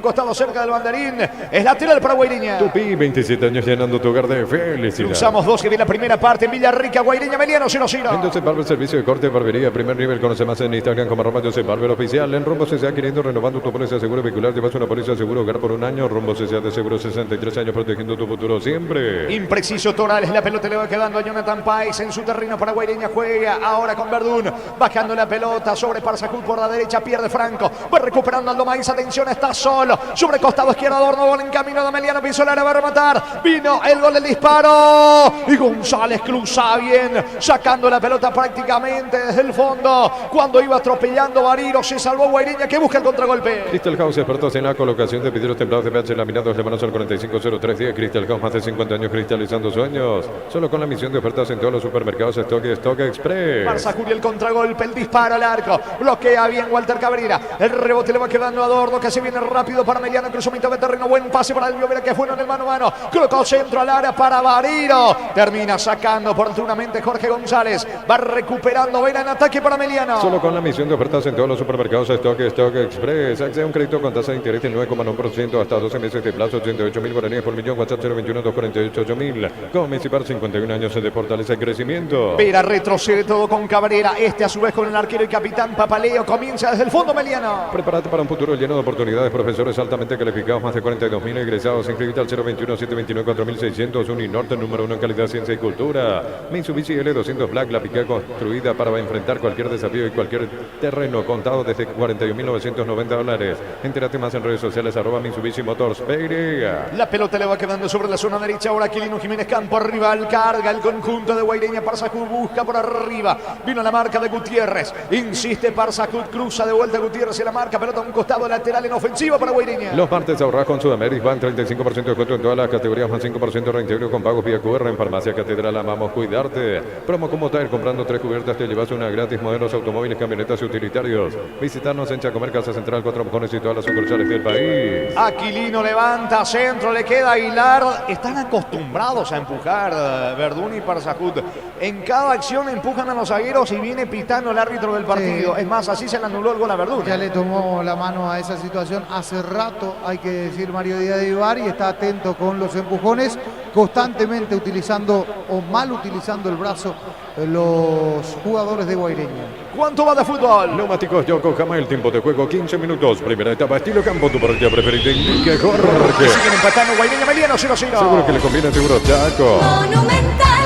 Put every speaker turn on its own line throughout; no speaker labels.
Costado cerca del banderín, es lateral para Guairiña.
Tupi, 27 años llenando tu hogar de felicidad.
Usamos 2 que viene la primera parte en Villarrica, Guairiña, Meliano, Xenociro.
Entonces Barber, servicio de corte, barbería, primer nivel, conoce más en Instagram como @Josep Barber oficial. En Rumbo CCA, queriendo renovando tu póliza de seguro vehicular, llevas una póliza de seguro hogar por un año. Rumbo CCA de seguro 63 años, protegiendo tu futuro siempre.
Impreciso Torales, la pelota le va quedando a Jonathan Pais en su terreno para Guairiña, juega ahora con Verdún, bajando la pelota sobre Parsacud por la derecha, pierde Franco, va recuperando Aldo Maiz, atención, está solo, sobre costado izquierdo Adorno, gol en camino de Meliano, pisó el área, va a rematar, vino el gol del disparo y González cruza bien, sacando la pelota prácticamente desde el fondo, cuando iba atropellando Bariro, se salvó Guairiña que busca el contragolpe.
Crystal House, expertos en la colocación de vidrios templados de pH laminados de manos al 450310. Crystal House, más de 50 años cristalizando sueños, solo con la misión de ofertas en todos los supermercados Stock Express.
Parsacud y el contragolpe, el disparo al arco, bloquea bien Walter Cabrera, el rebote le va quedando a Adorno, que se viene rápido para Meliano, cruzó mitad de terreno, buen pase para el Biovera, que fue en el mano a mano, colocó centro al área para Bariro, termina sacando oportunamente Jorge González, va recuperando Vera en ataque para Meliano.
Solo con la misión de ofertas en todos los supermercados Stock Express. Accede a un crédito con tasa de interés del 9,1% hasta 12 meses de plazo, 88.000 guaraníes por millón, WhatsApp 021-248-8000. Comecipar, 51 años de fortaleza y crecimiento.
Vera retrocede todo con Cabrera, este a su vez con el arquero y capitán Papaleo, comienza desde el fondo Meliano.
Prepárate para un futuro lleno de oportunidades, profesores altamente calificados, más de 42.000 egresados. Inscríbete al 021-729-4600, Uninorte, número 1 en calidad, ciencia y cultura. Mitsubishi L200 Black, la pica construida para enfrentar cualquier desafío y cualquier terreno, contado desde $41.990. Entérate más en redes sociales, @Mitsubishi Motors. Pereira.
La pelota le va quedando sobre la zona derecha, ahora Aquilino Jiménez Campo, rival, carga el conjunto de Guairiña, Parsacud busca por arriba, vino la marca de Gutiérrez, insiste Parsacud, cruza de vuelta Gutiérrez y la marca, pelota a un costado lateral en ofensiva para Guairiña.
Los martes ahorras con Sudamérica, van 35% de descuento en todas las categorías, más 5% de reintegro con pagos vía QR en Farmacia Catedral. Amamos cuidarte. Promo como tal, comprando 3 cubiertas te llevas una gratis, modelos, automóviles, camionetas y utilitarios. Visitarnos en Chacomer, Casa Central, 4 Mojones y todas las sucursales del país.
Aquilino levanta, centro, le queda Aguilar. Están acostumbrados a empujar Verdún y Parsacud. En cada acción empujan a los zagueros y viene pitando el árbitro del partido. Sí. Es más, así se le anuló el gol a Verdún.
Ya le tomó la mano a esa situación hace rato, hay que decir, Mario Díaz de Vivar, y está atento con los empujones, constantemente utilizando o mal utilizando el brazo los jugadores de Guairiña.
¿Cuánto va de fútbol?
Neumáticos Yokohama, el tiempo de juego 15 minutos. Primera etapa, estilo campo, tu partida preferida. Que Jorge.
Siguen empatando Guairiña, Meliano, 0-0.
Seguro que le conviene, seguro Chaco.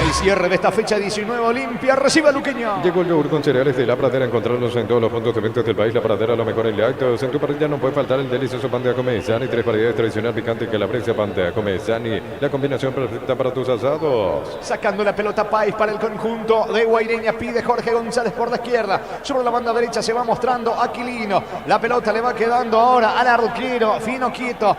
El cierre de esta fecha 19, Olimpia recibe a Luqueño.
Llegó el yogur con cereales de La Pradera, encontrarlos en todos los puntos de ventas del país. La Pradera, lo mejor en lácteos. En tu parrilla no puede faltar el delicioso pan de Acomezani, 3 variedades tradicional picante que la aprecia, pan de Acomezani, la combinación perfecta para tus asados.
Sacando la pelota Pais para el conjunto de Guairiña, pide Jorge González por la izquierda, sobre la banda derecha se va mostrando Aquilino, la pelota le va quedando ahora al arquero Fino Quieto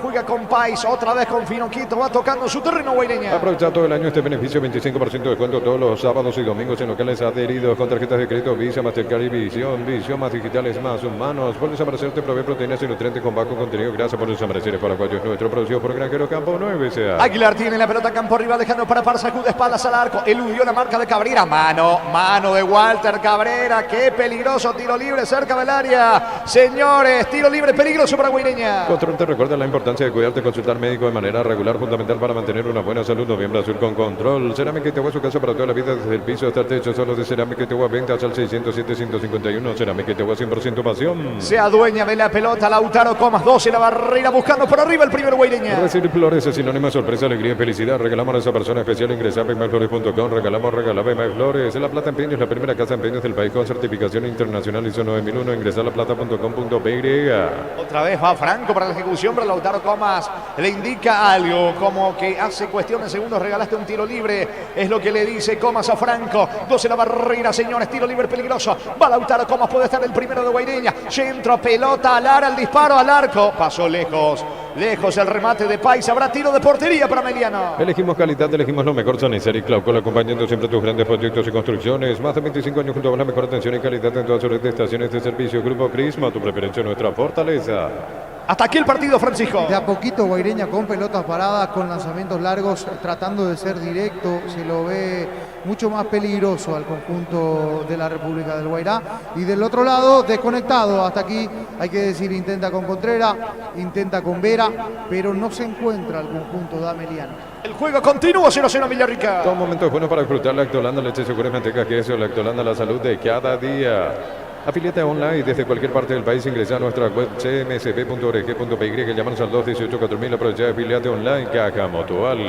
juega con Pais, otra vez con Fino Quieto, va tocando su terreno Guairiña.
Aprovecha todo el año este beneficio, 25% de descuento todos los sábados y domingos en locales adheridos con tarjetas de crédito Visa, Mastercard y Visión más digitales, más humanos. Por desaparecerte, provee proteínas y nutrientes con bajo contenido. Gracias por desaparecer paraguayos, nuestro producido por Granjero Campo 9 SA.
Aguilar tiene la pelota campo arriba, dejando para Parsacud, de espaldas al arco, eludió la marca de Cabrera, mano de Walter Cabrera, qué peligroso, tiro libre cerca del área, señores, tiro libre peligroso para Guairiña.
Control te recuerda la importancia de cuidarte, consultar médico de manera regular, fundamental para mantener una buena salud. Noviembre Azul con Control. Cerámica Itagua, su casa para toda la vida, desde el piso hasta el techo, solo de Cerámica Itagua, ventas al 607-151, Cerámica Itagua, 100% pasión.
Se adueña de la pelota Lautaro Comas, 12 la barrera, buscando por arriba el primer Guairiña.
Recibir flores es sinónimo de sorpresa, alegría y felicidad. Regalamos a esa persona especial, ingresa a bmflores.com, regala BMFlores. La Plata Empeños, la primera casa de empeños del país con certificación internacional ISO 9001, ingresa a laplata.com.py.
Otra vez va Franco para la ejecución, para Lautaro Comas le indica algo, como que hace cuestión de segundos regalaste un tiro libre, es lo que le dice Comas a Franco. 12 la barrera, señores, tiro libre peligroso, va Lautaro Comas, puede estar el primero de Guairiña, centro, pelota al área, el disparo al arco, pasó lejos el remate de Pais, habrá tiro de portería para Meliano.
Elegimos calidad, elegimos lo mejor. Sanicer y Claucol, acompañando siempre tus grandes proyectos y construcciones. Más de 25 años junto a la mejor atención y calidad en todas sus red de estaciones de servicio. Grupo Crisma, tu preferencia, nuestra fortaleza.
Hasta aquí el partido, Francisco.
De a poquito Guaireña con pelotas paradas, con lanzamientos largos, tratando de ser directo. Se lo ve mucho más peligroso al conjunto de la República del Guairá. Y del otro lado, desconectado. Hasta aquí, hay que decir, intenta con Contreras, intenta con Vera, pero no se encuentra el conjunto de Ameliano.
El juego continúa 0-0 Villarrica.
Todo momento es bueno para disfrutar Lactolanda, leche, segura, manteca, queso. Lactolanda, la salud de cada día. Afiliate online desde cualquier parte del país. Ingresa a nuestra web cmsb.org.py. Llámanos al 218-4000. Aprovecha afiliate online. Caja Mutual.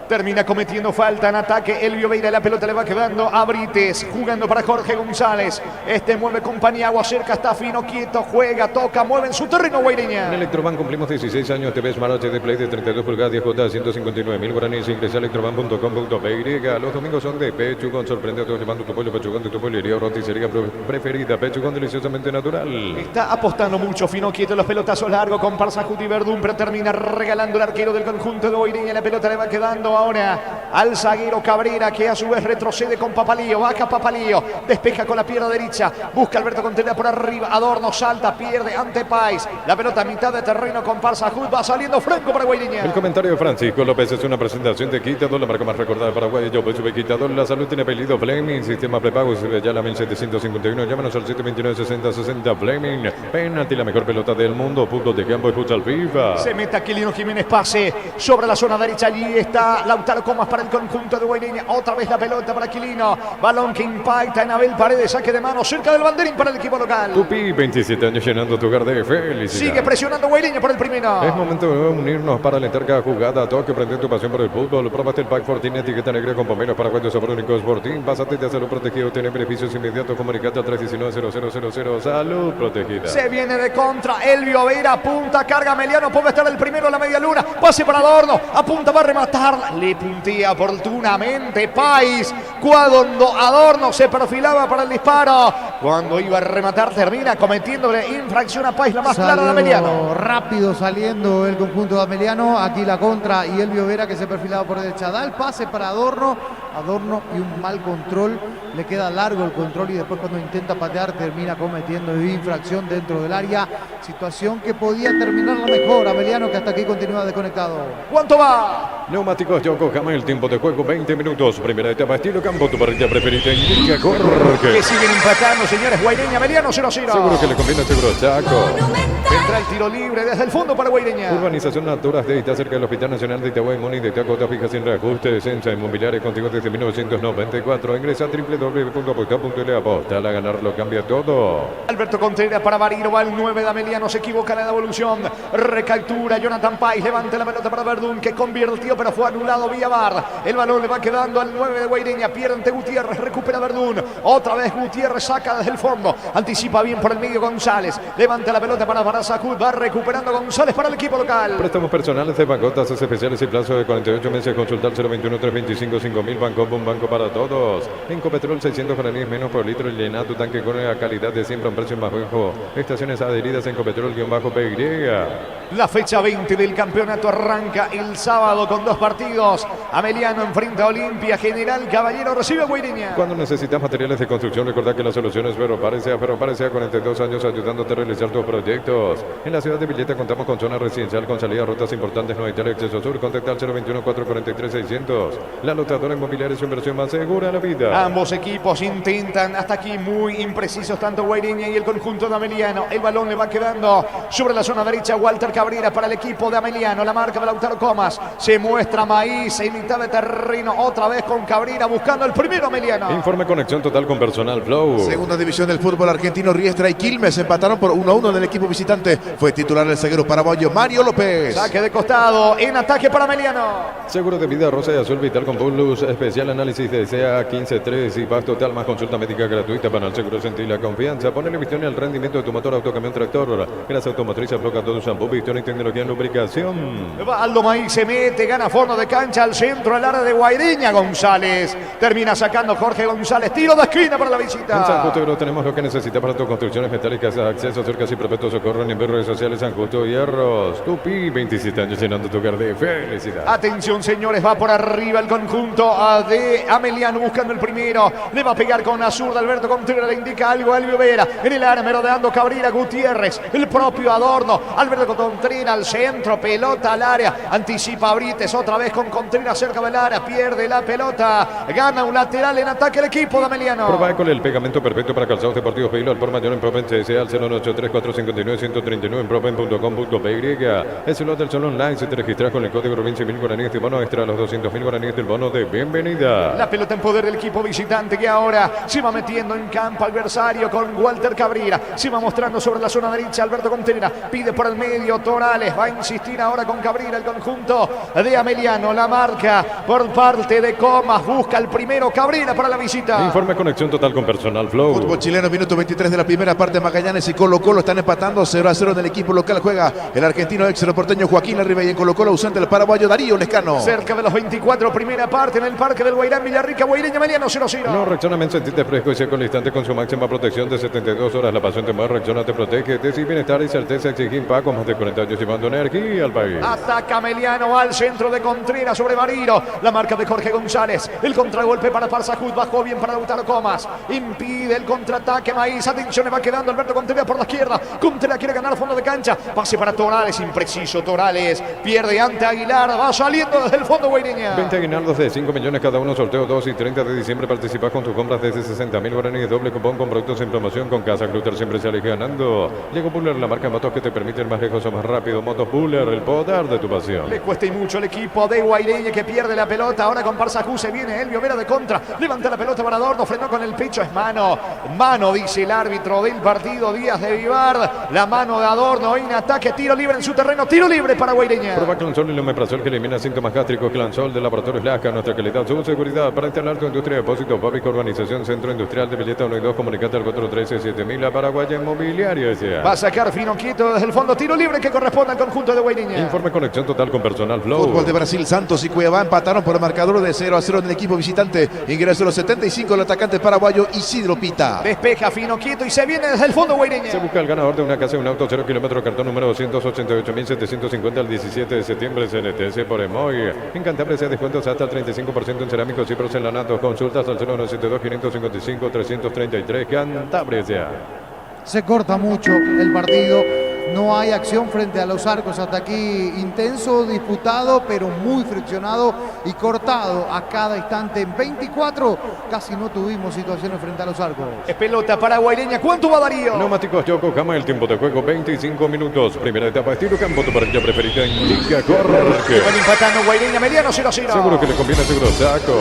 Termina cometiendo falta en ataque. Elvio Veira, la pelota le va quedando a Brites. Jugando para Jorge González. Este mueve con Paniagua. Cerca, está fino, quieto. Juega, toca, mueve en su terreno Guaireña.
En Electroban cumplimos 16 años. TV Smart HD Play de 32 pulgadas 10J 159.000 guaraníes. Ingresa a electroban.com.py. Los domingos son de Pechugón. Sorprende a todos llevando tu pollo Pechugón de tu pollería o roticería preferida. Pechugón deliciosamente natural.
Está apostando mucho, fino, quieto, los pelotazos largos con Parsacut y Verdún, pero termina regalando el arquero del conjunto de Guaireña. La pelota le va quedando ahora al zaguero Cabrera, que a su vez retrocede con Papalío. Baja Papalío, despeja con la pierna derecha, busca Alberto Contreras por arriba. Adorno salta, pierde ante Pais. La pelota a mitad de terreno con Parsacut, va saliendo franco para Guaireña.
El comentario de Francisco López es una presentación de Quitador, la marca más recordada de Paraguay. Yo pues sube Quitador, la salud tiene apellido Fleming, sistema prepago ya la 1751. Llámanos al 729-6060 Fleming. Penalti, la mejor pelota del mundo, fútbol de campo y futsal FIFA.
Se mete Aquilino Jiménez, pase sobre la zona derecha. Allí está Lautaro Comas para el conjunto de Guaireña. Otra vez la pelota para Aquilino. Balón que impacta en Abel Paredes. Saque de mano cerca del banderín para el equipo local.
Tupi, 27 años llenando tu hogar de felicidad.
Sigue presionando Guaireña por el primero.
Es momento de unirnos para alentar cada jugada. Toque, prende tu pasión por el fútbol. Probaste el Pack Fortín, etiqueta negra con pomeros para cuentos sabor único Sporting. Pásate de salud protegido. Tiene beneficios inmediatos. Comunicate al 319-0000. Salud protegida.
Se viene de contra Elvio Vera. Punta, carga Ameliano. Puede estar el primero en la media luna. Pase para Adorno. Apunta, va a rematar. Le puntea oportunamente Pais. Cuando Adorno se perfilaba para el disparo. Cuando iba a rematar, termina cometiéndole infracción a Pais, la más clara de Ameliano.
Rápido saliendo el conjunto de Ameliano. Aquí la contra y Elvio Vera, que se perfilaba por derecha. Da el pase para Adorno. Adorno y un mal control. Le queda largo el control y después cuando intenta patear termina cometiendo infracción dentro del área. Situación que podía terminar la mejor. Ameliano, que hasta aquí continúa desconectado.
¿Cuánto va?
Neumáticos Yokohama, el tiempo de juego 20 minutos. Primera etapa estilo campo, tu parrilla preferida indica Jorge.
Que siguen empatando, señores. Guaireña, Ameliano 0-0.
Seguro que le conviene seguro Chaco.
Entra el tiro libre desde el fondo para Guaireña.
Urbanización Naturas de está cerca del Hospital Nacional de Itagüí, Moni de Taco, fija sin reajustes, Sensa Inmobiliaria contigo desde 1994. Ingresa a www.aposta.le. Aposta a ganar lo cambia todo.
Alberto Contreras para Bariro, va el 9 de Ameliano, se equivoca en la devolución. Recaptura Jonathan Pais, levanta la pelota para Verdún, que convirtió pero fue anulado vía VAR. El balón le va quedando al 9 de Guaireña, pierde ante Gutiérrez, recupera Verdún. Otra vez Gutiérrez saca desde el fondo, anticipa bien por el medio González. Levanta la pelota para Parsacut, va recuperando González para el equipo local.
Préstamos personales de Banco, tasas especiales y plazo de 48 meses. Consulta al 021-325-5000. Banco, un banco para todos. En Ecopetrol 600 guaraníes menos por litro y llena tu tanque con la calidad de siempre a un precio más bajo. Estaciones adheridas en Ecopetrol-PY.
La fecha 20 del campeonato arranca el sábado con dos partidos. Ameliano enfrenta a Olimpia. General Caballero recibe a Guaireña.
Cuando necesitas materiales de construcción, recordá que la solución es Ferropares. Ferropares a 42 años ayudándote a realizar tus proyectos. En la ciudad de Villeta contamos con zona residencial con salida a rutas importantes. No hay acceso sur. Contacta al 021-443-600. La lotadora inmobiliaria es su inversión más segura de la vida.
Ambos equipos intentan, hasta aquí muy imprecisos, tanto Guaireña y el conjunto de Ameliano. El balón le va quedando sobre la zona derecha. Walter Cabrera para el equipo de Ameliano. La marca de Lautaro Comas. Se muestra Maíz en mitad de terreno. Otra vez con Cabrera buscando el primero Ameliano.
Informe conexión total con Personal Flow.
Segunda división del fútbol argentino, Riestra y Quilmes empataron por 1-1 en el equipo visitante. Fue titular el zaguero paraguayo Mario López.
Saque de costado en ataque para Ameliano.
Seguro de vida rosa y azul vital con Plus. Especial análisis de CA 15.3 y paz total más consulta médica gratuita para el seguro sentir la confianza. Ponele visión al rendimiento de tu motor, autocamión, tractor. Gracias Automotriz afloja todo shampoo, visto inversión y tecnología en lubricación.
Aldo Maíz se mete, gana fondo de cancha al centro, al área de Guaireña. González termina sacando Jorge González. Tiro de esquina para la visita.
En San Justo tenemos lo que necesitas para tus construcciones metálicas, acceso, cercas y perpetuo socorro en redes sociales San Justo Hierros. Tupi, 27 años llenando tu hogar de felicidad.
Atención, señores, va por arriba el conjunto de Ameliano buscando el primero. Le va a pegar con la zurda. Alberto Contreras le indica algo a Elvio Vera. En el área merodeando Cabrera, Gutiérrez, el propio Adorno. Alberto Contreras al centro, pelota al área. Anticipa Brites otra vez con Contreras cerca del área. Pierde la pelota. Gana un lateral en ataque el equipo de Ameliano.
Prueba con el pegamento perfecto para calzados deportivos. Pedilo al por mayor en Proven CSA al 083-459-139 en proven.com.py. Es el hotel solo online. Si te registras con el código 20.000 guaraníes de bono extra a los 200.000 guaraníes del bono de bienvenida.
La pelota en poder del equipo visitante que ahora se va metiendo en campo adversario con Walter Cabrera. Se va mostrando sobre la zona derecha Alberto Contreras. Pide por el medio Torales. Va a insistir ahora con Cabrera el conjunto de Ameliano. La marca por parte de Comas. Busca el primero Cabrera para la visita.
Informe conexión total con Personal Flow.
Fútbol chileno, minuto 23 de la primera parte. Magallanes y Colo Colo están empatando 0-0 en el equipo local. Juega el argentino ex porteño Joaquín Arriba y en Colo Colo ausente el paraguayo Darío Lescano.
Cerca de los 24, primera parte en el Parque del Guairán, Villarrica, Guaireña, Ameliano 0-0.
No, reaccionamente sentite fresco y seco al instante con su máxima protección de 72 horas. La pasión te mueve, reacciona, te protege, te sirve bienestar y certeza. Exige Impaco, más de 40 años llevando energía al país.
Ataca Ameliano al centro de Contreras sobre Bariro. La marca de Jorge González. El contragolpe para Parsajud. Bajó bien para Lautaro Comas. Impide el contraataque Maíz. Atención, le va quedando Alberto Contreras por la izquierda. Contreras quiere ganar fondo de cancha. Pase para Torales. Impreciso Torales. Pierde ante Aguilar. Va saliendo desde el fondo Guaireña.
20 aguinaldos de 5 millones cada uno. Sorteo 2 y 30 de diciembre. Participa con tus compras desde 60.000 guaraníes. Doble cupón con productos en promoción con Casa Clutter. Siempre sale ganando. Llegó Buller, la marca de motos que te permite ir más lejos o más rápido. Motos Buller, el poder de tu pasión.
Le cuesta y mucho el equipo de Guaireña que pierde la pelota. Ahora con Parsajud se viene Elvio Vera de contra. Levanta la pelota para Adorno. Frenó con el pecho. Es mano. Mano, dice el árbitro del partido, Díaz de Vivar. La mano de Adorno en ataque. Tiro libre en su terreno. Tiro libre para Guaireña.
Prueba Clansol y Omeprazol que elimina síntomas gástricos. Clansol de Laboratorios Lasca. Nuestra calidad, su seguridad. Para instalar tu industria de depósito, Fábrica Urbanización Centro Industrial de Villeta 1 y 2. Comunicate al 413-7000. La Paraguaya Inmobiliaria.
Va a sacar Fino Quieto desde el fondo. Tiro libre que corresponde al conjunto de Guaireña.
Informe conexión total con Personal Flow.
Fútbol de Brasil, Santos y Cuiabá empataron por el marcador de 0-0 en el equipo visitante. Ingresó a los 75 el atacante paraguayo Isidro Pita.
Despeja Fino Quieto y se viene desde el fondo Guaireña.
Se busca el ganador de una casa y un auto 0 kilómetros, cartón número 288.750 al 17 de septiembre. CNTS por Emoy. En Cantabria se descuentos hasta el 35% en cerámicos y porcelanatos. Consultas al 0972-555-333. Cantabria.
Se corta mucho el partido. No hay acción frente a los arcos. Hasta aquí intenso, disputado, pero muy friccionado y cortado a cada instante. En 24 casi no tuvimos situaciones frente a los arcos.
Es pelota para Guaireña. ¿Cuánto va Darío?
Neumáticos Yokohama, el tiempo de juego 25 minutos. Primera etapa estilo campo, tu parrilla preferida indica correr.
Van empatando Guaireña, Mediano 0-0.
Seguro que le conviene, seguro saco.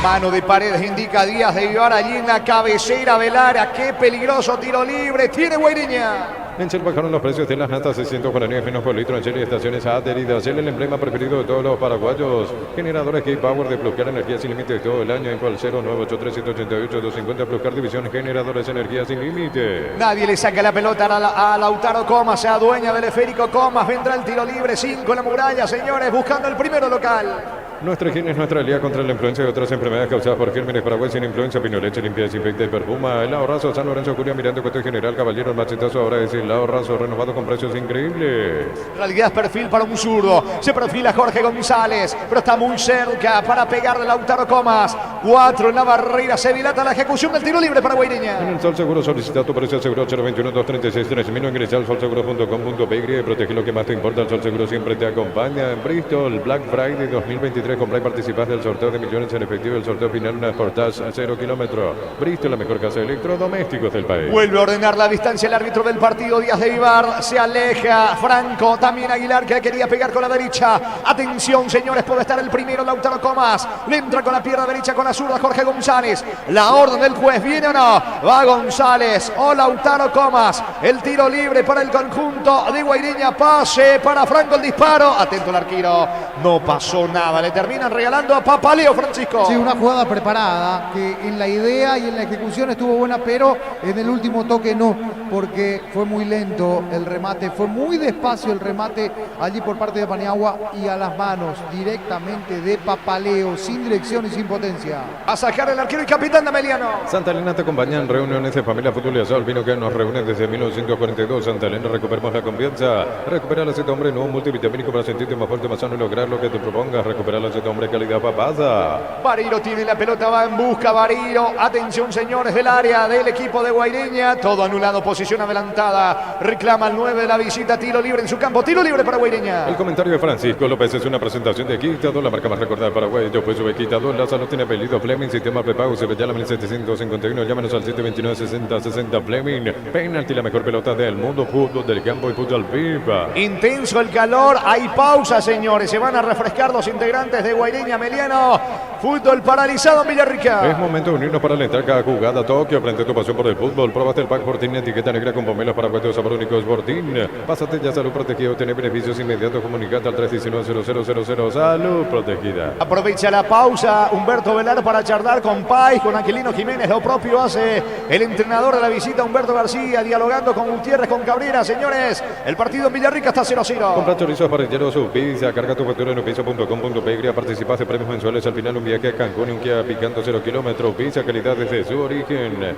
Mano de Paredes indica Díaz de Vivar allí en la cabecera del área. Qué peligroso tiro libre tiene Guaireña.
En Shell bajaron los precios de las natas 600 guaraníes menos por litro en Shell y estaciones adheridas. Shell, el emblema preferido de todos los paraguayos. Generadores K-Power de Pluscar, energía sin límites todo el año. En cual 0983788-250 Pluscar, división generadores, energía sin límites.
Nadie le saca la pelota a Lautaro Comas, se adueña del esférico Comas. Vendrá el tiro libre, 5 en la muralla, señores, buscando el primero local.
Nuestra higiene es nuestra aliada contra la influenza y otras enfermedades causadas por gérmenes. Paraguay sin influenza, Pino Leche, limpia, desinfecta y perfuma. El ahorrazo San Lorenzo, Curia, Mirando, Cueto General, Caballero, el machetazo, ahora es el ahorrazo renovado con precios increíbles.
Realidad es perfil para un zurdo. Se perfila Jorge González, pero está muy cerca para pegarle a Lautaro Comas. 4 en la barrera, se dilata la ejecución del tiro libre para Guaireña.
En el Sol Seguro solicita tu precio seguro 021-236-3000. Ingresa al solseguro.com.py. Protege lo que más te importa. El Sol Seguro siempre te acompaña. En Bristol, Black Friday 2023. Compra y participás del sorteo de millones en efectivo. El sorteo final, una Sportage a 0 kilómetros. Bristol, la mejor casa de electrodomésticos del país.
Vuelve a ordenar la distancia el árbitro del partido, Díaz de Vivar. Se aleja Franco, también Aguilar que quería pegar con la derecha. Atención, señores, puede estar el primero Lautaro Comas. Le entra con la pierna derecha con la zurda Jorge González. La orden del juez, ¿viene o no? Va González o Lautaro Comas. El tiro libre para el conjunto de Guaireña. Pase para Franco, el disparo. Atento el arquero. No pasó nada, le terminan regalando a Papaleo, Francisco.
Sí, una jugada preparada que en la idea y en la ejecución estuvo buena, pero en el último toque no, porque fue muy lento el remate, fue muy despacio el remate allí por parte de Paniagua y a las manos directamente de Papaleo, sin dirección y sin potencia.
A sacar el arquero y capitán de Meliano.
Santa Elena te acompaña en reuniones de familia, fútbol y asado. El vino que nos reúne desde 1942. Santa Elena, recuperamos la confianza. Recuperar el aceite hombre, nuevo multivitamínico para sentirte más fuerte, más sano y lograr lo que te propongas. Recuperar el aceite hombre, calidad papasa.
Bariro tiene la pelota, va en busca Bariro. Atención, señores del área del equipo de Guaireña. Todo anulado, posición adelantada. Reclama el 9 de la visita, tiro libre en su campo. Tiro libre para Guaireña.
El comentario de Francisco López es una presentación de Quitado, la marca más recordada de Paraguay. Yo pues sube Quitado, la salud tiene apellido Fleming, sistema prepago, se veía la 1751. Llámenos al 729-60-60 Fleming. Penalti, la mejor pelota del mundo, fútbol del campo y fútbol FIFA.
Intenso el calor, hay pausa, señores. Se van a refrescar los integrantes de Guaireña Meliano. Fútbol paralizado en Villarrica.
Es momento de unirnos para alentar cada jugada. Tokio, aprende tu pasión por el fútbol. Próbate el pack Fortín, etiqueta negra con pomelos para cuentos sabor únicos Fortín. Pásate ya Salud Protegido, tiene beneficios inmediatos. Comunicate al 319-0000. Salud Protegida.
Aprovecha la pausa Humberto Velar para charlar con Pais, con Aquilino Jiménez. Lo propio hace el entrenador de la visita, Humberto García, dialogando con Gutiérrez, con Cabrera. Señores, el partido en Villarrica está 0-0.
Compra chorizos parrilleros, su pizza, carga tu factura en pizza.com.py, participa de premios mensuales. Al final un viaje a Cancún y un Kia picando 0 kilómetros. Pizza, calidad desde su origen.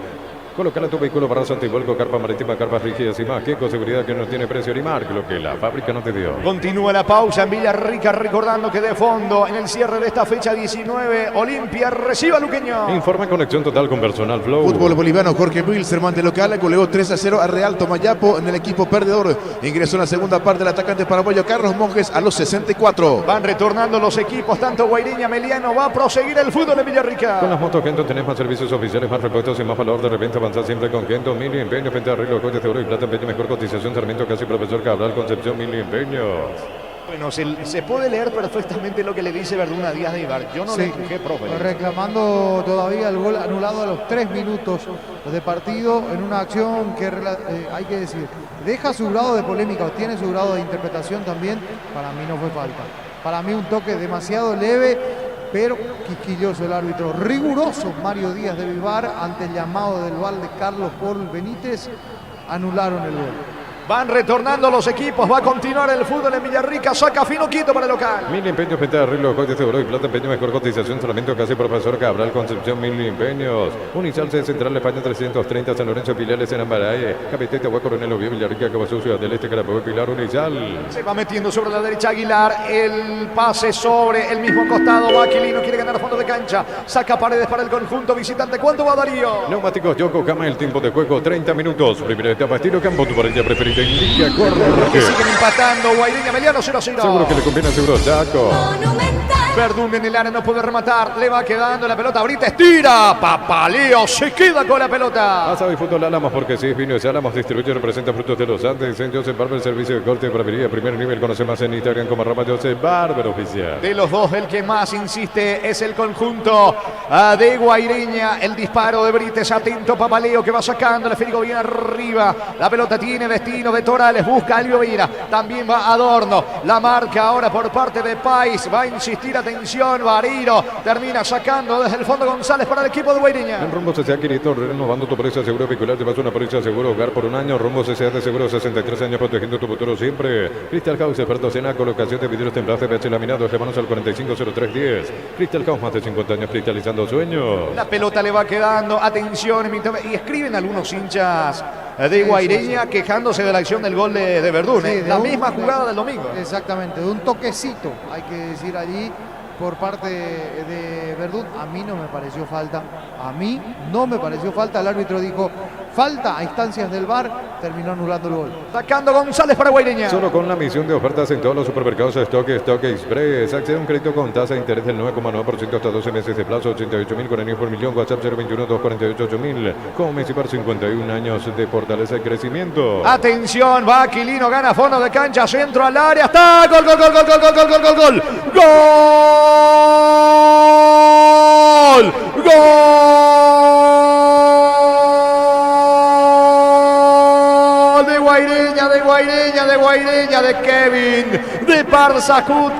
Colocar a tu vehículo barras antivuelco, carpa marítima, carpas rígidas y más. Que con seguridad que no tiene precio ni marca, lo que la fábrica no te dio.
Continúa la pausa en Villarrica, recordando que de fondo, en el cierre de esta fecha 19, Olimpia recibe a Luqueño.
Informa conexión total con Personal Flow.
Fútbol boliviano, Jorge Wilstermann de local goleó 3-0 a Real Tomayapo en el equipo perdedor. Ingresó en la segunda parte el atacante paraguayo Carlos Monjes a los 64.
Van retornando los equipos, tanto Guaireña Meliano va a proseguir el fútbol en Villarrica.
Con las motos Gento tenés más servicios oficiales, más repuestos y más valor de reventa. Avanzar siempre con Gento, mil empeños, venta de arreglo, coches de oro y plata, empeño, mejor cotización, Sarmiento, casi profesor Cabral, Concepción, mil empeños.
Bueno, se puede leer perfectamente lo que le dice Verdún a Díaz de Ibar. Yo no le empujé, profe.
Reclamando todavía el gol anulado a los 3 minutos de partido en una acción que hay que decir, deja su grado de polémica o tiene su grado de interpretación también. Para mí no fue falta. Para mí un toque demasiado leve, pero quisquilloso el árbitro. Riguroso Mario Díaz de Vivar ante el llamado del VAR de Carlos Paul Benítez. Anularon el gol.
Van retornando los equipos, va a continuar el fútbol en Villarrica, saca fino quito para el local.
Mil empeños, venta de arreglo, coches de oro y plata, empeño, mejor cotización, Sarmiento, casi profesor Cabral, Concepción, mil empeños. Unicalce Central España 330, San Lorenzo, Pilares en Ambaraye, Capitete, Agua, Coronel Oviedo, Villarrica, Cabazú, Ciudad del Este, Carabobo, Pilar, Unizal.
Se va metiendo sobre la derecha Aguilar, el pase sobre el mismo costado, va Aquilino, quiere ganar a fondo de cancha, saca Paredes para el conjunto visitante. ¿Cuánto va Darío?
Neumáticos Yokohama, el tiempo de juego 30 minutos. Primera etapa, estilo campo, tu parrilla preferida indica corre.
Siguen empatando, Guaireña Meliano 0-0.
Seguro que le conviene a Seguro Chaco.
Verdún en el área no puede rematar, le va quedando la pelota, ahorita estira, Papaleo se queda con la pelota.
Asado y Fútbol Álamos, porque sí, Vino es Álamos, distribuye y representa frutos de los Andes. En Joseph Barber, servicio de corte de barbería, primer nivel, conoce más en Instagram como @Joseph Barber oficial.
De los dos, el que más insiste es el conjunto de Guaireña. El disparo de Brites, atento Papaleo que va sacando, le Federico bien arriba. La pelota tiene destino de Torales, busca a Elvio Vira, también va Adorno. La marca ahora por parte de Pais, va a insistir, atención, Bariro termina sacando desde el fondo González para el equipo de Guaireña.
En Rumbo CCA Quirito, renovando tu póliza de seguro vehicular, te vas una póliza de seguro hogar por un año. Rumbo CCA de seguro 63 años, protegiendo tu futuro siempre. Crystal House, expertos en la colocación de vidrios templados PH laminados. Llámanos al 450310. Crystal House, más de 50 años cristalizando sueños.
La pelota le va quedando, atención, y escriben algunos hinchas de Guaireña quejándose de la acción del gol de Verdún.
Sí,
la misma jugada del domingo.
Exactamente, de un toquecito, hay que decir allí, por parte de Verdún. A mí no me pareció falta. A mí no me pareció falta. El árbitro dijo falta a instancias del VAR. Terminó anulando el gol.
Sacando González para Guaireña.
Solo con la misión de ofertas en todos los supermercados Stock Express. Accede a un crédito con tasa de interés del 9,9% hasta 12 meses de plazo. 88.000 con por millón. WhatsApp 021-248-8000. Con Messi por 51 años de fortaleza y crecimiento.
Atención, va Aquilino, gana fondo de cancha, centro al área. Está gol, gol, gol, gol, gol, gol, gol, gol, gol, gol. ¡Gol! ¡Gol! De Guaireña, de Guaireña, de Kevin, de Parsacut,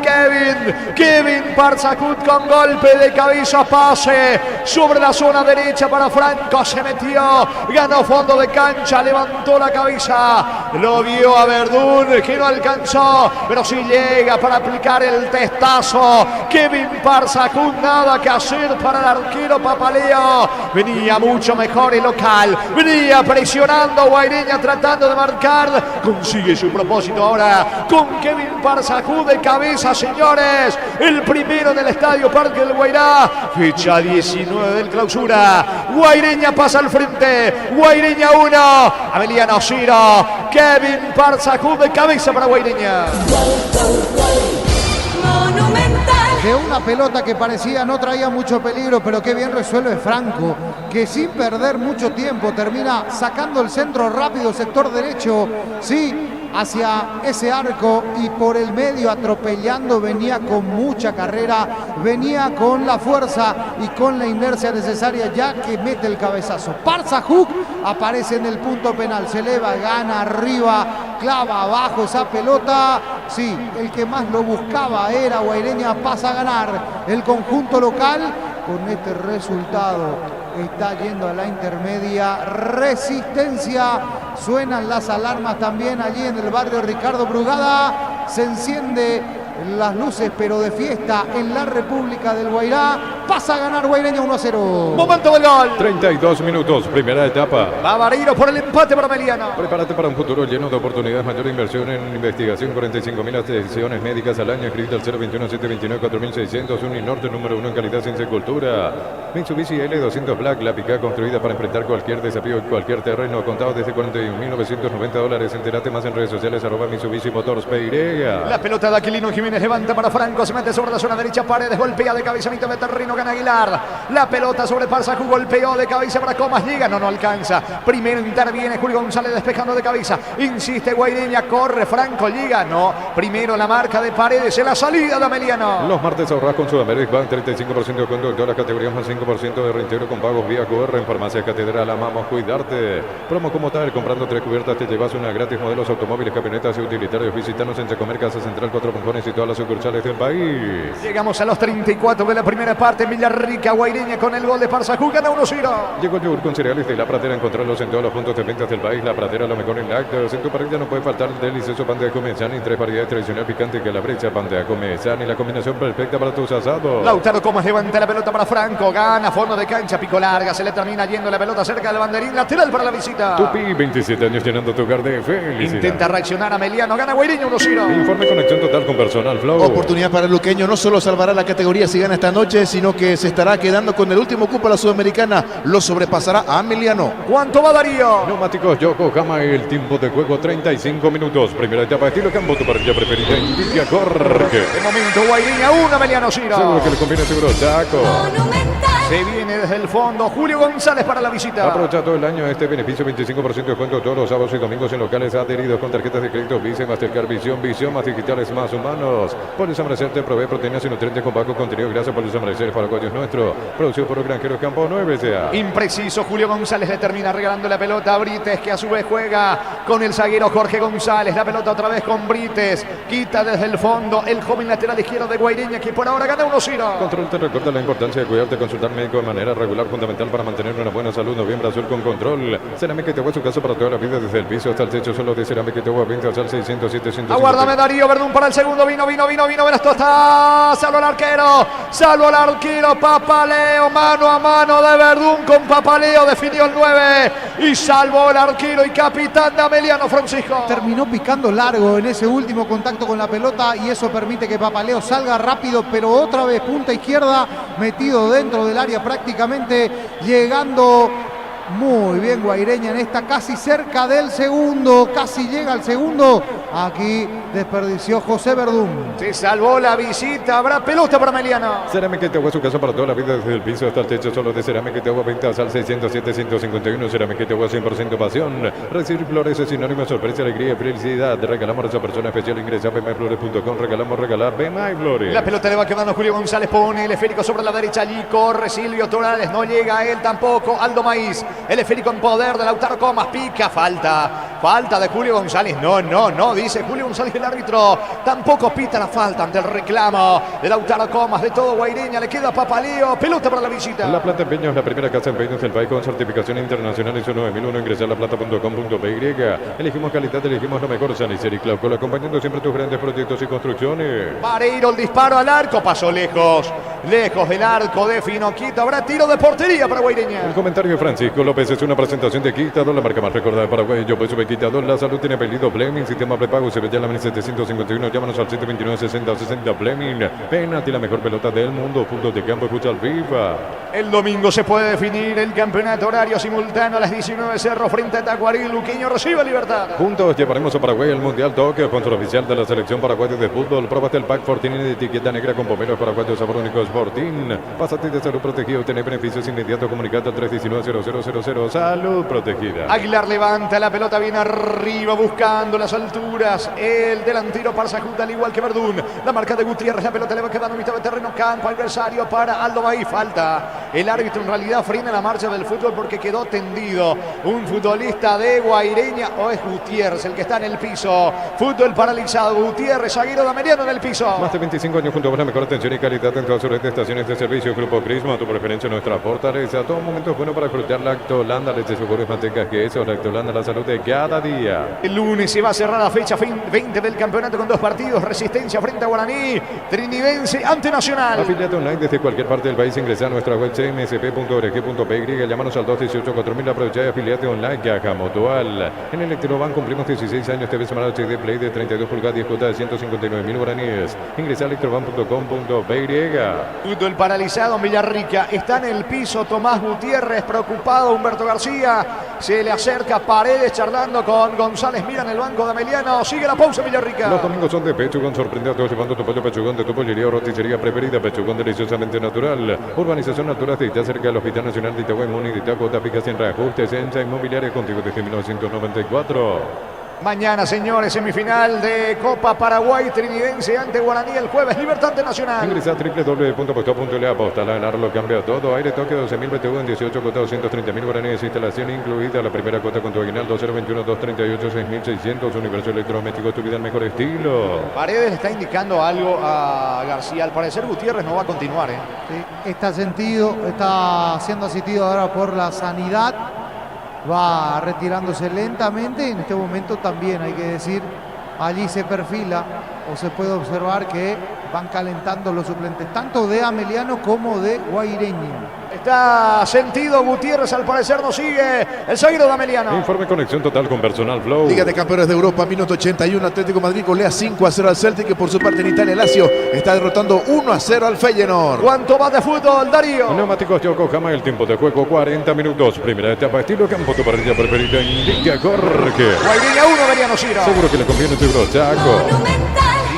Kevin Parsacut con golpe de cabeza, pase sobre la zona derecha para Franco, se metió, ganó fondo de cancha, levantó la cabeza, lo vio a Verdún, que no alcanzó, pero sí llega para aplicar el testazo. Kevin Parsacut, nada que hacer para el arquero Papaleo, venía mucho mejor el local, venía presionando Guaireña tratando de marcar, consigue su propósito ahora con Kevin Parsacut de cabeza, señores, el primero en el Estadio Parque del Guairá, fecha 19 del clausura. Guaireña pasa al frente, Guaireña 1, Ameliano 0, Kevin Parsacut de cabeza para Guaireña.
De una pelota que parecía no traía mucho peligro, pero qué bien resuelve Franco, que sin perder mucho tiempo termina sacando el centro rápido, sector derecho, sí, hacia ese arco y por el medio atropellando, venía con mucha carrera, venía con la fuerza y con la inercia necesaria ya que mete el cabezazo. Parsacut aparece en el punto penal, se eleva, gana arriba, clava abajo esa pelota, sí, el que más lo buscaba era Guaireña, pasa a ganar el conjunto local con este resultado. Está yendo a la intermedia, Resistencia, suenan las alarmas también allí en el barrio Ricardo Brugada, se enciende las luces pero de fiesta en la República del Guairá, pasa a ganar Guaireña 1-0.
Momento del gol.
32 minutos, primera etapa.
Bavareiro por el empate para Ameliano.
Prepárate para un futuro lleno de oportunidades, mayor inversión en investigación, 45.000 atenciones médicas al año, escrita al 021-729-4600, Uninorte número 1 en calidad, ciencia y cultura. Mitsubishi L200 Black, la picada construida para enfrentar cualquier desafío en cualquier terreno, contado desde $41.990. Entérate más en redes sociales, @Mitsubishi Motors Peirega.
La pelota de Aquilino Jiménez levanta para Franco, se mete sobre la zona derecha, Paredes, golpea de cabeza, mitad de terreno, gana Aguilar. La pelota sobre Parsacut, golpeó de cabeza para Comas, llega, no alcanza. Primero interviene Julio González despejando de cabeza, insiste Guaireña, corre Franco, llega, no. Primero la marca de Paredes en la salida de Ameliano.
Los martes ahorras con Sudamérica Bank, 35% de cuento en todas las categorías, más 5% de reintegro con pagos vía QR en Farmacia Catedral. Amamos cuidarte. Promo como tal, comprando 3 cubiertas te llevas una gratis, modelos automóviles, camionetas y utilitarios. Visítanos en Chacomer, Casa Central, 4 Punjones y todas las sucursales del país.
Llegamos a los 34 de la primera parte. Villarrica, Guaireña con el gol de Parsacut, gana 1-0.
Llegó el yogur con cereales de La Pradera, encontrarlos en todos los puntos de ventas del país. La Pradera, lo mejor en lácteos. En tu parrilla no puede faltar el delicioso pan de Acomezán y 3 variedades tradicional picante que la brecha, pan de Acomezán y la combinación perfecta para tus asados.
Lautaro Comas levanta la pelota para Franco, gana fondo de cancha, pico larga, se le termina yendo la pelota cerca del banderín, lateral para la visita.
Tupi, 27 años llenando tu hogar de felicidad.
Intenta reaccionar Ameliano, gana Guaireña 1-0.
Informe conexión total con Personal Flow.
Oportunidad para el luqueño, no solo salvará la categoría si gana esta noche, sino que se estará quedando con el último cupo a la Sudamericana. Lo sobrepasará a Ameliano.
¿Cuánto va Darío?
Neumáticos Yokohama, el tiempo de juego 35 minutos. Primera etapa, estilo campo, tu parrilla preferida, Indica Jorge.
De momento Guaireña 1, Ameliano 0.
Seguro que le conviene, seguro Chaco.
Se viene desde el fondo Julio González para la visita.
Aprovecha todo el año este beneficio, 25% de descuento todos los sábados y domingos en locales adheridos con tarjetas de crédito Visa, Mastercard, Visión más digitales, más humanos. Pollos Amanecer te provee proteínas y nutrientes con bajo contenido. Gracias Pollos Amanecer, paraguayos nuestro. Producido por los granjeros Campo 9 SA.
Impreciso, Julio González le termina regalando la pelota a Brites, que a su vez juega con el zaguero Jorge González. La pelota otra vez con Brites. Quita desde el fondo el joven lateral izquierdo de Guaireña, que por ahora gana 1-0.
Control te recuerda la importancia de cuidarte, consultar médico de manera regular, fundamental para mantener una buena salud. Noviembre Azul con Control. Cerámica Itagua, su casa para toda la vida, desde el piso hasta el techo, solo de Cerámica Itagua, 20 al 600, 700.
Aguárdame Darío, Verdún para el segundo, vino, esto está, salvo al arquero, Papaleo, mano a mano de Verdún con Papaleo, definió el 9 y salvó el arquero y capitán de Ameliano, Francisco.
Terminó picando largo en ese último contacto con la pelota y eso permite que Papaleo salga rápido, pero otra vez punta izquierda, metido dentro del área prácticamente, llegando muy bien Guaireña en esta, casi cerca del segundo, casi llega al segundo. Aquí desperdició José Verdún.
Se salvó la visita, habrá pelota para Ameliano.
Cerámica Itagua, su casa para toda la vida, desde el piso hasta el techo, solo de Cerámica Itagua, 20 al 600, 751. Cerámica Itagua, 100% pasión. Recibir flores es sinónimo de sorpresa, alegría y felicidad. Regalamos a esa persona especial, ingresa a bmflores.com, regalar BMI Flores.
La pelota le va quedando Julio González, pone el esférico sobre la derecha, allí corre Silvio Torales, no llega a él tampoco, Aldo Maíz. El esférico en poder de Lautaro Comas. Pica, falta de Julio González. No, dice Julio González, el árbitro tampoco pita la falta ante el reclamo de Lautaro Comas. De todo Guaireña, le queda papaleo. Pelota para la visita.
La Plata Empeño es la primera casa en peines del país con certificación internacional ISO 9001. Ingresa a laplata.com.py. Elegimos calidad, elegimos lo mejor. San Isidro y Claucola, acompañando siempre tus grandes proyectos y construcciones.
Vareiro, el disparo al arco, pasó lejos del arco de Finoquito. Habrá tiro de portería para Guaireña.
El comentario de Francisco López es una presentación de Quitador, la marca más recordada de Paraguay. Yo pues Quitador, la salud tiene apellido Bleming, sistema prepago, se ve ya en la 1751. Llámanos al 729-60-60 Bleming. Penalti, la mejor pelota del mundo. Puntos de campo, escucha al FIFA.
El domingo se puede definir el campeonato, horario simultáneo a las 19. Cerro frente a Tacuarí. Luqueño recibe Libertad.
Juntos llevaremos a Paraguay al Mundial Tokio, sponsor oficial de la selección paraguaya de fútbol. Próbate el pack Fortín de etiqueta negra con pomeros paraguayos sabor único Fortín. Pásate de salud protegido, tener beneficios inmediatos. Comunicate al 319-0000. Salud protegida.
Aguilar levanta la pelota bien arriba, buscando las alturas. El delantero Parsajuta, al igual que Verdún. La marca de Gutiérrez, la pelota le va quedando a mitad de terreno. Campo adversario para Aldo Bahí. Falta. El árbitro en realidad frena la marcha del fútbol porque quedó tendido un futbolista de Guaireña, o es Gutiérrez el que está en el piso. Fútbol paralizado. Gutiérrez, zaguero de Ameliano en el piso.
Más de 25 años junto a la mejor atención y calidad en todas sus redes de estaciones de servicio. Grupo Crisma, tu preferencia, nuestra fortaleza. Todo momento es bueno para disfrutar Lactolanda, leche, yogur, mantecas, queso. Lactolanda, la salud de cada día.
El lunes se va a cerrar la fecha 20 del campeonato con 2 partidos. Resistencia frente a Guaraní, Trinidense ante Nacional.
Afiliate online desde cualquier parte del país. Ingresa a nuestra web cmsp.org.py. Llámanos al 218-4000. Aprovecha y afiliate online. Caja Mutual. En Electroban cumplimos 16 años. TV Semana HD Play de 32 pulgadas, 10 cuotas de 159.000 guaraníes. Ingresa a electroban.com.py.
Fútbol paralizado en Villarrica. Está en el piso Tomás Gutiérrez, preocupado. Humberto García se le acerca. Paredes charlando con González. Mira en el banco de Ameliano. Sigue la pausa en Villarrica.
Los domingos son de Pechugón. Sorprende a todos llevando tu pollo Pechugón de tu pollería o roticería preferida. Pechugón deliciosamente natural. Urbanización Natural de Ita, cerca del Hospital Nacional de Itagüí, Muni de Itaco, Tapica, sin reajustes. Ensa Inmobiliaria contigo desde 1994.
Mañana, señores, semifinal de Copa Paraguay, Trinidense ante Guaraní el jueves, Libertad Nacional.
Ingresa a www.aposta.le. Aposta, la ganar lo cambia todo. Aire toque 12.000 BTU en 18 cuotas, 230.000 guaraníes. Instalación incluida. La primera cuota con tu aguinaldo 021-238-6.600. Universo electrodoméstico, tu vida al mejor estilo.
Paredes le está indicando algo a García. Al parecer Gutiérrez no va a continuar.
Sí, está siendo asistido ahora por la sanidad. Va retirándose lentamente. En este momento también hay que decir, allí se perfila o se puede observar que van calentando los suplentes, tanto de Ameliano como de Guaireña.
Está sentido Gutiérrez, al parecer no sigue el zaguero de Ameliano.
Informe conexión total con Personal Flow.
Liga de Campeones de Europa, minuto 81. Atlético de Madrid golea 5-0 al Celtic, que por su parte en Italia Lazio está derrotando 1-0 al Feyenoord.
¿Cuánto va de fútbol, Darío?
Neumáticos Yokohama, el tiempo de juego 40 minutos. Primera etapa, estilo campo, tu parrilla preferida indica Jorge.
Guaireña 1, Mariano Ciro.
Seguro que le conviene seguro, Chaco.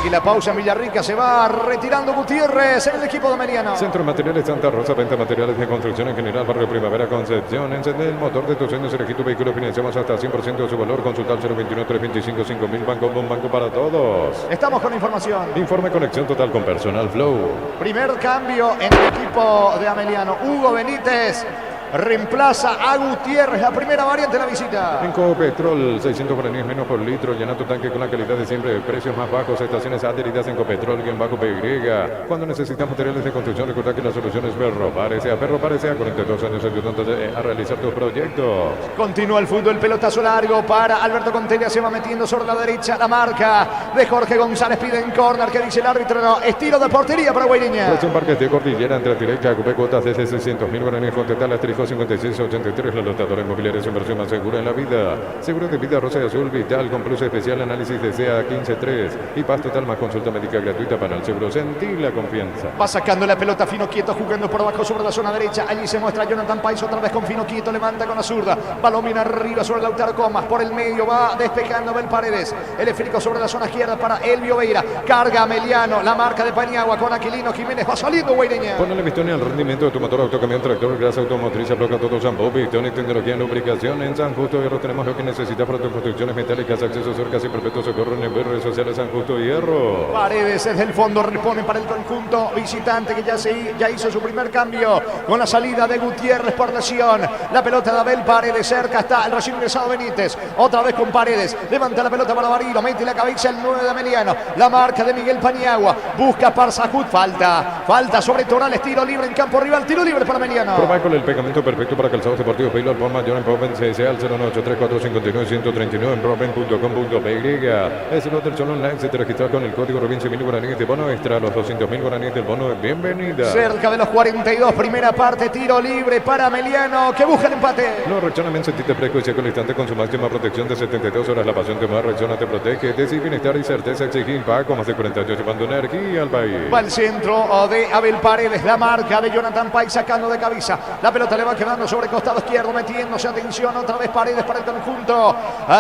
Y la pausa en Villarrica, se va retirando Gutiérrez en el equipo de Ameliano.
Centro de Materiales Santa Rosa, venta materiales de construcción en general, barrio Primavera, Concepción. Encende el motor de tus sueños, elegí tu vehículo, financiamos hasta 100% de su valor. Consulta al 021-325-5000, Banco Bon, banco para todos.
Estamos con información.
Informe conexión total con Personal Flow.
Primer cambio en el equipo de Ameliano. Hugo Benítez reemplaza a Gutiérrez, la primera variante de la visita.
En Copetrol, 600 guaraníes menos por litro. Llena tu tanque con la calidad de siempre. Precios más bajos, estaciones adheridas en Copetrol, _PY. Cuando necesitas materiales de construcción, recuerda que la solución es Ferro Parecea. Ferro Parecea, 42 años ayudándote a realizar tus proyectos.
Continúa el fútbol, pelotazo largo para Alberto Contelia. Se va metiendo sobre la derecha la marca de Jorge González. Pide en córner, que dice el árbitro. No, estilo de portería para Guaireña.
Presión Parques de Cordillera, entre directa, cupé cuotas desde 600.000 guaraníes. Contratar la 5683, la lotadora inmobiliaria es inversión más segura en la vida. Seguro de vida, rosa y azul, vital, con plus especial, análisis de CA 15.3 y paz total más consulta médica gratuita para el seguro. Sentí la confianza.
Va sacando la pelota Fino Quieto, jugando por abajo sobre la zona derecha. Allí se muestra Jonathan Pais otra vez con Fino Quieto, levanta con la zurda. Balón viene arriba sobre Lautaro Comas, por el medio va despejando Bel Paredes. El esférico sobre la zona izquierda para Elvio Veira. Carga Ameliano, la marca de Paniagua con Aquilino Jiménez. Va saliendo Guaireña.
Ponle la visión al rendimiento de tu motor, autocamión, tractor, grasa automotriz, Limpieza, bloca todo shampoo, pistón y tecnología en lubricación. En San Justo Hierro tenemos lo que necesita para tus construcciones metálicas, acceso cercas y perpetuo socorro en el redes sociales San Justo Hierro.
Paredes desde el fondo repone para el conjunto visitante que ya hizo su primer cambio con la salida de Gutiérrez por lesión. La pelota de Abel Paredes, cerca está el recién ingresado Benítez. Otra vez con Paredes, levanta la pelota para Barilo, mete la cabeza el 9 de Ameliano. La marca de Miguel Paniagua, busca Parsahut, falta sobre Torales, tiro libre en campo rival, tiro libre para Ameliano.
Probar con el pegamento perfecto para calzados deportivos Pilo al por mayor en Proven CSA al 0983459 en proven.com.py. Es el hotel solo online, se te registra con el código Robin 100.000 guaraníes de bono extra, los 200.000 guaraníes del bono de bienvenida.
Cerca de los 42, primera parte, tiro libre para Ameliano que busca el empate.
No, Rexona sentite fresco y seco al instante con su máxima protección de 72 horas. La pasión de más Rexona te protege, te sigue bienestar y certeza exigir pago más de 48 llevando energía al país.
Va el centro de Abel Paredes, la marca de Jonathan Pais sacando de cabeza. La pelota le va quedando sobre costado izquierdo, metiéndose, atención, otra vez Paredes para el conjunto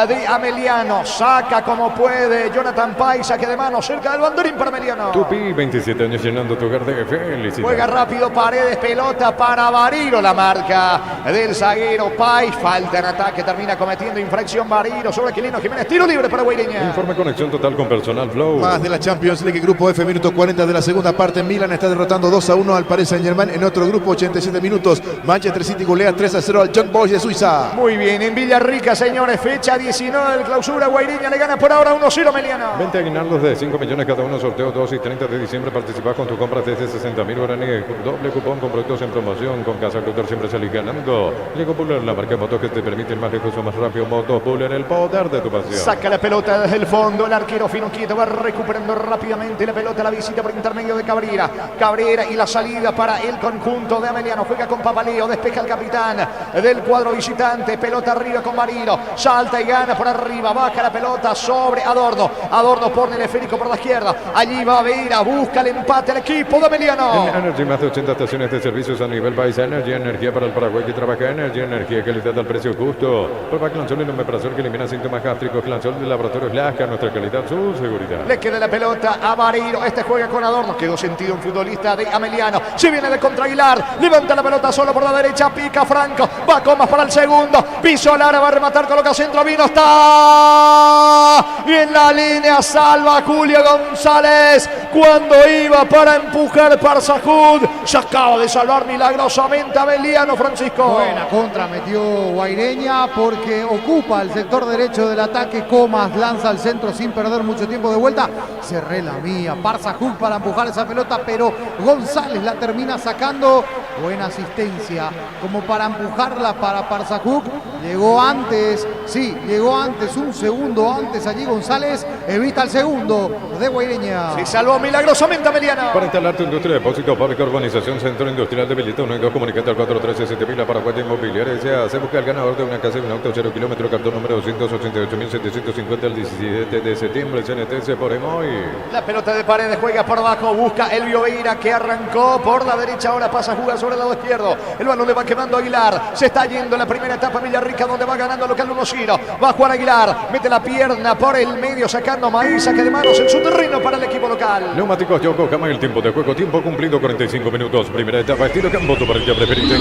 de Ameliano. Saca como puede Jonathan Pais, saque de mano cerca del banderín para Ameliano.
Tupi, 27 años llenando tu hogar de felicidad.
Juega rápido Paredes, pelota para Barilo, la marca del zaguero Pais. Falta en ataque, termina cometiendo infracción Barilo sobre Quilino Jiménez. Tiro libre para Guaireña.
Informe conexión total con Personal Flow.
Más de la Champions League, grupo F, minuto 40 de la segunda parte. Milan está derrotando 2-1 al Paris Saint-Germain. En otro grupo, 87 minutos. Manchester City golea 3-0 al Young Boys de Suiza.
Muy bien, en Villarrica, señores, fecha 19 del clausura. Guaireña le gana por ahora 1-0 Ameliano.
20 aguinaldos de 5 millones cada uno, sorteo 2 y 30 de diciembre. Participa con tu compra desde 60.000 guaraníes. Doble cupón con productos en promoción. Con Casa Cultor siempre salís ganando. Lego Puller, la marca de motos que te permite ir más lejos o más rápido. Motos Puller, el poder de tu pasión.
Saca la pelota desde el fondo. El arquero fino quieto va recuperando rápidamente la pelota. La visita por intermedio de Cabrera. Cabrera y la salida para el conjunto de Ameliano. Juega con Papaleo. Despeja el capitán del cuadro visitante. Pelota arriba con Marino. Salta y gana por arriba. Baja la pelota sobre Adorno. Adorno pone el esférico por la izquierda. Allí va Vera. Busca el empate al equipo de Ameliano.
En Energy, más de 80 estaciones de servicios a nivel país. Energy, energía para el Paraguay que trabaja. Energy, energía, calidad al precio justo. Prueba Clansol y omeprazol que elimina síntomas gástricos. Clansol de Laboratorios Lasca. Nuestra calidad, su seguridad.
Le queda la pelota a Barilo. Este juega con Adorno. Quedó sentido un futbolista de Ameliano. Se viene de contra Aguilar. Levanta la pelota solo por la derecha. Pica Franco. Va Comas para el segundo. Piso Lara. Va a rematar. Coloca centro. Vino. Está. Y en la línea salva Julio González. Cuando iba para empujar Parsahut. Se acaba de salvar milagrosamente a Ameliano, Francisco.
Buena contra metió Guaireña porque ocupa el sector derecho del ataque. Comas lanza al centro sin perder mucho tiempo de vuelta. Cerré la mía. Parsahut para empujar esa pelota, pero González la termina sacando. Buena asistencia como para empujarla para Parsahut. Llegó antes, sí, llegó antes, un segundo antes allí González. Evita el segundo de Guaireña.
Se salvó milagrosamente Ameliano.
Para instalarte industria, depósito, fábrica, urbanización, centro industrial de Villeta 1 y 2, comunicate al 413-7000, la Paraguay Inmobiliaria. Se busca el ganador de una casa y un auto 0 kilómetro, cartón número 288.750 el 17 de septiembre, CNTS por Emoy.
La pelota de Paredes juega por abajo, busca Elvio Veira que arrancó por la derecha, ahora pasa a jugar sobre el lado izquierdo. El balón le va quedando a Aguilar, se está yendo en la primera etapa Villarrica donde va ganando local 1-0. Va a jugar Aguilar, mete la pierna por el medio sacando Maíz, saque de manos en su terreno para el equipo local.
Neumáticos Yokohama, el tiempo de juego, tiempo cumplido 45 minutos. Primera etapa, estilo campo, tu parrilla preferida.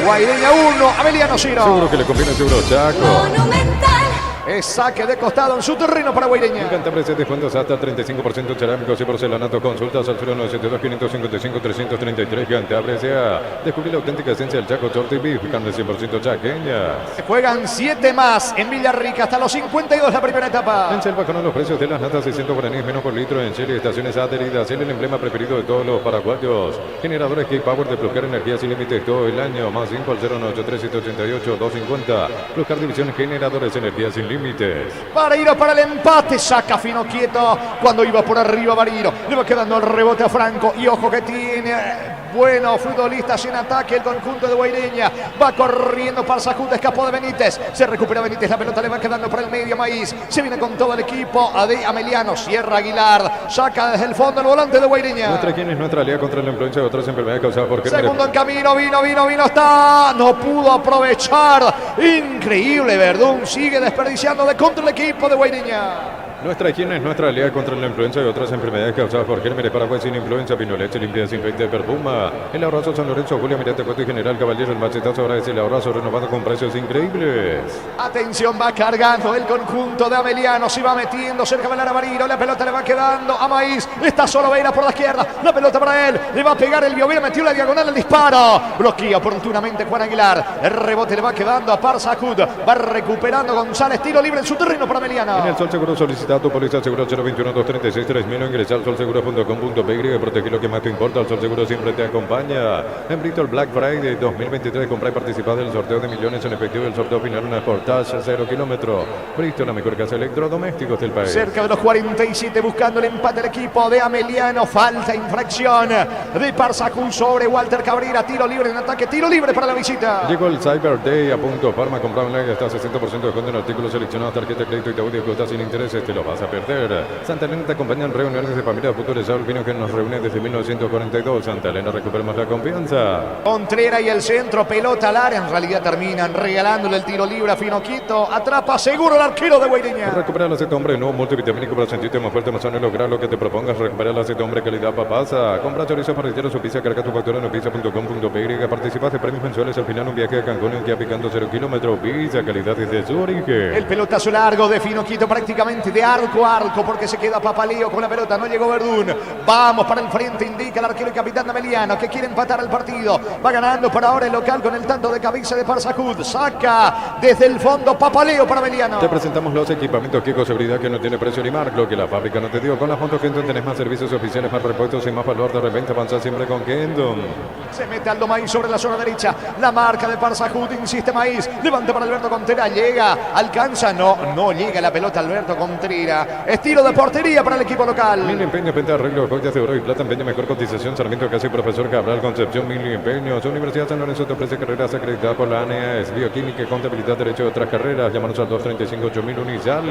Guaireña 1, Ameliano 0.
Seguro que le conviene seguro Chaco.
Es saque de costado en su terreno para Guaireña.
Encanta precios descuentos hasta 35% cerámicos y porcelanato. Consultas al 092-555-333. Cantabria sea. Descubrir la auténtica esencia del Chaco Short TV. Carne 100% chaqueña.
Se juegan 7 más en Villarrica hasta los 52 la primera etapa.
En Selva con los precios de las natas 600 guaraníes menos por litro. En Chile, estaciones adheridas. El emblema preferido de todos los paraguayos. Generadores K-Power de Pluscar energía sin límites todo el año. Más 5 al 093-188-250. Pluscar División Generadores Energía sin límites.
Bariro para el empate, saca fino quieto cuando iba por arriba Bariro, le va quedando el rebote a Franco y ojo que tiene buenos futbolistas en ataque el conjunto de Guaireña, va corriendo Parsahut, escapó de Benítez, se recupera Benítez, la pelota le va quedando por el medio Maíz, se viene con todo el equipo de Ameliano, cierra Aguilar, saca desde el fondo el volante de Guaireña.
Nuestra quien es nuestra aliada contra la influencia de otras enfermedades causadas por
segundo en camino, vino, está, no pudo aprovechar, increíble Verdún, sigue desperdiciando de contra el equipo de Guaireña.
Nuestra higiene es nuestra aliada contra la influenza y otras enfermedades causadas por gérmenes. Paraguay sin influenza, Pinoleche, limpia, desinfecta, perfuma. El Abrazo San Lorenzo, Julia Mirate, Cuento y General Caballero, el machetazo ahora es el Abrazo renovado con precios increíbles.
Atención, va cargando el conjunto de Ameliano, se va metiendo cerca de Lara Marino, la pelota le va quedando a Maíz, está solo Veira por la izquierda, la pelota para él, le va a pegar el Biovera, metió la diagonal, el disparo, bloquea oportunamente Juan Aguilar, el rebote le va quedando a Parsacud, va recuperando González, tiro libre en su terreno para Ameliano.
En el Sol Seguro solicita tu póliza seguro 021-236-3000, ingresa al solseguro.com.py, protege lo que más te importa, el Sol Seguro siempre te acompaña. En Bristol Black Friday 2023, compra y participa del sorteo de millones en efectivo, el sorteo final una Sportage 0 kilómetros. Bristol, la mejor casa electrodomésticos del país.
Cerca de los 47 buscando el empate del equipo de Ameliano, falta infracción de Parsacud sobre Walter Cabrera, tiro libre en ataque, tiro libre para la visita.
Llegó el Cyber Day a Punto Parma, compra online hasta 60% de descuento en artículos seleccionados, tarjeta de crédito y te voy a cuotas sin intereses, te lo vas a perder. Santa Elena te acompaña en reuniones de familia futuros, el vino que nos reúne desde 1942. Santa Elena, recuperamos la confianza.
Contreras y el centro, pelota al área, en realidad terminan regalándole el tiro libre a Finoquito, atrapa seguro el arquero de Guaireña.
Recupera el aceite hombre, no multivitamínico para sentirte más fuerte, más sano y lograr lo que te propongas. Recupera el aceite hombre, calidad papasa. Compra chorizo parrillero, su pizza, carga tu factura en pizza.com.py. Participas de premios mensuales, al final un viaje a Cancún y un día picando 0 kilómetros. Pizza, calidad desde su origen.
El pelotazo largo de Finoquito, prácticamente de arco a arco, porque se queda Papaleo con la pelota, no llegó Verdún. Vamos para el frente, indica el arquero y capitán de Ameliano, que quiere empatar el partido. Va ganando por ahora el local con el tanto de cabeza de Parsacud. Saca desde el fondo Papaleo para Ameliano.
Te presentamos los equipamientos Kiko Seguridad, que no tiene precio ni marca, lo que la fábrica no te dio. Con la Fondo Kendon tenés más servicios oficiales, más repuestos y más valor de reventa. Avanza siempre con Kendon.
Se mete Aldo Maíz sobre la zona derecha. La marca de Parsacud, insiste Maíz. Levanta para Alberto Contreras. Llega, alcanza. No llega la pelota Alberto Contreras. Estilo de portería para el equipo local.
Mil empeños, venta, arreglo, joyas de oro y plata, empeño, mejor cotización. Sarmiento Casi, Profesor Cabral, Concepción, Mil empeños. Universidad San Lorenzo te ofrece carreras acreditadas por la ANEAS, bioquímica, contabilidad, derecho de otras carreras. Llámanos al 235-8000 Unisal.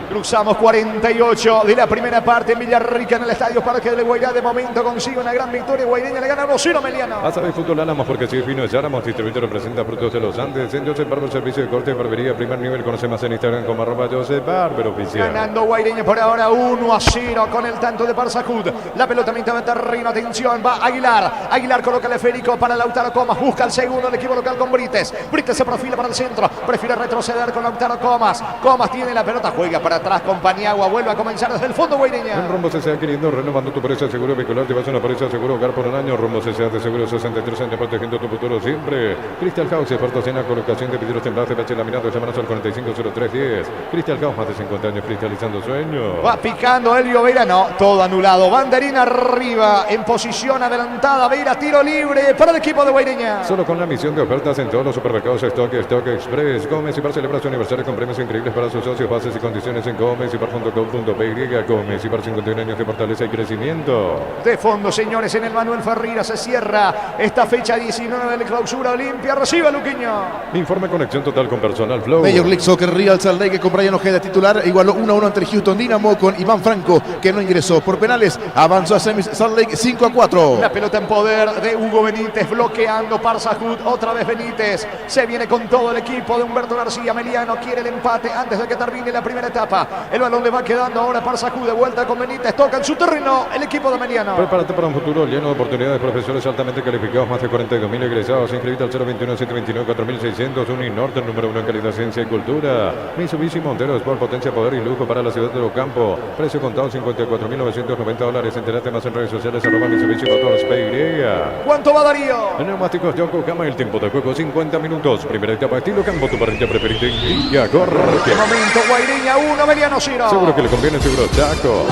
Cruzamos 48 de la primera parte en Villarrica, en el Estadio Parque del Guairá. De momento consigue una gran victoria. Guaireña le gana 2-0 a Ameliano.
A saber fútbol Álamos, porque si es fino es Álamos. Distribuidor representa Frutos de los Andes. En Joseph Barber, servicio de corte y barbería primer nivel. Conoce más en Instagram como @Joseph Barber oficial.
Ganando Guaireña por ahora 1-0 con el tanto de Parsacud. La pelota mitad de terreno, atención, va Aguilar. Aguilar coloca el esférico para Lautaro Comas. Busca el segundo el equipo local con Brites. Brites se profila para el centro. Prefiere retroceder con Lautaro Comas. Comas tiene la pelota, juega para atrás con Paniagua. Vuelve a comenzar desde el fondo Guaireña.
En Rumbo CCA queriendo renovando tu precio seguro vehicular. Te vas a una póliza seguro hogar por un año. Rumbo CCA de seguro 63 años protegiendo tu futuro siempre. Crystal House, expertos en la colocación de vidrios templados, bache laminados. Llámanos al 450310. Crystal House, más de 50 años cristalizando sueños.
Va picando Elvio Veira, no, todo anulado. Banderín arriba, en posición adelantada. Veira, tiro libre para el equipo de Guaireña.
Solo con la misión de ofertas en todos los supermercados Stock Express. Gómez y Par celebra su aniversario con premios increíbles para sus socios. Bases y condiciones en gomezipar.com.py. Gómez y Par, 51 años de fortaleza y crecimiento.
De fondo, señores, en el Manuel Ferreira se cierra esta fecha 19 de la Clausura Olimpia. Recibe a Luquiño.
Informe conexión total con Personal Flow.
Major League Soccer Real Salt Lake con Brian Ojeda titular. Igualó 1-1 ante el Houston Dynamo con Iván Franco, que no ingresó por penales. Avanzó a semis Salt Lake 5-4.
La pelota en poder de Hugo Benítez, bloqueando Parsacud. Otra vez Benítez. Se viene con todo el equipo de Humberto García. Ameliano quiere el empate antes de que termine la primera etapa. El balón le va quedando ahora Parsacud de vuelta con Benítez. Toca en su terreno el equipo de Ameliano.
Prepárate para un futuro lleno de oportunidades. Profesores altamente calificados, más de 42.000 egresados. Inscribite al 021-729-4600. Uninorte, número 1 en calidad, ciencia y cultura. Mitsubishi Montero Sport, potencia, poder y lujo para la ciudad de Ocampo. Precio contado $54.990. Entérate más en redes sociales @Mitsubishi Motors PY.
¿Cuánto va Darío?
En neumáticos Yokohama, el tiempo de juego 50 minutos. Primera etapa estilo campo, tu parrilla preferida y ya corre.
De momento Guaireña 1, Ameliano 0.
Seguro que le conviene, seguro Chaco.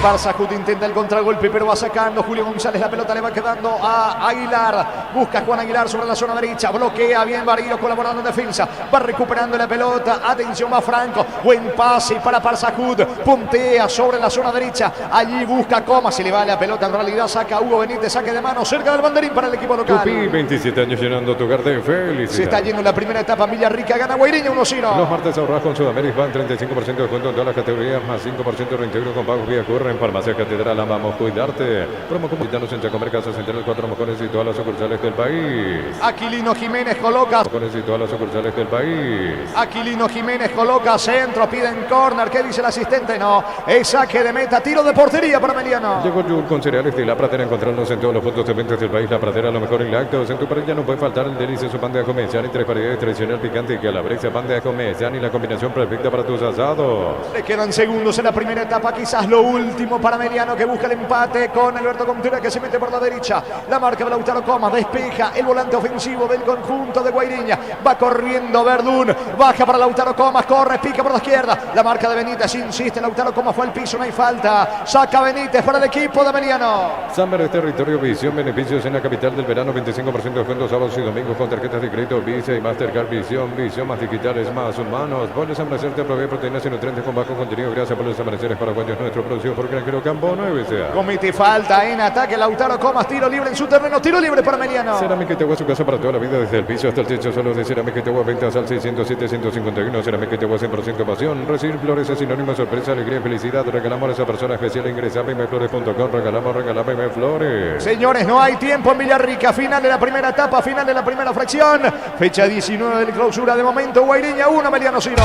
Parsacud intenta el contragolpe, pero va sacando Julio González. La pelota le va quedando a Aguilar. Busca Juan Aguilar sobre la zona derecha. Bloquea bien Barillo colaborando en defensa. Va recuperando la pelota. Atención, va Franco. Buen pase para Parsacud. Puntea sobre la zona derecha. Allí busca Comas. Se le va la pelota. En realidad saca Hugo Benítez. Saque de mano cerca del banderín para el equipo local.
Tupi, 27 años llenando tu hogar de felicidad.
Se está yendo la primera etapa. Villarrica gana Guaireña 1-0.
Los martes ahorras con Sudamérica. Van 35% de descuento en todas las categorías. Más 5% de reintegro con pagos vía QR. en Farmacia Catedral, amamos cuidarte. Promo comunitarios en Chacomer, Casa Central, 4 mojones y todas las sucursales del país.
Aquilino Jiménez coloca.
Mojones y todas las sucursales del país.
Aquilino Jiménez coloca centro, piden córner. ¿Qué dice el asistente? No. Es saque de meta, tiro de portería para Emiliano.
Llegó Yur con cereales de La Pradera. Encontrarnos en todos los puntos de venta del país. La Pradera, lo mejor en lácteos. En tu parrilla no puede faltar el delicioso pan de comensal y 3 variedades tradicional picante y calabresa, pan de comensal y la combinación perfecta para tus asados.
Le quedan segundos en la primera etapa, quizás lo último para Emiliano, que busca el empate con Alberto Contreras, que se mete por la derecha. La marca de Lautaro Comas, despeja el volante ofensivo del conjunto de Guaireña. Va corriendo Verdún, baja para Lautaro Comas, corre, pica por la izquierda. La marca de Benítez, insiste, Lautaro Comas fue al piso, no hay falta. Saca Benítez para el equipo de Emiliano.
Samber es territorio Visión, beneficios en la capital del verano, 25% de descuento sábados y domingos con tarjetas de crédito Visa y Mastercard. Visión más digitales, más humanos. Pollos Amanecer te provee proteínas y nutrientes con bajo contenido. Gracias por los Amaneceres paraguayos, nuestro producido por Granjero Campo 9 sea.
Comete falta en ataque, Lautaro Comas, tiro libre en su terreno, tiro libre para Emiliano.
Cerámica Itagua, su casa para toda la vida, desde el piso hasta el techo, solo de Cerámica Itagua, ventas al 607-151. Cerámica Itagua, 100% pasión. Recibir flores es sinónimo de sorpresa, alegría y felicidad. Regalamos a esa persona especial, ingresa a pimeflores.com. Regalamos Pimeflores.
Señores, no hay tiempo en Villarrica. Final de la primera etapa, final de la primera fracción. Fecha 19 de clausura. De momento, Guaireña 1, Emiliano 0.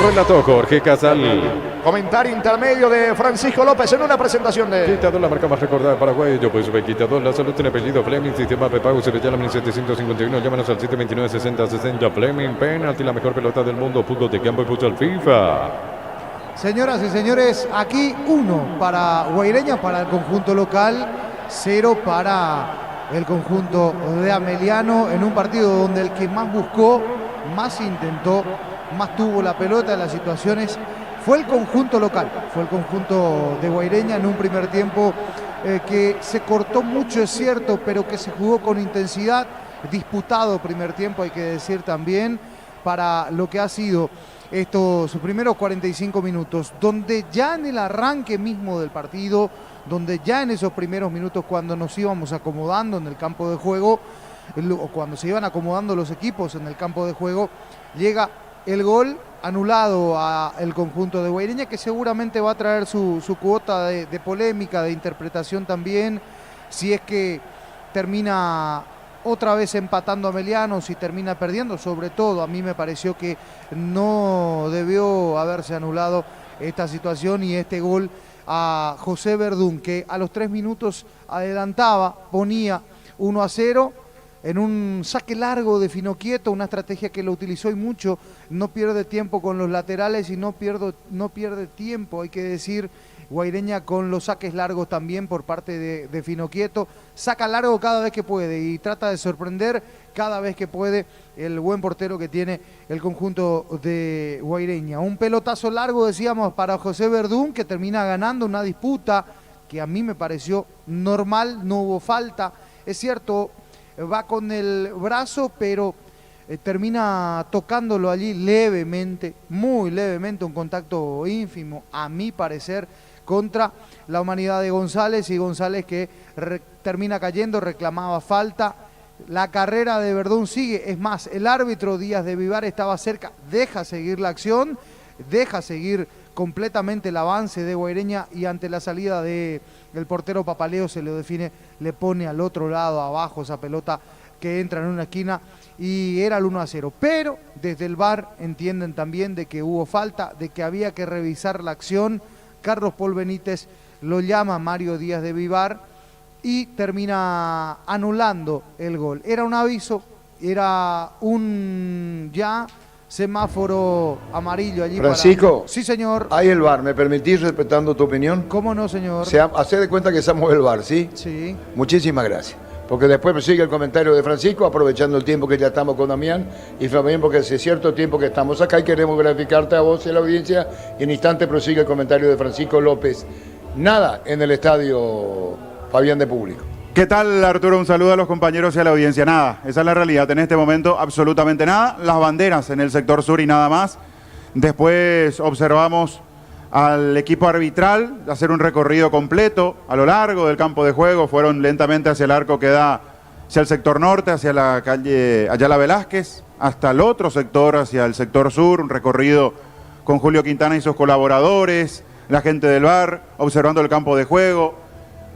Relató Jorge Casal.
Comentario intermedio de Francisco López en una presentación de...
Quitador, la marca más recordada de Paraguay. Yo pues soy Quitador. La salud tiene apellido Fleming. Sistema prepago se veía en 1751. Llámanos al 729-6060. Fleming, penalti, la mejor pelota del mundo. Fútbol de campo y fútbol FIFA.
Señoras y señores, aquí 1 para Guaireña, para el conjunto local, 0 para el conjunto de Ameliano, en un partido donde el que más buscó, más intentó, más tuvo la pelota en las situaciones, fue el conjunto local, fue el conjunto de Guaireña en un primer tiempo que se cortó mucho, es cierto, pero que se jugó con intensidad, disputado primer tiempo, hay que decir también, para lo que ha sido sus primeros 45 minutos, donde ya en el arranque mismo del partido, donde ya en esos primeros minutos cuando nos íbamos acomodando en el campo de juego, o cuando se iban acomodando los equipos en el campo de juego, llega el gol anulado al conjunto de Guaireña, que seguramente va a traer su cuota de polémica, de interpretación también, si es que termina otra vez empatando a Emiliano, si termina perdiendo. Sobre todo a mí me pareció que no debió haberse anulado esta situación y este gol a José Verdún, que a los 3 minutos adelantaba, ponía 1-0 en un saque largo de Finoquieto, una estrategia que lo utilizó y mucho, no pierde tiempo con los laterales y no pierde tiempo, hay que decir, Guaireña con los saques largos también por parte de Finoquieto, saca largo cada vez que puede y trata de sorprender cada vez que puede el buen portero que tiene el conjunto de Guaireña. Un pelotazo largo, decíamos, para José Verdún, que termina ganando una disputa que a mí me pareció normal, no hubo falta, es cierto, va con el brazo, pero termina tocándolo allí levemente, muy levemente, un contacto ínfimo, a mi parecer, contra la humanidad de González, y González que termina cayendo, reclamaba falta. La carrera de Verdún sigue, es más, el árbitro Díaz de Vivar estaba cerca, deja seguir la acción, deja seguir completamente el avance de Guaireña, y ante la salida del portero Papaleo se lo define, le pone al otro lado abajo esa pelota que entra en una esquina y era el 1-0. Pero desde el VAR entienden también de que hubo falta, de que había que revisar la acción. Carlos Paul Benítez lo llama Mario Díaz de Vivar y termina anulando el gol. Era un aviso, era un ya semáforo amarillo allí.
Francisco.
Sí, señor.
Hay el VAR, ¿me permitís respetando tu opinión?
¿Cómo no, señor?
Hacé de cuenta que somos el VAR, ¿sí?
Sí.
Muchísimas gracias. Porque después sigue el comentario de Francisco, aprovechando el tiempo que ya estamos con Damián, y también porque hace cierto tiempo que estamos acá y queremos verificarte a vos y a la audiencia, y en instante prosigue el comentario de Francisco López. Nada en el estadio Fabián de público.
¿Qué tal, Arturo? Un saludo a los compañeros y a la audiencia. Nada, esa es la realidad en este momento, absolutamente nada. Las banderas en el sector sur y nada más. Después observamos al equipo arbitral hacer un recorrido completo a lo largo del campo de juego. Fueron lentamente hacia el arco que da hacia el sector norte, hacia la calle Ayala Velázquez, hasta el otro sector, hacia el sector sur, un recorrido con Julio Quintana y sus colaboradores, la gente del VAR, observando el campo de juego,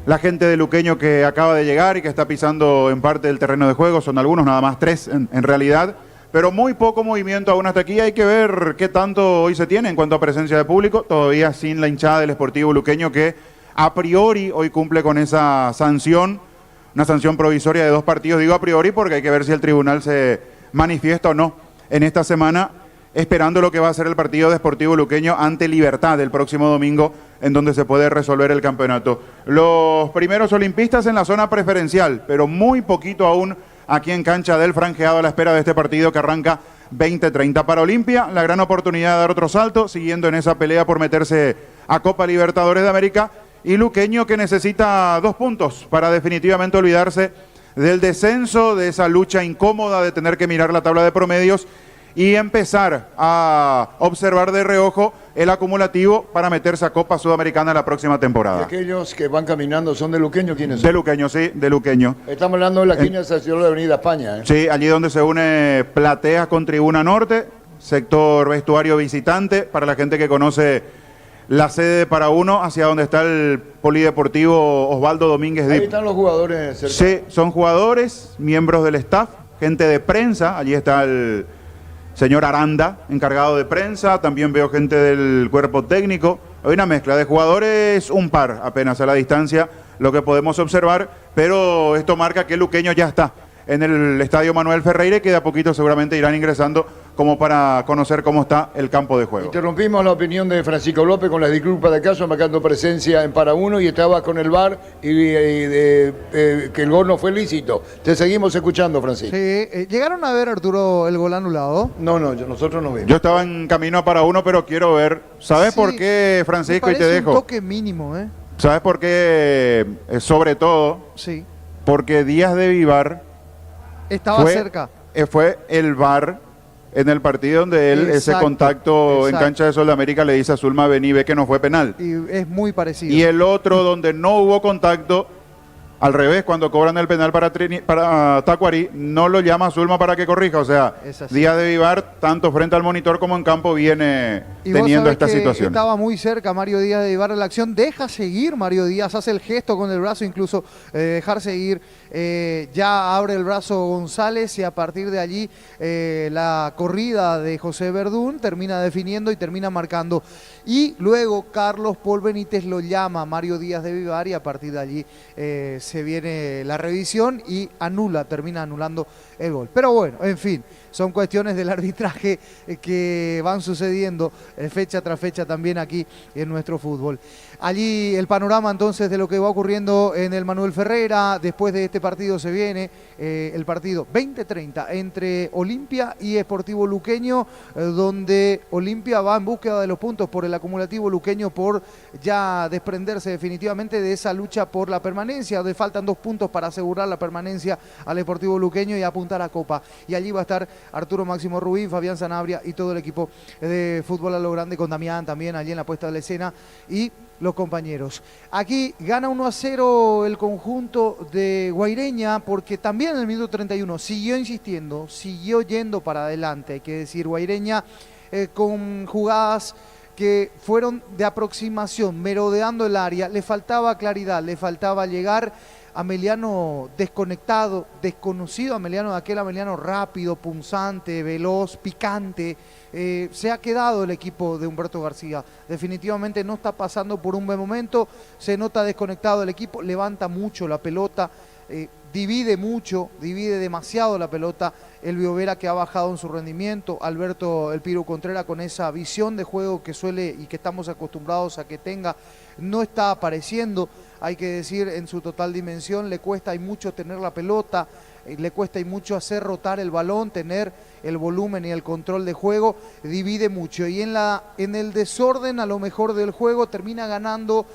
la gente de Luqueño que acaba de llegar y que está pisando en parte del terreno de juego, son algunos, nada más 3 en realidad, pero muy poco movimiento aún hasta aquí. Hay que ver qué tanto hoy se tiene en cuanto a presencia de público, todavía sin la hinchada del Sportivo Luqueño, que a priori hoy cumple con esa sanción, una sanción provisoria de 2 partidos. Digo a priori porque hay que ver si el tribunal se manifiesta o no en esta semana, esperando lo que va a ser el partido de Sportivo Luqueño ante Libertad el próximo domingo, en donde se puede resolver el campeonato. Los primeros olimpistas en la zona preferencial, pero muy poquito aún aquí en cancha del Franjeado a la espera de este partido que arranca 20:30. Para Olimpia, la gran oportunidad de dar otro salto, siguiendo en esa pelea por meterse a Copa Libertadores de América, y Luqueño que necesita 2 puntos para definitivamente olvidarse del descenso, de esa lucha incómoda de tener que mirar la tabla de promedios y empezar a observar de reojo el acumulativo para meterse a Copa Sudamericana la próxima
Y
temporada.
aquellos que van caminando son de Luqueño, ¿quiénes son?
De Luqueño, sí, de Luqueño.
Estamos hablando de la esquina de San Isidro de la Avenida España.
Sí, allí donde se une Platea con Tribuna Norte, sector vestuario visitante, para la gente que conoce la sede de Para Uno, hacia donde está el Polideportivo Osvaldo Domínguez
Ahí
Dip.
están los jugadores cerca.
Sí, son jugadores, miembros del staff, gente de prensa, allí está el señor Aranda, encargado de prensa, también veo gente del cuerpo técnico. Hay una mezcla de jugadores, un par apenas a la distancia, lo que podemos observar, pero esto marca que el Luqueño ya está en el Estadio Manuel Ferreira y que de a poquito seguramente irán ingresando como para conocer cómo está el campo de juego.
Interrumpimos la opinión de Francisco López con las disculpas de caso, marcando presencia en Para Uno y estaba con el VAR que el gol no fue lícito. Te seguimos escuchando, Francisco.
Sí, ¿llegaron a ver, Arturo, el gol anulado?
No, nosotros no vimos.
Yo estaba en camino a Para Uno, pero quiero ver. ¿Sabes
Sí,
por qué, Francisco?
me
Y te
parece
dejo.
un toque mínimo, ¿eh?
¿Sabes por qué? Sobre todo,
Sí,
porque Díaz de Vivar
estaba cerca.
fue el VAR en el partido donde él, ese
Exacto,
contacto en
exacto.
cancha de Sol de América, le dice a Zulma, vení, ve que no fue penal.
Y es muy parecido.
Y el otro donde no hubo contacto, al revés, cuando cobran el penal para Tacuarí, no lo llama a Zulma para que corrija. O sea,
Es así.
Díaz de Vivar, tanto frente al monitor como en campo, viene
Y vos
teniendo
sabés
esta
que
situación.
estaba muy cerca Mario Díaz de llevar la acción, deja seguir Mario Díaz, hace el gesto con el brazo incluso, dejar seguir, ya abre el brazo González y a partir de allí la corrida de José Verdún termina definiendo y termina marcando. Y luego Carlos Paul Benítez lo llama a Mario Díaz de Vivar y a partir de allí se viene la revisión y termina anulando el gol. Pero bueno, en fin, son cuestiones del arbitraje que van sucediendo fecha tras fecha también aquí en nuestro fútbol. Allí el panorama entonces de lo que va ocurriendo en el Manuel Ferreira. Después de este partido se viene el partido 20:30 entre Olimpia y Sportivo Luqueño, donde Olimpia va en búsqueda de los puntos por el acumulativo luqueño, por ya desprenderse definitivamente de esa lucha por la permanencia. Le faltan 2 puntos para asegurar la permanencia al Sportivo Luqueño y apuntar a Copa. Y allí va a estar Arturo Máximo Rubín, Fabián Sanabria y todo el equipo de Fútbol a lo Grande, con Damián también allí en la puesta de la escena y los compañeros. Aquí gana 1-0 el conjunto de Guaireña, porque también en el minuto 31 siguió insistiendo, siguió yendo para adelante. Hay que decir, Guaireña con jugadas que fueron de aproximación, merodeando el área, le faltaba claridad, le faltaba llegar. Ameliano desconectado, desconocido Ameliano, aquel Ameliano rápido, punzante, veloz, picante. Se ha quedado el equipo de Humberto García. Definitivamente no está pasando por un buen momento, se nota desconectado el equipo, levanta mucho la pelota, divide mucho, divide demasiado la pelota. El Biovera, que ha bajado en su rendimiento, Alberto El Piru Contreras, con esa visión de juego que suele y que estamos acostumbrados a que tenga, no está apareciendo. Hay que decir, en su total dimensión le cuesta y mucho tener la pelota, le cuesta y mucho hacer rotar el balón, tener el volumen y el control de juego, divide mucho y en el desorden a lo mejor del juego termina ganando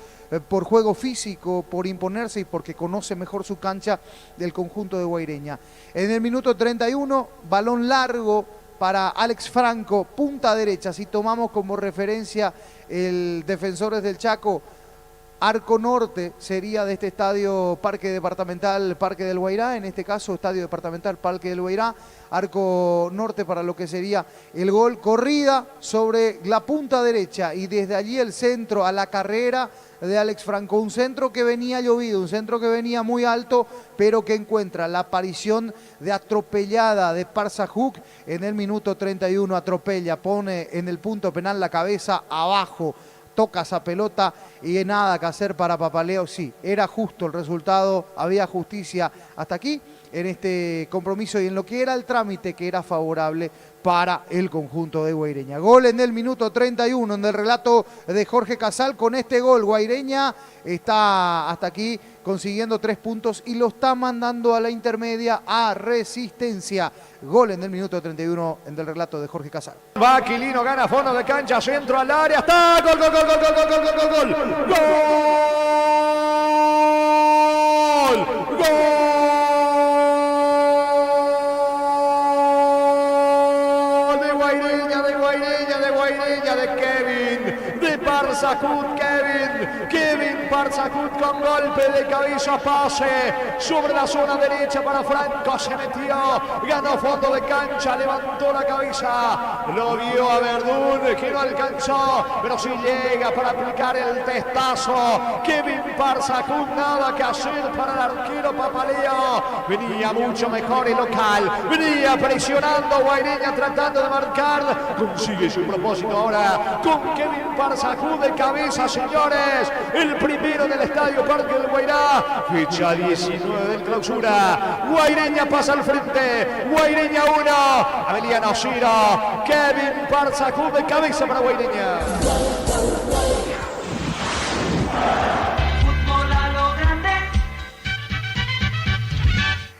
por juego físico, por imponerse y porque conoce mejor su cancha del conjunto de Guaireña. En el minuto 31, balón largo para Alex Franco, punta derecha. Si tomamos como referencia el Defensores del Chaco, Arco norte sería de este estadio Parque Departamental Parque del Guairá, en este caso Estadio Departamental Parque del Guairá. Arco norte para lo que sería el gol, corrida sobre la punta derecha y desde allí el centro a la carrera de Alex Franco, un centro que venía llovido, un centro que venía muy alto, pero que encuentra la aparición de atropellada de Parsajuk en el minuto 31, atropella, pone en el punto penal la cabeza abajo, toca esa pelota y nada que hacer para Papaleo. Sí, era justo el resultado, había justicia hasta aquí en este compromiso y en lo que era el trámite que era favorable para el conjunto de Guaireña. Gol en el minuto 31 en el relato de Jorge Casal. Con este gol Guaireña está hasta aquí consiguiendo 3 puntos y lo está mandando a la intermedia a Resistencia. Gol en el minuto 31 en el relato de Jorge Casal.
Va Aquilino, gana fondo de cancha, centro al área, está, gol, gol, gol, gol, gol, gol, gol, gol, gol, gol, gol, de Kevin, de Parsacut, Kevin Parsacut con golpe de cabeza, pase sobre la zona derecha para Franco, se metió, ganó fondo de cancha, levantó la cabeza, lo vio a Verdún, que no alcanzó, pero sí llega para aplicar el testazo. Kevin Parsacut, nada que hacer para el arquero Papaleo, venía mucho mejor el local, venía presionando Guaireña tratando de marcar, consigue su propósito ahora con Kevin Parsacut de cabeza, señores, el primero del Estadio Parque del Guairá, fecha 19 del clausura. Guaireña pasa al frente, Guaireña 1, Abeliano 0, Kevin Parsacut de cabeza para Guaireña.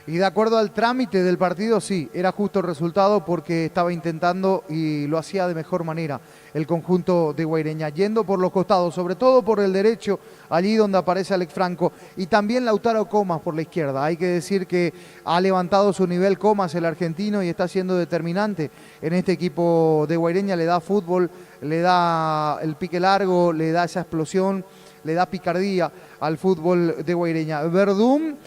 Y de acuerdo al trámite del partido, sí, era justo el resultado porque estaba intentando y lo hacía de mejor manera el conjunto de Guaireña, yendo por los costados, sobre todo por el derecho, allí donde aparece Alex Franco, y también Lautaro Comas por la izquierda. Hay que decir que ha levantado su nivel Comas, el argentino, y está siendo determinante en este equipo de Guaireña. Le da fútbol, le da el pique largo, le da esa explosión, le da picardía al fútbol de Guaireña. Verdún,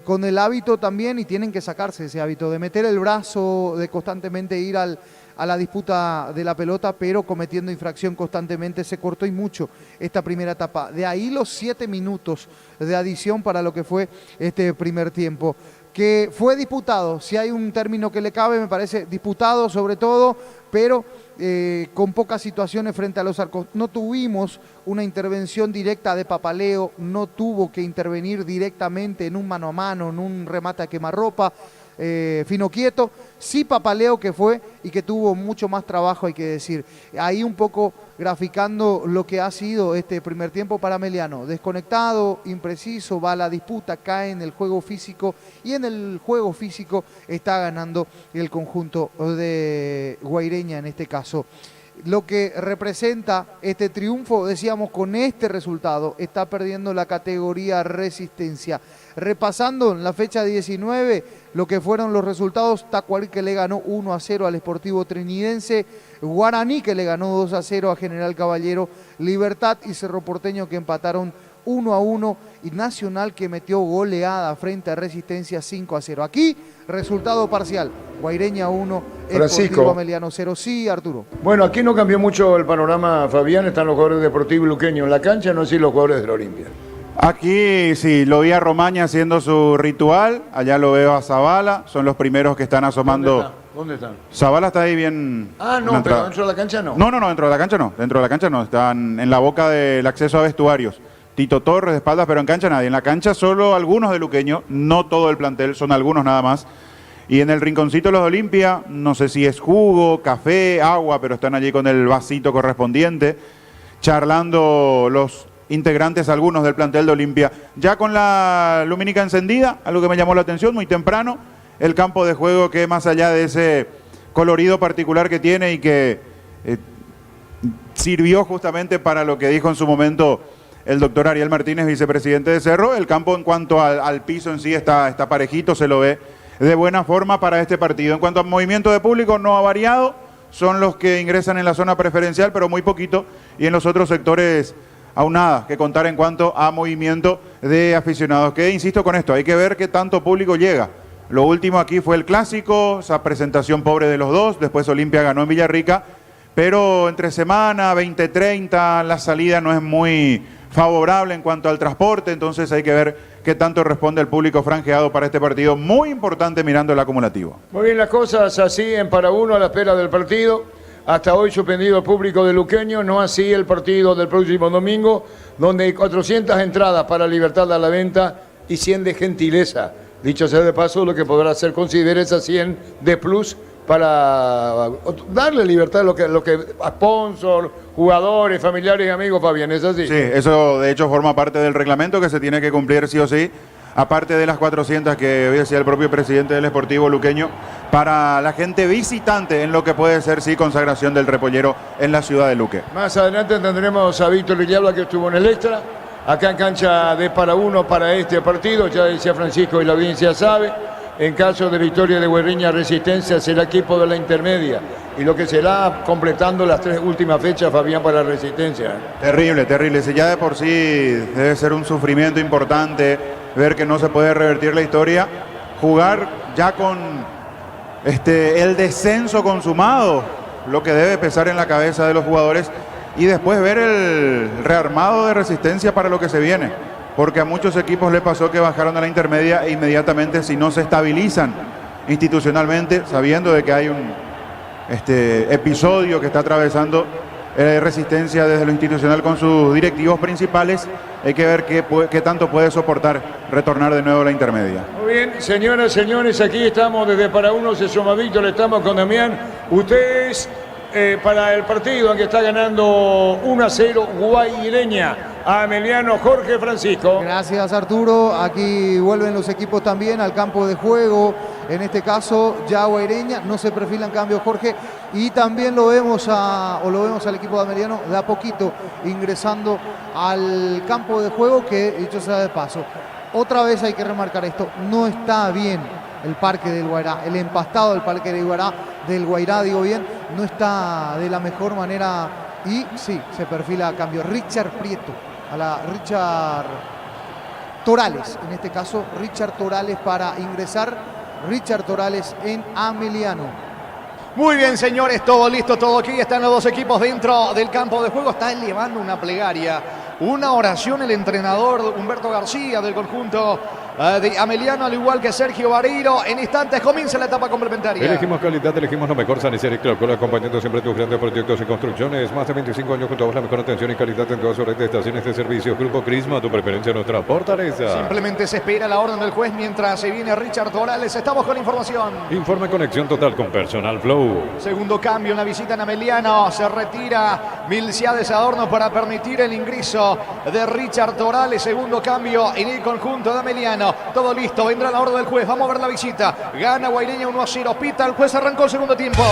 con el hábito también, y tienen que sacarse ese hábito de meter el brazo, de constantemente ir a la disputa de la pelota, pero cometiendo infracción constantemente. Se cortó y mucho esta primera etapa. De ahí los 7 minutos de adición para lo que fue este primer tiempo, que fue disputado, si hay un término que le cabe, me parece disputado sobre todo, pero con pocas situaciones frente a los arcos. No tuvimos una intervención directa de Papaleo, no tuvo que intervenir directamente en un mano a mano, en un remate a quemarropa, fino quieto. Sí, Papaleo, que fue y que tuvo mucho más trabajo, hay que decir. Ahí un poco graficando lo que ha sido este primer tiempo para Meliano. Desconectado, impreciso, va a la disputa, cae en el juego físico, y en el juego físico está ganando el conjunto de Guaireña en este caso. Lo que representa este triunfo, decíamos, con este resultado, está perdiendo la categoría Resistencia. Repasando en la fecha 19 lo que fueron los resultados: Tacuarí, que le ganó 1-0 al Sportivo Trinidense, Guaraní, que le ganó 2-0 a General Caballero, Libertad y Cerro Porteño, que empataron 1-1, y Nacional, que metió goleada frente a Resistencia 5-0. Aquí, resultado parcial: Guaireña 1, Sportivo Ameliano 0. Sí, Arturo.
Bueno, aquí no cambió mucho el panorama, Fabián. Están los jugadores de Deportivo Luqueño en la cancha, no así los jugadores de la Olimpia.
Aquí sí, lo vi a Romaña haciendo su ritual, allá lo veo a Zavala, son los primeros que están asomando.
¿Dónde están?
Zavala está ahí bien.
Ah, no, pero dentro de la cancha no.
No, dentro de la cancha no, están en la boca del acceso a vestuarios. Tito Torres de espaldas, pero en cancha nadie. En la cancha solo algunos de Luqueño, no todo el plantel, son algunos nada más. Y en el rinconcito de los de Olimpia, no sé si es jugo, café, agua, pero están allí con el vasito correspondiente, charlando los integrantes, algunos del plantel de Olimpia. Ya con la lumínica encendida, algo que me llamó la atención, muy temprano, el campo de juego, que más allá de ese colorido particular que tiene y que sirvió justamente para lo que dijo en su momento el doctor Ariel Martínez, vicepresidente de Cerro, el campo en cuanto al piso en sí está parejito, se lo ve de buena forma para este partido. En cuanto al movimiento de público, no ha variado, son los que ingresan en la zona preferencial, pero muy poquito, y en los otros sectores aún nada que contar en cuanto a movimiento de aficionados. Que insisto con esto, hay que ver qué tanto público llega. Lo último aquí fue el clásico, esa presentación pobre de los dos, después Olimpia ganó en Villarrica, pero entre semana, 20-30, la salida no es muy favorable en cuanto al transporte, entonces hay que ver qué tanto responde el público franjeado para este partido, muy importante mirando el acumulativo.
Muy bien, las cosas así en para uno a la espera del partido. Hasta hoy suspendido el público de Luqueño, no así el partido del próximo domingo, donde hay 400 entradas para Libertad a la venta y 100 de gentileza. Dicho sea de paso, lo que podrá ser, considere esas 100 de plus para darle libertad a lo que a sponsor, jugadores, familiares y amigos, Fabián, ¿es así?
Sí, eso de hecho forma parte del reglamento que se tiene que cumplir sí o sí, aparte de las 400 que hoy decía el propio presidente del Sportivo Luqueño, para la gente visitante en lo que puede ser, sí, consagración del Repollero en la ciudad de Luque.
Más adelante tendremos a Víctor Villalba, que estuvo en el extra, acá en cancha de para uno para este partido, ya decía Francisco y la audiencia sabe. En caso de victoria de Guerriña Resistencia será equipo de la intermedia y lo que será completando las 3 últimas fechas, Fabián, para Resistencia.
Terrible, terrible. Si ya de por sí debe ser un sufrimiento importante ver que no se puede revertir la historia, jugar ya con el descenso consumado, lo que debe pesar en la cabeza de los jugadores, y después ver el rearmado de Resistencia para lo que se viene. Porque a muchos equipos le pasó que bajaron a la intermedia e inmediatamente, si no se estabilizan institucionalmente, sabiendo de que hay un episodio que está atravesando Resistencia desde lo institucional con sus directivos principales, hay que ver qué tanto puede soportar retornar de nuevo a la intermedia.
Muy bien, señoras, señores, aquí estamos desde Para Uno, se suma Víctor, estamos con Damián. Ustedes para el partido en que está ganando 1-0 Guaireña a Emiliano Jorge Francisco.
Gracias, Arturo. Aquí vuelven los equipos también al campo de juego. En este caso ya Guaireña, no se perfilan cambios, Jorge, y también lo vemos al equipo de Ameliano de a poquito ingresando al campo de juego, que dicho sea de paso, otra vez hay que remarcar esto, no está bien el Parque del Guairá, el empastado del Parque del Guairá, digo bien, no está de la mejor manera, y sí, se perfila a cambio Richard Prieto, Richard Torales, en este caso Richard Torales para ingresar, Richard Torales en Ameliano.
Muy bien, señores, todo listo, todo aquí. Están los dos equipos dentro del campo de juego. Está elevando una plegaria, una oración el entrenador Humberto García del conjunto de Ameliano, al igual que Sergio Vareiro. En instantes comienza la etapa complementaria.
Elegimos calidad, elegimos lo mejor. Sanicel y Clocol, acompañando siempre tus grandes proyectos y construcciones. Más de 25 años junto a vos, la mejor atención y calidad en todas sus estaciones de servicio. Grupo Crisma, tu preferencia, nuestra fortaleza.
Simplemente se espera la orden del juez mientras se viene Richard Torales. Estamos con información.
Informe conexión total con Personal Flow.
Segundo cambio en la visita en Ameliano. Se retira Milciades Adorno para permitir el ingreso de Richard Torales. Segundo cambio en el conjunto de Ameliano. Todo listo, vendrá la orden del juez. Vamos a ver la visita. Gana Guaireña 1-0. Pita el juez, arrancó el segundo tiempo.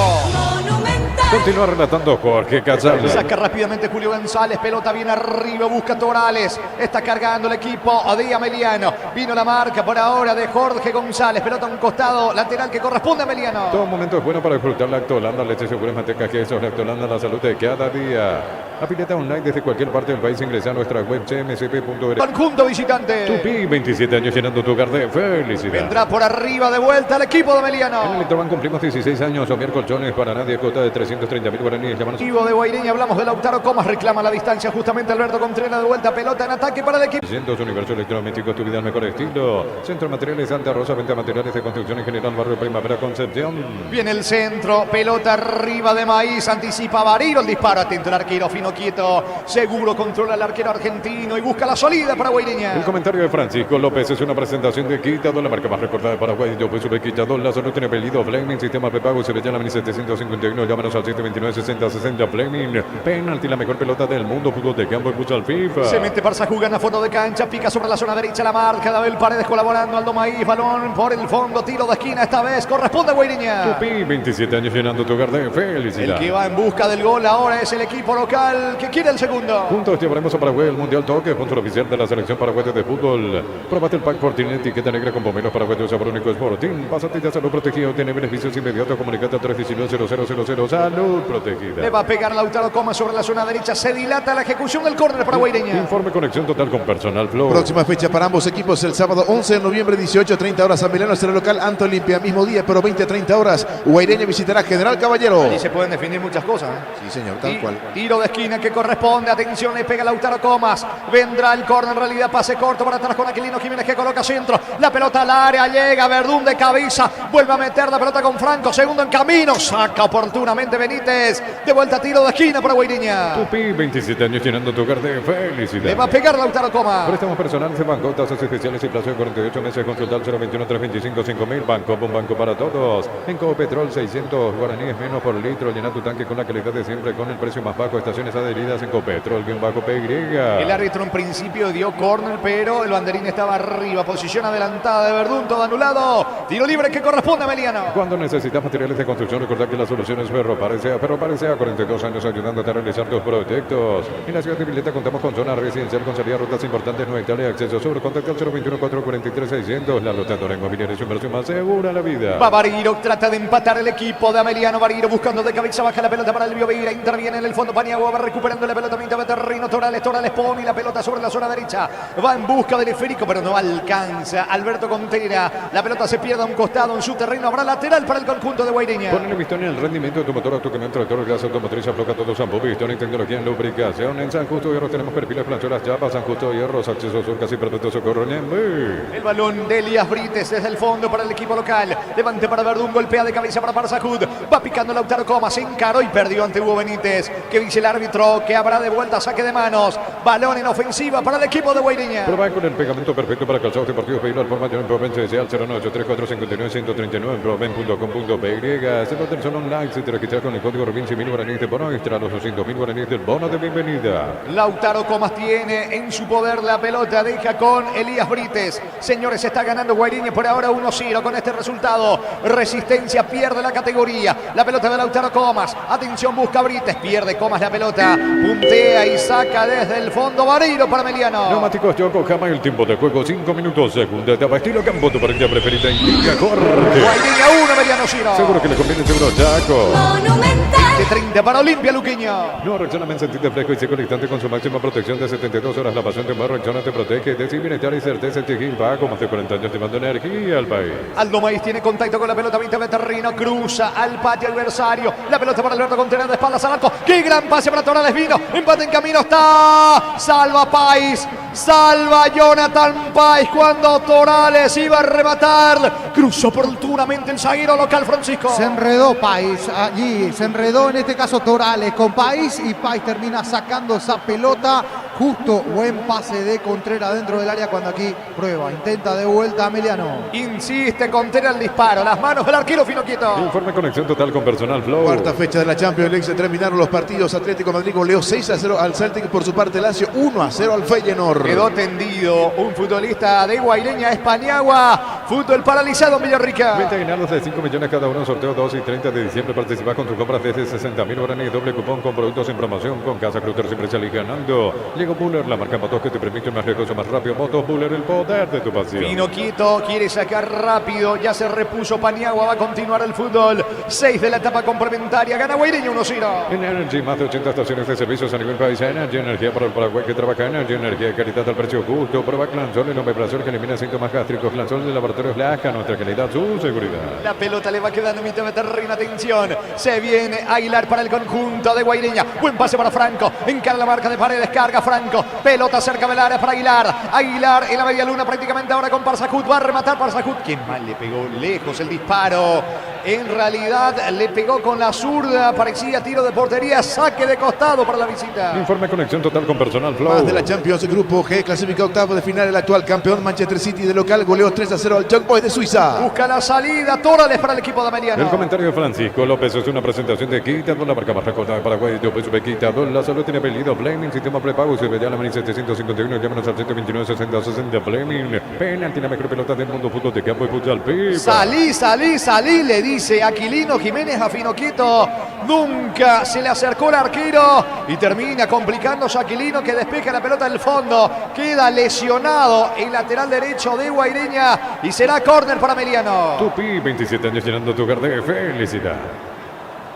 Continúa relatando Jorge Casal.
Saca rápidamente Julio González. Pelota viene arriba, busca Torales. Está cargando el equipo de Ameliano. Vino la marca por ahora de Jorge González. Pelota a un costado lateral que corresponde a Ameliano.
Todo momento es bueno para disfrutar Lactolanda, leche segura, manteca, quesos. Lactolanda, la salud de cada día. Afiliate online desde cualquier parte del país. Ingresa a nuestra web cmcp.org.
Conjunto visitante.
Tupi, 27 años llenando tu hogar de felicidad.
Vendrá por arriba de vuelta el equipo de Ameliano.
En Electroban cumplimos 16 años. Omier Colchones para nadie, cuota de 330.000 guaraníes. Llámanos.
Equipo de Guaireña, hablamos de Lautaro Comas, reclama la distancia justamente Alberto Contreras, de vuelta, pelota en ataque para el equipo.
Universo Electrodoméstico, tu vida al mejor estilo. Centro de Materiales Santa Rosa, venta de materiales de construcción en general, barrio Primavera, Concepción.
Viene el centro, pelota arriba de Maíz, anticipa Vareiro el disparo, atento el arquero, fino, quieto, seguro, controla el arquero argentino y busca la salida para Guaireña.
El comentario de Francisco López es una presentación de Quitador, la marca más recordada de Paraguay. Yo fui sobre Quitador, la salud tiene apellido Fleming, sistema prepago, se ve ya en la 1751, llámanos al 729-6060 Fleming. Penalti, la mejor pelota del mundo, fútbol de campo y futsal FIFA.
Se mete Barça, gana a fondo de cancha, pica sobre la zona derecha la marca, David Paredes colaborando, Aldo Maíz, balón por el fondo, tiro de esquina, esta vez corresponde a Guaireña.
Tupi, 27 años llenando tu hogar de felicidad.
El que va en busca del gol ahora es el equipo local el que quiere el segundo.
Juntos llevaremos a Paraguay el Mundial Toque, sponsor oficial de la selección paraguaya de fútbol. Probate el pack Fortín, etiqueta negra con pomelos paraguayos, sabor único Sporting. Pásate ya salud protegido, tiene beneficios inmediatos. Comunicate al 319-0000. Salud protegida.
Le va a pegar Lautaro Comas sobre la zona derecha. Se dilata la ejecución del córner para Guaireña.
Informe conexión total con Personal Flow.
Próxima fecha para ambos equipos el sábado 11 de noviembre, 18:30 horas. San Milano será local ante Olimpia. Mismo día, pero 20:30 horas. Guaireña visitará General Caballero.
Y se pueden definir muchas cosas.
Sí, señor, tal cual.
Tiro de esquina que corresponde. Atención, le pega Lautaro Comas. Vendrá el córner. En realidad, pase corto para atrás con Aquilino Jiménez que coloca centro. La pelota al área. Llega Verdún de cabeza. Vuelve a meter la pelota con Franco. Segundo en camino. Saca oportunamente Benítez. De vuelta, tiro de esquina para Guaireña.
Tupi, 27 años llenando tu hogar de
Le
felicidad.
va a pegar Lautaro Comas.
Préstamos personales de banco, tasas especiales y plazo de 48 meses. Consulta al 021-325-5000. Banco, un banco para todos. En Copetrol, 600 guaraníes menos por litro. Llena tu tanque con la calidad de siempre, con el precio más bajo. Estaciones adheridas en Copetrol, PY.
El árbitro en principio dio córner, pero el banderín estaba arriba. Posición adelantada de Verdún, todo anulado. Tiro libre que corresponde a Meliano.
Cuando necesitas materiales de construcción, recordad que la solución es Ferro Parecea. Ferro Parecea, 42 años ayudándote a realizar tus proyectos. En la ciudad de Vileta contamos con zona residencial con salida a rutas importantes, no hectáreas de acceso sobre. Contacto al 021-443-600. La Lotadora Inmobiliaria es inversión más segura la vida.
Va Bariro, trata de empatar el equipo de Ameliano. Bariro buscando de cabeza, baja la pelota para el Biovira. Interviene en el fondo Paniagua, va recuperando la pelota mitad de terreno. Torales pone la pelota sobre la zona derecha. Va en busca del esférico, pero no alcanza. Alberto Contera, la pelota se pierde a un costado en su terreno. Habrá lateral para el conjunto de Guaireña.
Ponle Vistón en el rendimiento de tu motor, autocamión, tractor, gas automotriz, afloja todo Sampo, Vistón y tecnología en lubricación. En San Justo Hierro tenemos perfiles, planchuelas, chapas, San Justo Hierros, acceso sur, casi perfecto socorro.
El balón de Elías Brites desde el fondo para el equipo local. Levante para Verdún, golpea de cabeza para Parsajud. Va picando Lautaro Comas, se encaró y perdió ante Hugo Benítez. Que dice el árbitro que habrá de vuelta saque de manos. Balón en ofensiva para el equipo de Guaireña.
Prueba con el pegamento perfecto para calzados deportivos. Pedilo al por mayor en Provenza al 0983459-139 en proven.com.py. Se va a tener online. Se te registra con el código RUBIN 100.000 guaraníes de bono extra, los 200.000 guaraníes del bono de bienvenida.
Lautaro Comas tiene en su poder la pelota, deja con Elías Brites. Señores, está ganando Guaireña por ahora 1-0 con este resultado. Resistencia pierde la categoría. La pelota de Lautaro Comas. Atención, busca Brites, pierde Comas la pelota. Puntea y saca desde el fondo Bariro para Meliano.
Neumáticos Yokohama, el tiempo de juego 5 minutos. Segunda etapa, estilo campo, tu partida preferida. Indica Jorge.
Guaireña 1, Meliano 0.
Seguro que le conviene seguro Chaco.
Monumental.
De 30 para Olimpia Luqueño.
No, Rexona Mensentite fresco y seco al instante con su máxima protección de 72 horas. La pasión de Mar Rexona te protege de bienestar y certeza. Exigir pago más de 40 años llevando energía al país.
Aldo Maíz tiene contacto con la pelota, 20 de terreno, cruza al patio adversario. La pelota para Alberto Contreras de espaldas al arco. ¡Qué gran pase para Torales Vino! Empate en camino está. Salva País. Salva Jonathan País cuando Torales iba a rematar. Cruzó oportunamente el zaguero local Francisco.
Se enredó País allí, se enredó en este caso Torales con País y País termina sacando esa pelota. Justo buen pase de Contreras dentro del área cuando aquí prueba, intenta de vuelta a Meliano.
Insiste Contreras el disparo, las manos del arquero fino quieto.
Informe conexión total con Personal Flow.
Cuarta fecha de la Champions League, se terminaron los partidos. Atlético Madrid goleó 6-0 al Celtic, por su parte Lazio 1-0 al Feyenoord.
Quedó tendido un futbolista de Guaireña, Paniagua. Fútbol paralizado en Villarrica.
20 aguinaldos de 5 millones cada uno, sorteo 2 y 30 de diciembre. Participa con tu compra desde 60.000 guaraníes, doble cupón con productos en promoción. Con Casa Clutter siempre salís ganando. Lego Buller, la marca motos que te permite más riesgoso, más rápido. Motos Buller, el poder de tu pasión.
Fino quieto, quiere sacar rápido, ya se repuso Paniagua, va a continuar el fútbol. 6 de la etapa complementaria, gana Guaireña 1-0.
En Energy, más de 80 estaciones de servicios a nivel país. Energy, energía para el Paraguay que trabaja. Energy, energía de calidad al precio justo. Prueba Clansol, el omeprazol que elimina síntomas gástricos. Clansol de Laboratorios Lasca, nuestra calidad, su seguridad.
La pelota le va quedando mitad de terreno, atención. Se viene Aguilar para el conjunto de Guaireña. Buen pase para Franco, encara la marca de Paredes, carga Franco. Pelota cerca del área para Aguilar. Aguilar en la media luna prácticamente ahora con Parsajud. Va a rematar Parsajud. Qué mal le pegó lejos el disparo. En realidad le pegó con la zurda, parecía tiro de portería, saque de costado para la visita.
Informe conexión total con Personal Flow.
Más de la Champions, grupo G, clasificado octavo de final, el actual campeón Manchester City de local goleó 3-0 al Young Boys de Suiza.
Busca la salida, Torales para el equipo de Ameliano.
El comentario de Francisco López es una presentación de Quitador, la marca más recordada de Paraguay. De Opeso Quitador, la salud tiene apellido Fleming, sistema prepago, se veía la Mani 751, llámanos al 129 60 60 Fleming. Penalti, la mejor pelota del mundo, fútbol de campo y futsal pipa.
Salí, le dice Aquilino Jiménez a Finoquieto. Nunca se le acercó el arquero y termina complicándose Aquilino, que despeja la pelota del fondo. Queda lesionado el lateral derecho de Guaireña y será córner para Ameliano.
Tupi, 27 años llenando tu hogar de felicidad.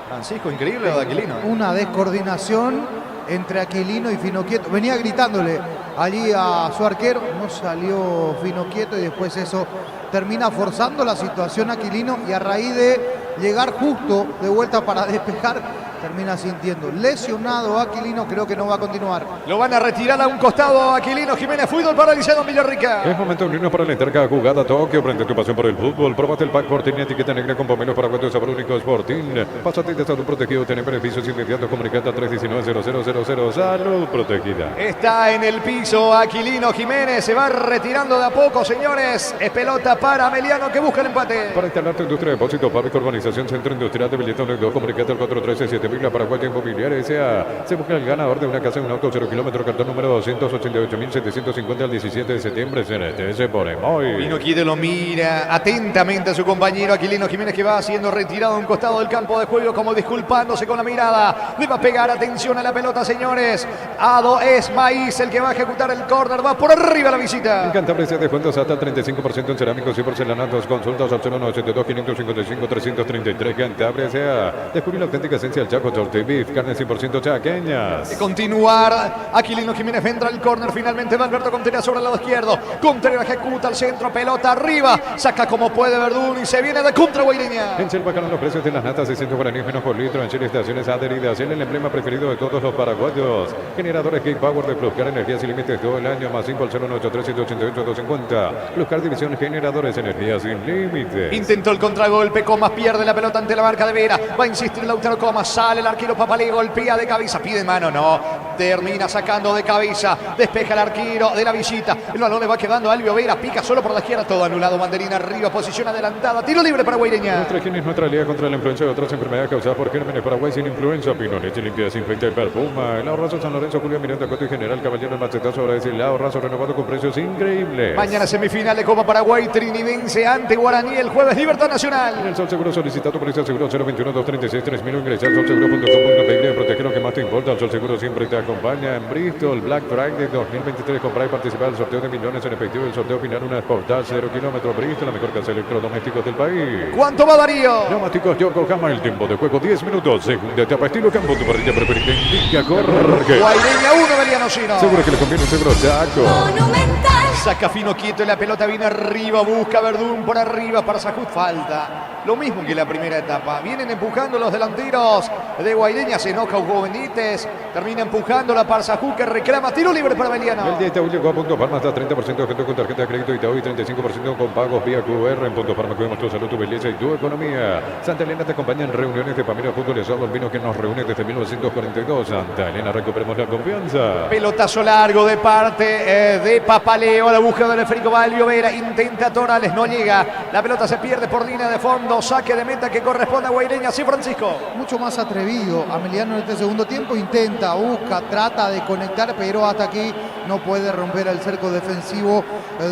Francisco, increíble lo de Aquilino.
Una descoordinación entre Aquilino y Finoquieto. Venía gritándole allí a su arquero, no salió Finoquieto y después eso termina forzando la situación Aquilino y a raíz de llegar justo de vuelta para despejar, termina sintiendo lesionado Aquilino, creo que no va a continuar.
Lo van a retirar a un costado Aquilino Jiménez, fútbol para Liceo Villarrica.
Es momento de unirnos para alentar cada jugada. Tokio, prende tu pasión por el fútbol. Probate el pack Fortín, etiqueta negra con pomelos para cuentos sabor único Sporting. Pásate de salud protegido, tener beneficios inmediatos. Comunicate a 319-0000. Salud protegida.
Está en el piso Aquilino Jiménez, se va retirando de a poco, señores. Es pelota para Ameliano que busca el empate.
Para instalar tu industria de depósito, fábrica, urbanización, centro industrial de Villeta 2, comunicate al 413-7000, la Paraguay Inmobiliaria S.A. Se busca el ganador de una casa en un auto 0 kilómetro, cartón número 288.750 al 17 de septiembre, CNTS por Emoy.
Finoquieto lo mira atentamente a su compañero Aquilino Jiménez, que va siendo retirado a un costado del campo de juego, como disculpándose con la mirada. Le va a pegar atención a la pelota, señores. Ado es Maíz el que va a ejecutar el córner, va por arriba la visita.
En Cantabria se descuentos hasta el 35% en cerámicos y porcelanatos. Consultas al 092-555-333. Cantabria S.A. Descubrir la auténtica esencia del Chaco Torte Beef, carnes 100% chaqueñas.
De continuar, Aquilino Jiménez entra al córner, finalmente va Alberto Contreras sobre el lado izquierdo. Contreras ejecuta al centro, pelota arriba, saca como puede Verdún y se viene de contra Guaireña.
En Shell bajaron los precios de las natas 600 guaraníes menos por litro. En Shell estaciones adheridas. Shell, el emblema preferido de todos los paraguayos. Generadores King Power de Pluscar, energía sin límites todo el año, más 5 al 0183788-250. Pluscar División Generadores, energía sin límites.
Intentó el contragolpe, Comas pierde la pelota ante la marca de Vera. Va a insistir Lautaro Comas, sale el arquero Papalé, golpea de cabeza, pide mano, no. Termina sacando de cabeza, despeja el arquero de la visita. El balón le va quedando a Elvio Vera, pica solo por la izquierda, todo anulado. Banderina arriba, posición adelantada, tiro libre para Guaireña.
Nuestra higiene es nuestra aliada contra la influenza y otras enfermedades causadas por gérmenes. Paraguay sin influenza, Pino, leche limpia, desinfecta y perfuma. El ahorrazo San Lorenzo, Julio Miranda, Coto y General Caballero, el macetazo, ahora es el ahorrazo renovado con precios increíbles.
Mañana semifinal de Copa Paraguay, Trinidense ante Guaraní, el jueves Libertad Nacional.
En el Sol Seguro solicita tu póliza seguro 021-236-3000 o ingresa al solseguro.com.pe. Protege lo que más te importa. El Sol Seguro siempre te acompaña. En Bristol, Black Friday 2023, comprar y participar del sorteo de millones en efectivo. El sorteo final, una Sportage 0 kilómetros. Bristol, la mejor casa de electrodomésticos del país.
¿Cuánto va Darío?
Neumáticos Yokohama, el tiempo de juego 10 minutos. Segunda etapa, estilo campo, tu parrilla preferida indica correr.
Guaireña 1, Beliano Sino.
Seguro que le conviene un seguro Chaco.
Monumental.
Saca Finoquieto y la pelota viene arriba, busca Verdún por arriba para Sajud, falta. Lo mismo que la primera etapa. Vienen empujando los delanteros de Guaireña, se enoja Hugo Benítez, termina empujando la Parsajud que reclama tiro libre para Beliano.
El día Itaú llegó a Punto Farma hasta 30% de descuento con tarjeta de crédito Itaú y 35% con pagos vía QR. En Punto Farma cuidamos tu salud, tu belleza y tu economía. Santa Elena te acompaña en reuniones de familia fútbol y son vino que nos reúne desde 1942. Santa Elena, recuperemos la confianza.
Pelotazo largo de parte de Papaleo a la búsqueda del esférico Valvio Vera, intenta Torales, no llega. La pelota se pierde por línea de fondo, saque de meta que corresponde a Guaireña. Sí, Francisco.
Mucho más atrevido Ameliano en este segundo tiempo, intenta, busca, trata de conectar, pero hasta aquí no puede romper el cerco defensivo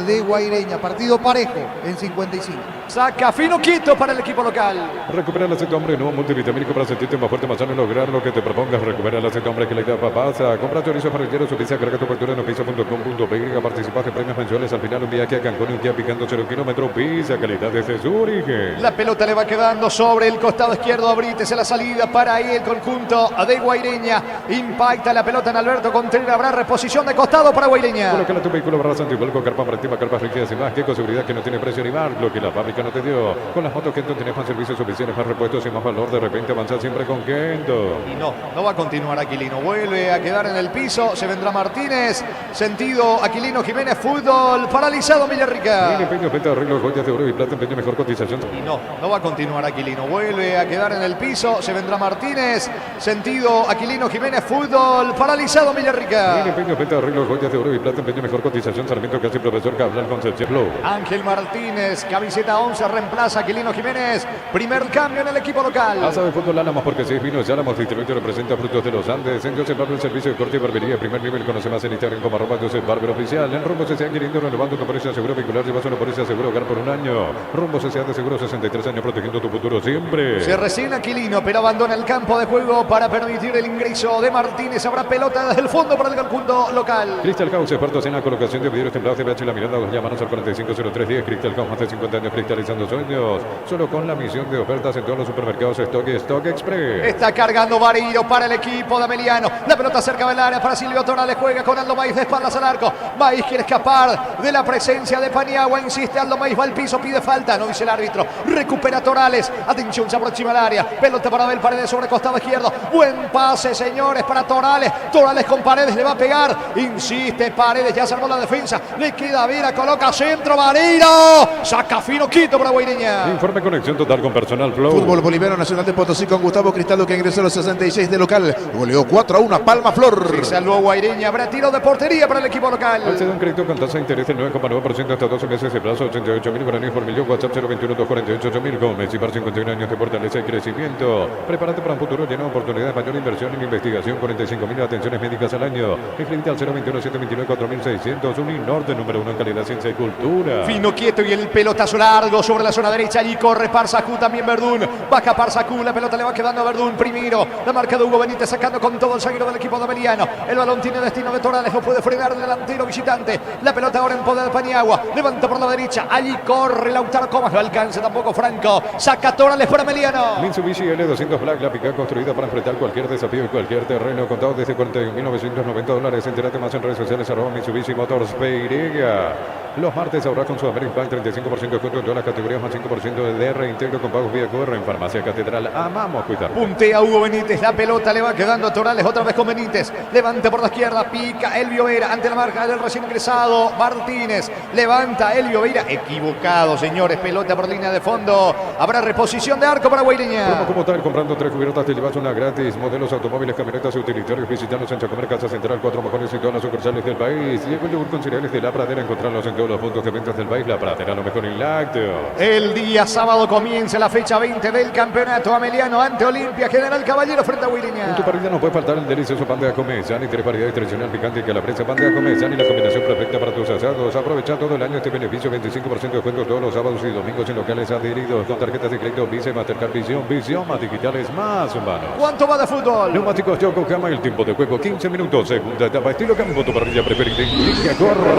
de Guaireña. Partido parejo en 55.
Saca Finoquieto para el equipo local.
Recupera el aceite hombre, nuevo multivitamínico para sentirte más fuerte, más sano y lograr lo que te propongas. Recupera el aceite hombre que le da pasa. Compra chorizo parrillero, su pizza, carga tu factura en pizza.com.pe. Participas en premios mensuales. Al final un viaje a Cancún y un día picando 0 kilómetros. Pizza, calidad desde su origen.
La pelota le va quedando sobre el costado izquierdo. Abrites en la salida para ahí el conjunto de Guaireña. Impacta la pelota en Alberto Contreras. Habrá reposición de costado para Guaireña.
Coloca tu vehículo barras antivuelco, carpa marítima, carpas rígidas y más. Que con seguridad que no tiene precio ni marco, lo que la fábrica no te dio. Con las motos Kenton tenés más servicios oficiales, más repuestos y más valor. De repente avanzar siempre con Kenton.
Y no va a continuar Aquilino. Vuelve a quedar en el piso. Se vendrá Martínez. Sentido Aquilino Jiménez. Fútbol fútbol, paralizado Villarrica.
Empeño, venta de arreglos, joyas de oro y plata, empeño, mejor cotización.
Y no va a continuar Aquilino, vuelve a quedar en el piso, se vendrá Martínez, sentido Aquilino Jiménez, fútbol, paralizado Villarrica.
Empeño, venta de arreglos, joyas de oro y plata, empeño, mejor cotización, Sarmiento, casi profesor Cabral, Concepción. Flow.
Ángel Martínez, camiseta 11, reemplaza a Aquilino Jiménez, primer cambio en el equipo local.
Casa de fútbol Álamos, porque 6 vinos de Álamos, distribuidor representa Frutos de los Andes. En Joseph Barber, servicio de corte y barbería de primer nivel, conoce más en Instagram como @Joseph Barber oficial. En Rumbo CCA, queriendo renovando tu póliza seguro vehicular, llevas una póliza seguro hogar por un año. Rumbo CCA de seguro 63 años, protegiendo tu futuro siempre.
Se resigna Aquilino, pero abandona el campo de juego para permitir el ingreso de Martínez. Habrá pelota desde el fondo para el conjunto local.
Crystal House, expertos en la colocación de vidrios templados de BH y la mirada. Llámanos al 450310. Crystal House, más de 50 años cristalizando sueños. Solo con la misión de ofertas en todos los supermercados Stock y Stock Express.
Está cargando Varillo para el equipo de Ameliano. La pelota cerca del área para Silvio Torales. Juega con Aldo Maiz de espaldas al arco. Maiz quiere escapar de la presencia de Paniagua. Insiste Aldo Maiz, va al piso, pide falta. No dice el árbitro. Recupera Torales. Atención, se aproxima al área. Pelota para Abel Paredes sobre costado izquierdo. Buen pase, señores, para Torales. Torales con Paredes, le va a pegar. Insiste Paredes, ya se armó la defensa. Le queda Vera, coloca centro, Varillo. Saca fino, quito para Guaireña.
Informe conexión total con personal Flow.
Fútbol Boliviano Nacional de Potosí con Gustavo Cristaldo, que ingresó a los 66 de local. Goleó 4-1 a Palma Flor.
Se salvó Guaireña. Habrá tiro de portería para el equipo local.
Accede a un crédito con tasa de interés del 9,9% hasta 12 meses de plazo, 88.000 guaraníes por millón. WhatsApp 021-248-8000. Gómez y par 51 años de fortaleza y crecimiento. Prepárate para un futuro lleno de oportunidades, mayor inversión en investigación. 45.000 atenciones médicas al año. Escribite al 021-729-4600. Uninorte, número 1 en calidad, ciencia y cultura.
Fino, quieto y el pelotazo largo sobre la zona derecha. Allí corre Parsacú, también Verdún. Baja Parsacú, la pelota le va quedando a Verdún. Primero, la marca de Hugo Benítez sacando con todo el zaguero del equipo de Ameliano. El balón tiene destino de Torales, no puede frenar el delantero visitante. La pelota ahora en poder de Paniagua. Levanta por la derecha, allí corre Lautaro Comas. No alcanza tampoco Franco. Saca Torales para Ameliano.
Mitsubishi L200 Black, la pica construida para enfrentar cualquier desafío y cualquier terreno. Contado desde $41.990. Entérate más en redes sociales, @Mitsubishi Motors Peirega. Los martes ahorra con Sudamérica Bank 35% de descuento en todas las categorías, más 5% de reintegro con pagos vía QR en Farmacia Catedral. Amamos cuidar.
Puntea Hugo Benítez, la pelota le va quedando a Torales, otra vez con Benítez. Levanta por la izquierda, pica Elvio Vera ante la marca del recién ingresado Martínez. Levanta Elvio Vera, equivocado, señores. Pelota por línea de fondo. Habrá reposición de arco para Guaireña.
Promo como tal, comprando 3 cubiertas te llevas una gratis. Modelos, automóviles, camionetas y utilitarios. Visitanos en Chacomer, Casa Central, 4 mojones y todas las sucursales del país. Llegó el yogur con cereales de La Pradera. Encontrarlos en todos los puntos de ventas del país. La Pradera, lo mejor en lácteos.
El día sábado comienza la fecha 20 del campeonato Ameliano ante Olimpia. General Caballero frente a Guaireña.
En tu parrilla no puede faltar el delicioso pan de Acomezán y 3 variedades tradicional picante y calabresa. Pan de Acomezán y la combinación perfecta para tus asados. Aprovecha todo el año este beneficio, 25% de descuento todos los sábados y domingos en locales adheridos con tarjetas de crédito Visa, Mastercard, Visión más digitales, más humanos.
¿Cuánto va de fútbol?
Neumáticos Yokohama, el tiempo de juego 15 minutos, segunda etapa, estilo campo, tu parrilla preferida, línea corre.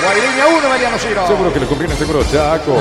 Guaireña 1, Mariano Ciro.
Seguro que le conviene, seguro Chaco.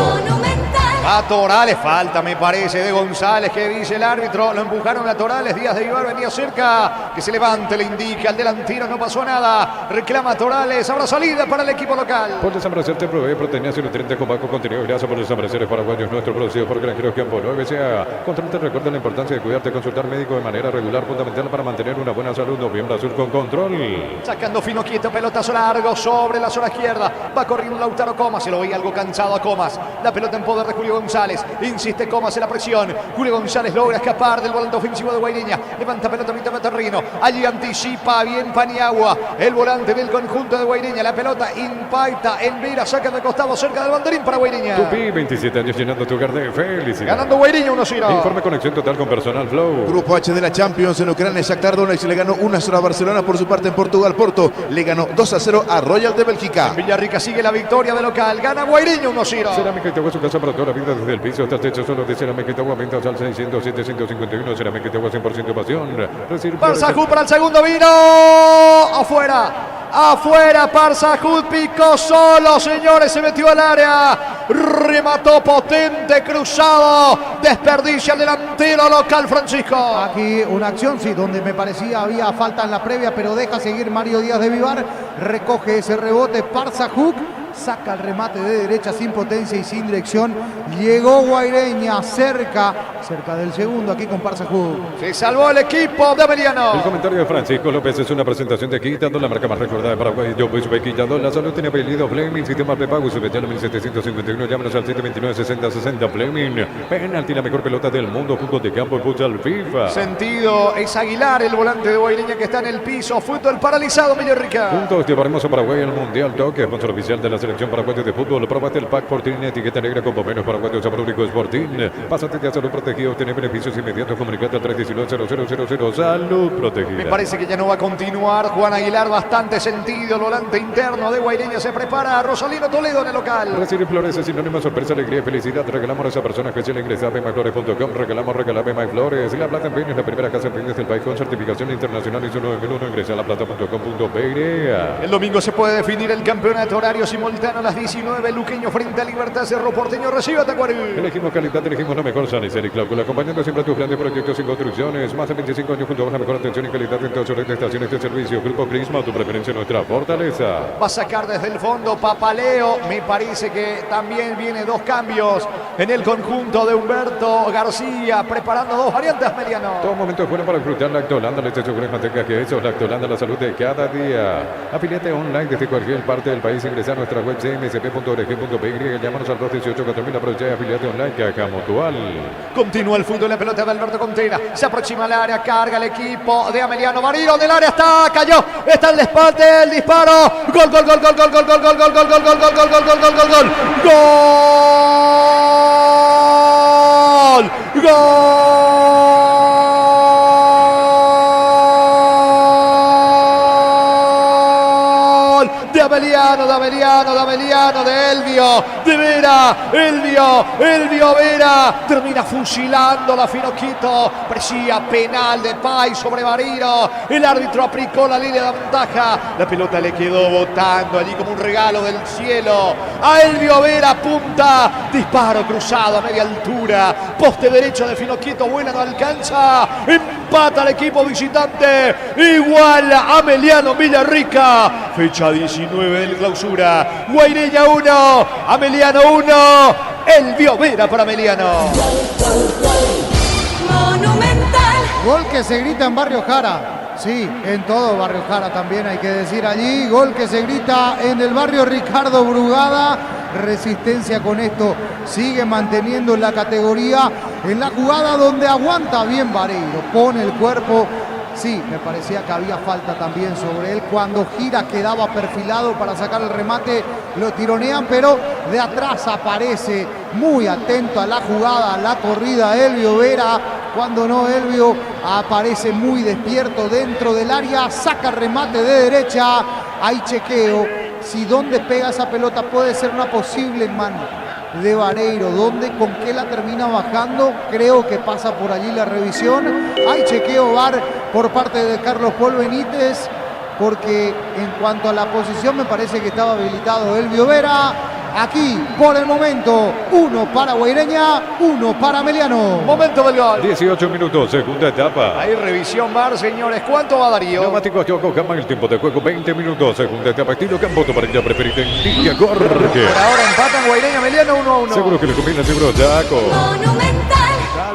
A Torales, falta me parece de González, que dice el árbitro, lo empujaron a Torales, Díaz de Vivar venía cerca, que se levante, le indica al delantero, no pasó nada, reclama Torales, habrá salida para el equipo local.
Por Desamparecer te provee proteínas y nutrientes con bajo contenido de grasa. Por Desapareceres paraguayos, nuestro producido por Granjeros Campo 9SA. Control te recuerda la importancia de cuidarte, consultar médico de manera regular, fundamental para mantener una buena salud. Noviembre Azul con control.
Sacando fino, quieto, pelotazo largo sobre la zona izquierda, va corriendo Lautaro Comas, se lo veía algo cansado a Comas, la pelota en poder de Julio González, insiste Comas en la presión, Julio González logra escapar del volante ofensivo de Guaireña, levanta pelota mitad de terreno, allí anticipa bien Paniagua, el volante del conjunto de Guaireña, la pelota impacta en Vera, saca de costado cerca del banderín para Guaireña.
Tupi, 27 años llenando tu hogar de felicidad.
Ganando Guaireña 1-0.
Informe conexión total con personal Flow.
Grupo H de la Champions en Ucrania, Shakhtar Donetsk le ganó 1-0 a Barcelona. Por su parte en Portugal, Porto le ganó 2-0 a Royal de Bélgica.
Villarrica sigue la victoria de local, gana Guaireña 1-0.
Cerámica Itagua, su casa para toda la vida, desde el piso hasta el techo, solo de Cerámica Itagua, ventas al 600-751, Cerámica Itagua 100% pasión.
Parsajud para el segundo, vino afuera, Parsajud picó solo, señores, se metió al área, remató potente, cruzado, desperdicia el delantero local Francisco.
Aquí una acción, sí, donde me parecía había falta en la previa, pero deja seguir Mario Díaz de Vivar, recoge ese rebote Parsajud saca el remate de derecha sin potencia y sin dirección. Llegó Guaireña cerca del segundo aquí con Parsajud.
Se salvó el equipo de Ameliano.
El comentario de Francisco López es una presentación de Quitando, la marca más recordada de Paraguay. Yo pues Quitando, la salud tiene apellido Fleming, sistema prepago, subvención 1751, llámanos al 729-6060 Fleming. Penalti, la mejor pelota del mundo, fútbol de campo, futsal FIFA.
Sentido, es Aguilar, el volante de Guaireña que está en el piso. Fútbol paralizado, Villarrica.
Juntos llevaremos a Paraguay al Mundial Toque, sponsor oficial de la selección paraguaya de fútbol. Probate el pack Fortín, etiqueta negra con pomeros paraguayos, sabor único Sportín. Pásate de salud protegido, obtener beneficios inmediatos, comunicate al 319-0000, salud protegida.
Me parece que ya no va a continuar Juan Aguilar, bastante sentido. El volante interno de Guaireña se prepara. Rosalino Toledo en el local.
Recibir flores es sinónimo de sorpresa, alegría y felicidad. Regalamos a esa persona especial ingresa a bmyflores.com. Regala BMyFlores. La Plata en Peña es la primera casa en peines del país con certificación internacional ISO 9001. Ingresa a laplata.com.pe.
El domingo se puede definir el campeonato horario simultáneo a las 19. Luqueño frente a Libertad, Cerro Porteño recibe a Tacuarí.
Elegimos calidad, elegimos lo mejor. Sanicer y Cláusula, acompañando siempre a tus grandes proyectos y construcciones. Más de 25 años junto a la mejor atención y calidad en todas sus estaciones de servicio. Grupo Crisma, tu preferencia, nuestra fortaleza.
Va a sacar desde el fondo Papaleo. Me parece que también viene dos cambios en el conjunto de Humberto García, preparando dos variantes, Meliano.
Todo momento es bueno para disfrutar Lactolanda, leche, yogur, manteca, queso. Lactolanda, la salud de cada día. Afiliate online desde cualquier parte del país. Ingresa a nuestra web cmsp.org.py. Llámanos al 218-4000. Aprovecha y afiliate online, Caja Mutual.
Continúa el fútbol, la pelota de Alberto Contreras. Se aproxima al área, carga el equipo de Ameliano Barilo. Del área está, cayó. Está el despate, el disparo. Gol, gol, gol, gol, gol, gol, gol, gol, gol, gol, gol, gol, gol, gol, gol, gol, gol, gol, gol. Gol. De Ameliano, de Elvio, de Vera, Elvio Vera, termina fusilando la Finoquito, parecía penal de Pay sobre Barilo, el árbitro aplicó la línea de ventaja, la pelota le quedó botando allí como un regalo del cielo, a Elvio Vera, punta, disparo cruzado a media altura, poste derecho de Finoquito, buena, no alcanza, empata el equipo visitante, igual a Ameliano Villarrica, fecha 19 del clausura, Guaireña 1, Ameliano 1, Elvio Vera para Ameliano.
Monumental.
Gol que se grita en Barrio Jara. Sí, en todo Barrio Jara también hay que decir allí. Gol que se grita en el barrio Ricardo Brugada. Resistencia con esto sigue manteniendo la categoría en la jugada donde aguanta bien Vareiro. Pone el cuerpo. Sí, me parecía que había falta también sobre él. Cuando gira quedaba perfilado para sacar el remate. Lo tironean, pero de atrás aparece muy atento a la jugada, a la corrida Elvio Vera. Cuando no, Elvio aparece muy despierto dentro del área. Saca el remate de derecha. Hay chequeo. Si donde pega esa pelota puede ser una posible mano de Vareiro, donde con qué la termina bajando, creo que pasa por allí la revisión. Hay chequeo VAR por parte de Carlos Paul Benítez, porque en cuanto a la posición me parece que estaba habilitado Elvio Vera. Aquí, por el momento, 1 para Guaireña, 1 para Ameliano.
Momento del gol.
18 minutos, segunda etapa.
Hay revisión VAR, señores. ¿Cuánto va Darío?
Neumáticos Yokohama, el tiempo de juego 20 minutos, segunda etapa, estilo campo, tu parrilla preferida en línea, corre.
Por ahora empatan Guaireña Ameliano 1-1.
Seguro que le combina, seguro Jaco.
Monumental.
Está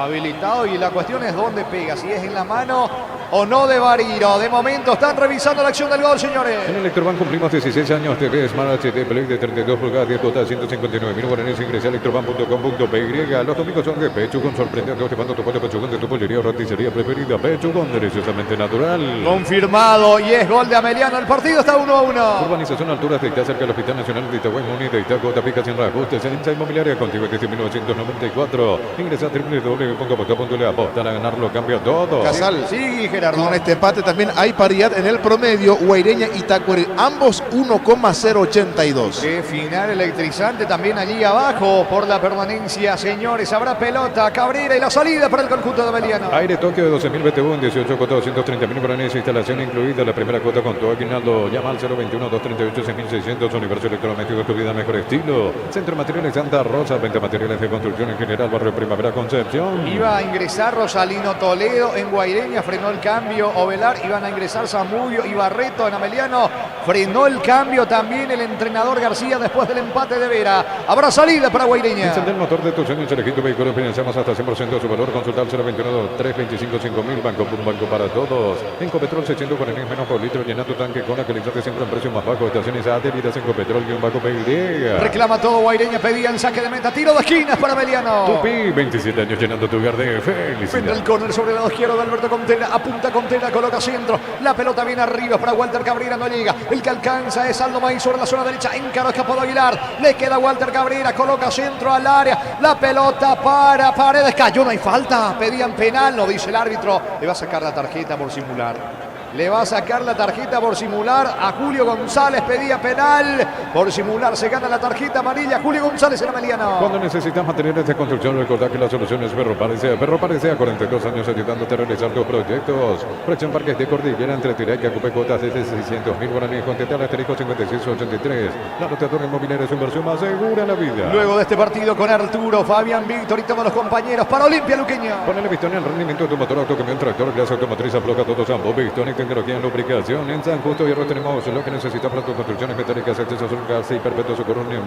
habilitado y la cuestión es dónde pega, si es en la mano o no de Barilo. De momento están revisando la acción del gol, señores.
En Electrobank cumplimos 16 años, TV Smart HD Play de 32 pulgadas, 10 cuotas, 159.000 guaraníes. Ingresa a electrobank.com.py. Los domingos son de Pechugón, sorprendente, llevando tu pollo Pechugón de tu pollería o roticería preferida. Pechugón, deliciosamente natural.
Confirmado y es gol de Ameliano. El partido está 1-1.
Urbanización Alturas de Itá, cerca del Hospital Nacional de Itagüí, Muni de Itá, Cota Pica, sin reajustes. En Insa Inmobiliaria, contigo desde 1994. Ingresa a www.aposta.le, apostar a ganar, lo cambia todo.
Casal.
Sí, Gerardo.
Con este empate también hay paridad en el promedio. Guaireña y Tacuary, ambos 1,082.
Qué final electrizante también allí abajo por la permanencia, señores. Habrá pelota, Cabrera y la salida para el conjunto de Ameliano.
Aire Tokio de 12.000 BTU en 18 cuotas, 230.000 guaraníes. Instalación incluida. La primera cuota con todo aguinaldo. Llama al 021-238-6600. Universo Electrodomésticos, tu vida mejor estilo. Centro de Materiales Santa Rosa. Venta materiales de construcción en general. Barrio Primavera Concepción. Atención.
Iba a ingresar Rosalino Toledo en Guaireña, frenó el cambio Ovelar, iban a ingresar Zamudio y Barreto en Ameliano, frenó el cambio también el entrenador García después del empate de Vera. Habrá salida para Guaireña.
Encender el motor de tus sueños, elegí tu vehículo, financiamos hasta 100% de su valor, consulta al 021-325-5000, Banco por un banco para todos. En Copetrol 640 menos por litro, llena tu tanque con la calidad de siempre en precio más bajo, estaciones adheridas en Copetrol-PY.
Reclama todo Guaireña, pedían saque de meta, tiro de esquinas para Ameliano.
Tupi, 27 años llenando tu hogar de
Vendrá
felicidad.
el córner sobre el lado izquierdo de Alberto Contera, apunta Contera, coloca centro, la pelota viene arriba para Walter Cabrera, no llega, el que alcanza es Aldo Maíz sobre la zona derecha, encaró escapó de Aguilar, le queda Walter Cabrera, coloca centro al área, la pelota para Paredes, cayó, no hay falta, pedían penal, no dice el árbitro, le va a sacar la tarjeta por simular. Le va a sacar la tarjeta por simular a Julio González, pedía penal, por simular se gana la tarjeta amarilla, Julio González en Ameliano.
Cuando necesitas materiales de construcción, recordad que la solución es Ferro Parecea. Ferro Parecea, 42 años ayudándote a realizar tus proyectos. Fracción Parques de Cordillera, entre Tirá y Cacupé, cuotas desde 600.000 guaraníes. Contente al asterisco 5683. La roteadora inmobiliaria es su inversión más segura en la vida.
Luego de este partido con Arturo, Fabián, Víctor y todos los compañeros para Olimpia Luqueña.
Ponele Vistón en el rendimiento de tu motor, autocamión, tractor, gas automotriz, afloja todos ambos. Vistón y tecnología en lubricación. En San Justo Hierro tenemos lo que necesitas para tus construcciones metálicas, accesos a gas y perpetuo socorro en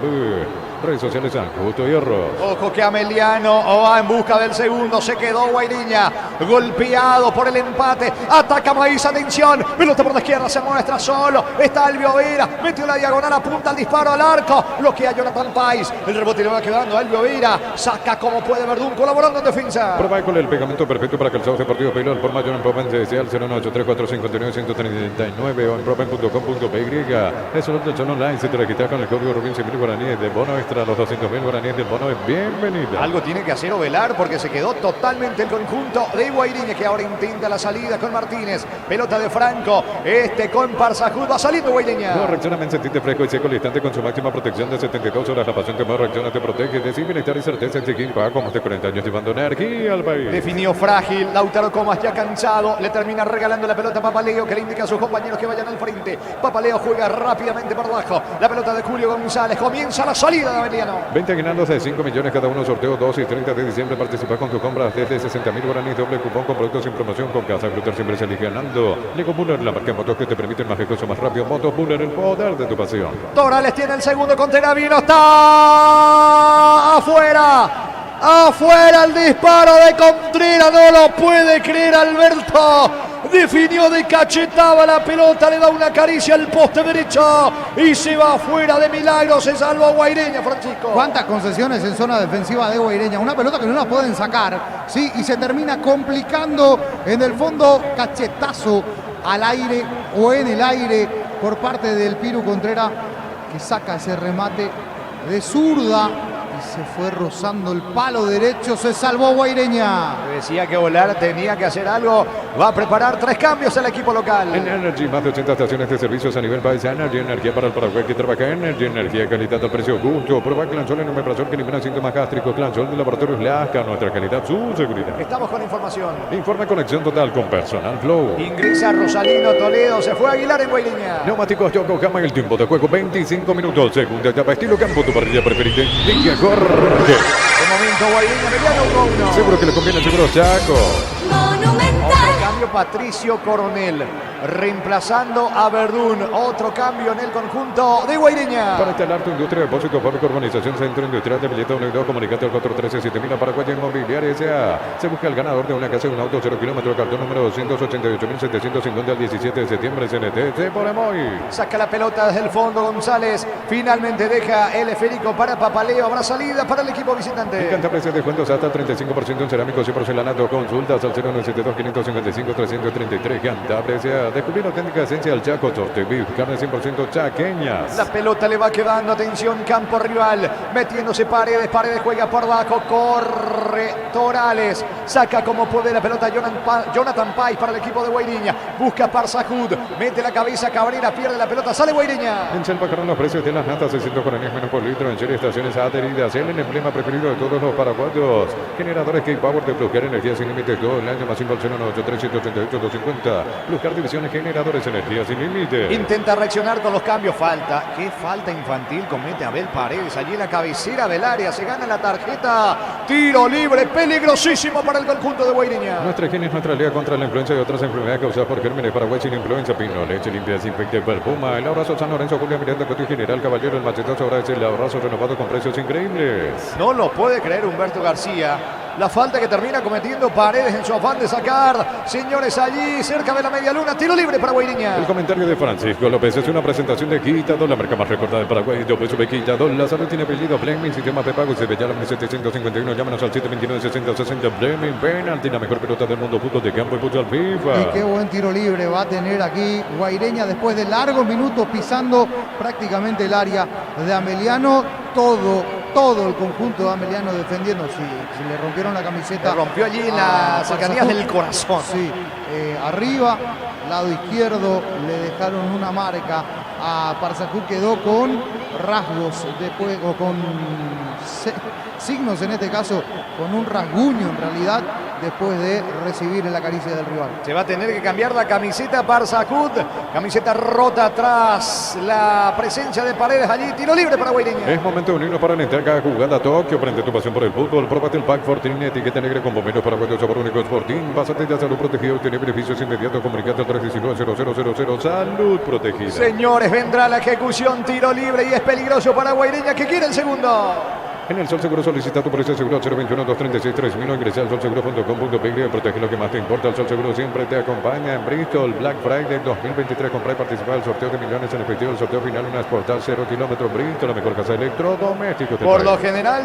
redes sociales San Justo Hierro.
Ojo que Ameliano va en busca del segundo, se quedó Guaireña, golpeado por el empate, ataca Maíz, atención, pelota por la izquierda, se muestra solo, está Elvio Vera, metió la diagonal, apunta el disparo al arco, bloquea Jonathan Pais, el rebote le va quedando a Elvio Vera, saca como puede Verdún, colaborando en defensa.
Prueba con el pegamento perfecto para calzados deportivos Peilón por mayor en Propen desde al 0183459 o en propen.com.py. Es una opción online, si te registras con el código Rubín 100.000 guaraníes de bono extra, los 200.000 guaraníes del bono es bienvenida.
Algo tiene que hacer Ovelar porque se quedó totalmente el conjunto de Guaireña que ahora intenta la salida con Martínez. Pelota de Franco, con Parsajud, va saliendo Guaireña.
No reacciona en sentirte fresco y seco al instante con su máxima protección de 72 horas. La pasión que más reacciona te protege. Decir bienestar y certeza en Chiquín Paga como hace 40 años llevando energía al país.
Definió frágil, Lautaro Comas ya cansado, le termina regalando la pelota a Papaleo que le indica a sus compañeros que vayan al frente. Papaleo juega rápidamente por abajo, la pelota de Julio González, comienza la salida de Ameliano.
20 aguinaldos de 5 millones cada uno, sorteo 2 y 30 de diciembre. Participa con tus compras desde 60.000 guaraníes, doble cupón con productos sin promoción con Casa Grutter, siempre se elige ganando. Lego Buller, la marca de motos que te permiten más recursos más rápido. Motos Buller, el poder de tu pasión.
Torales tiene el segundo con Teravino, está afuera. Afuera el disparo de Contreras, no lo puede creer Alberto. Definió de cachetada la pelota, le da una caricia al poste derecho y se va afuera de milagro, se salva Guaireña, Francisco.
¿Cuántas concesiones en zona defensiva de Guaireña? Una pelota que no la pueden sacar, ¿sí? Y se termina complicando en el fondo, cachetazo al aire o en el aire por parte del Piru Contreras, que saca ese remate de zurda. Se fue rozando el palo derecho, se salvó Guaireña.
Decía que Ovelar tenía que hacer algo, va a preparar 3 cambios el equipo local.
En Energy, más de 80 estaciones de servicios a nivel país. Energy, energía para el Paraguay que trabaja. Energy, energía, calidad al precio justo. Prueba Clansol en omeprazol que elimina síntomas gástricos. Clansol de Laboratorios Lasca, nuestra calidad, su seguridad.
Estamos con información.
Informe conexión total con Personal Flow.
Ingresa Rosalino Toledo, se fue Aguilar en Guaireña.
Neumáticos Yokohama en el tiempo de juego 25 minutos. Segunda etapa estilo campo, tu parrilla preferida. Liga Jorge.
De momento Guaireña, Mediano 1-1.
Seguro que le conviene el seguro Chaco.
Monumental.
Otro cambio, Patricio Coronel, reemplazando a Verdún. Otro cambio en el conjunto de Guaireña.
Para instalar tu industria, depósito, fábrica, urbanización, centro industrial de billete 1 y 2, comunicate al 413-7000 a Paraguay Inmobiliaria S.A. Se busca el ganador de una casa y un auto 0 kilómetros, cartón número 288.750 al 17 de septiembre, CNT, por Emoy.
Saca la pelota desde el fondo González. Finalmente deja el esférico para Papaleo. Habrá salida para el equipo visitante.
Encanta precios de descuentos hasta 35% en cerámicos y porcelanato. Consultas al 092-555-333. Canta precia. Descubrir la auténtica esencia del Chaco. Torte Beef, carne 100% chaqueñas.
La pelota le va quedando, atención, campo rival, metiéndose Paredes, Paredes juega por abajo, corre Torales, saca como puede la pelota Jonathan Pais para el equipo de Guaireña, busca Parsajud, mete la cabeza Cabrera, pierde la pelota, sale Guaireña.
En Selva Carrón los precios de las natas 640 menos por litro en serie estaciones adheridas. El emblema preferido de todos los paraguayos. Generadores K-Power de bloquear energía sin límites todo el año, más 5 al 093 88, 250. Buscar divisiones generadores, energía sin límite.
Intenta reaccionar con los cambios. Falta. ¿Qué falta infantil comete Abel Paredes? Allí en la cabecera del área. Se gana la tarjeta. Tiro libre. Peligrosísimo para el conjunto de Guaireña.
Nuestra higiene es nuestra liga contra la influenza y otras enfermedades causadas por gérmenes. Paraguay sin influenza. Pino, leche limpia, desinfecta el Puma. El abrazo San Lorenzo, Julia Miranda, Coto General Caballero. El machetazo ahora es el abrazo renovado con precios increíbles.
No lo puede creer Humberto García. La falta que termina cometiendo Paredes en su afán de sacar. Señores, allí cerca de la media luna. Tiro libre para Guaireña.
El comentario de Francisco López es una presentación de Quitadol, la marca más recordada de Paraguay. Yo peso de Quitadol. La salud tiene apellido Fleming, sistema de pago. Se veía la 1751. Llámanos al 729-6060. Fleming, penalti, la mejor pelota del mundo. Fútbol de campo y fútbol FIFA.
Y qué buen tiro libre va a tener aquí Guaireña después de largos minutos pisando prácticamente el área de Ameliano. Todo el conjunto de Ameliano defendiendo. Si le rompieron la camiseta.
Le rompió allí en las cercanías del corazón.
Sí, arriba, lado izquierdo, le dejaron una marca a Parsacú. Quedó con rasgos después, o con signos en este caso, con un rasguño en realidad, después de recibir la caricia del rival.
Se va a tener que cambiar la camiseta Parsacú. Camiseta rota tras la presencia de Paredes allí. Tiro libre para Guaireña.
Es momento de unirnos para alentar cada jugada. Tokio, prende tu pasión por el fútbol. Próbate el Pack Fortín, etiqueta negra con bomberos para cuatro sabor único Fortín. Pásate ya salud protegido y tiene beneficios inmediatos. Comunicate al 319-0000. Salud protegida.
Señores, vendrá la ejecución. Tiro libre y es peligroso para Guaireña, que quiere el segundo.
En el Sol Seguro solicita tu póliza seguro al 021-236-3000 o ingresa al solseguro.com.py. Protege lo que más te importa. El Sol Seguro siempre te acompaña en Bristol Black Friday 2023. Compra y participa del sorteo de millones en efectivo. El sorteo final, una Sportage 0 kilómetros. Bristol, la mejor casa de electrodomésticos del
Por
país.
lo general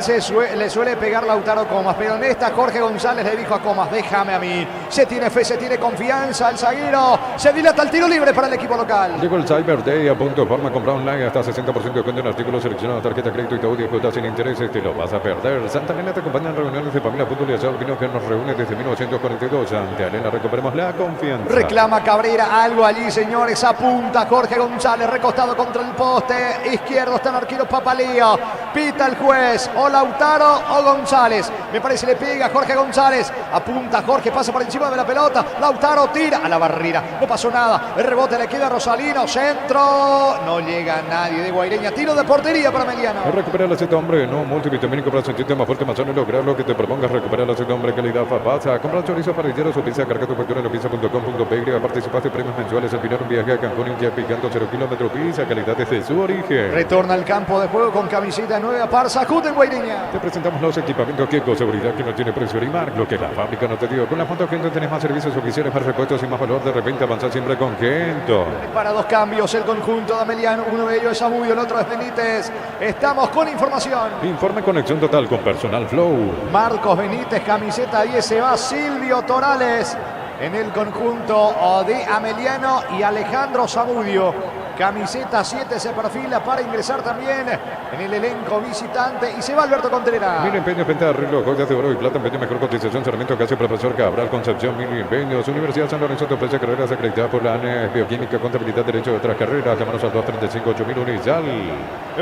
le suele pegar Lautaro Comas, pero en esta Jorge González le dijo a Comas: déjame a mí. Se tiene fe, se tiene confianza. El zaguero se dilata el tiro libre para el equipo local.
Llegó el Cyber Day a punto forma. Compra online hasta 60% de descuento en artículos seleccionados. Tarjeta crédito y todo disfruta sin intereses. Te lo vas a perder. Santa Elena te acompaña en reuniones de familia, fútbol y asado vino que nos reúne desde 1942. Santa Elena, recuperemos la confianza.
Reclama Cabrera algo allí, señores. Apunta Jorge González, recostado contra el poste izquierdo. Está el arquero Papaleo. Pita el juez. O Lautaro o González. Me parece le pega Jorge González. Apunta Jorge, pasa por encima de la pelota. Lautaro tira a la barrera. No pasó nada. El rebote le queda a Rosalino. Centro. No llega nadie de Guaireña. Tiro de portería para Ameliano.
Recupera la Z, hombre. No, multivitamínico para sentirte más fuerte, más sano y lograr lo que te propongas. Recuperar la Z, hombre. Calidad pasa. Compra chorizo parrillero, su pizza. Carga tu factura en lopizza.com.py. Participaste premios mensuales. El final un viaje a Cancún y ya picando 0 kilómetros. Pizza, calidad desde su origen.
Retorna al campo de juego con camiseta nueva. Parsacú en Guaireña.
Te presentamos los equipamientos Kiko, seguridad que no tiene precio ni marca, lo que la fábrica no te dio. Con la Fondo Gento tenés más servicios oficiales, más repuestos y más valor. De repente avanzar siempre con Gento.
Para dos cambios el conjunto de Ameliano. Uno de ellos es Amudio, el otro es Benítez. Estamos con información.
Informe conexión total con Personal Flow.
Marcos Benítez, camiseta 10, se va Silvio Torales en el conjunto de Ameliano y Alejandro Zamudio. Camiseta 7 se perfila para ingresar también en el elenco visitante y se va Alberto Contreras.
Mil empeños, venta de arreglo, joyas de oro y plata, empeño, mejor cotización, cerramiento que hace profesor Cabral, Concepción, Mil empeños. Universidad San Lorenzo te ofrece carreras acreditadas por la ANES, Bioquímica, Contabilidad, Derecho de otras carreras. Llámanos al 235-8000 Unizal.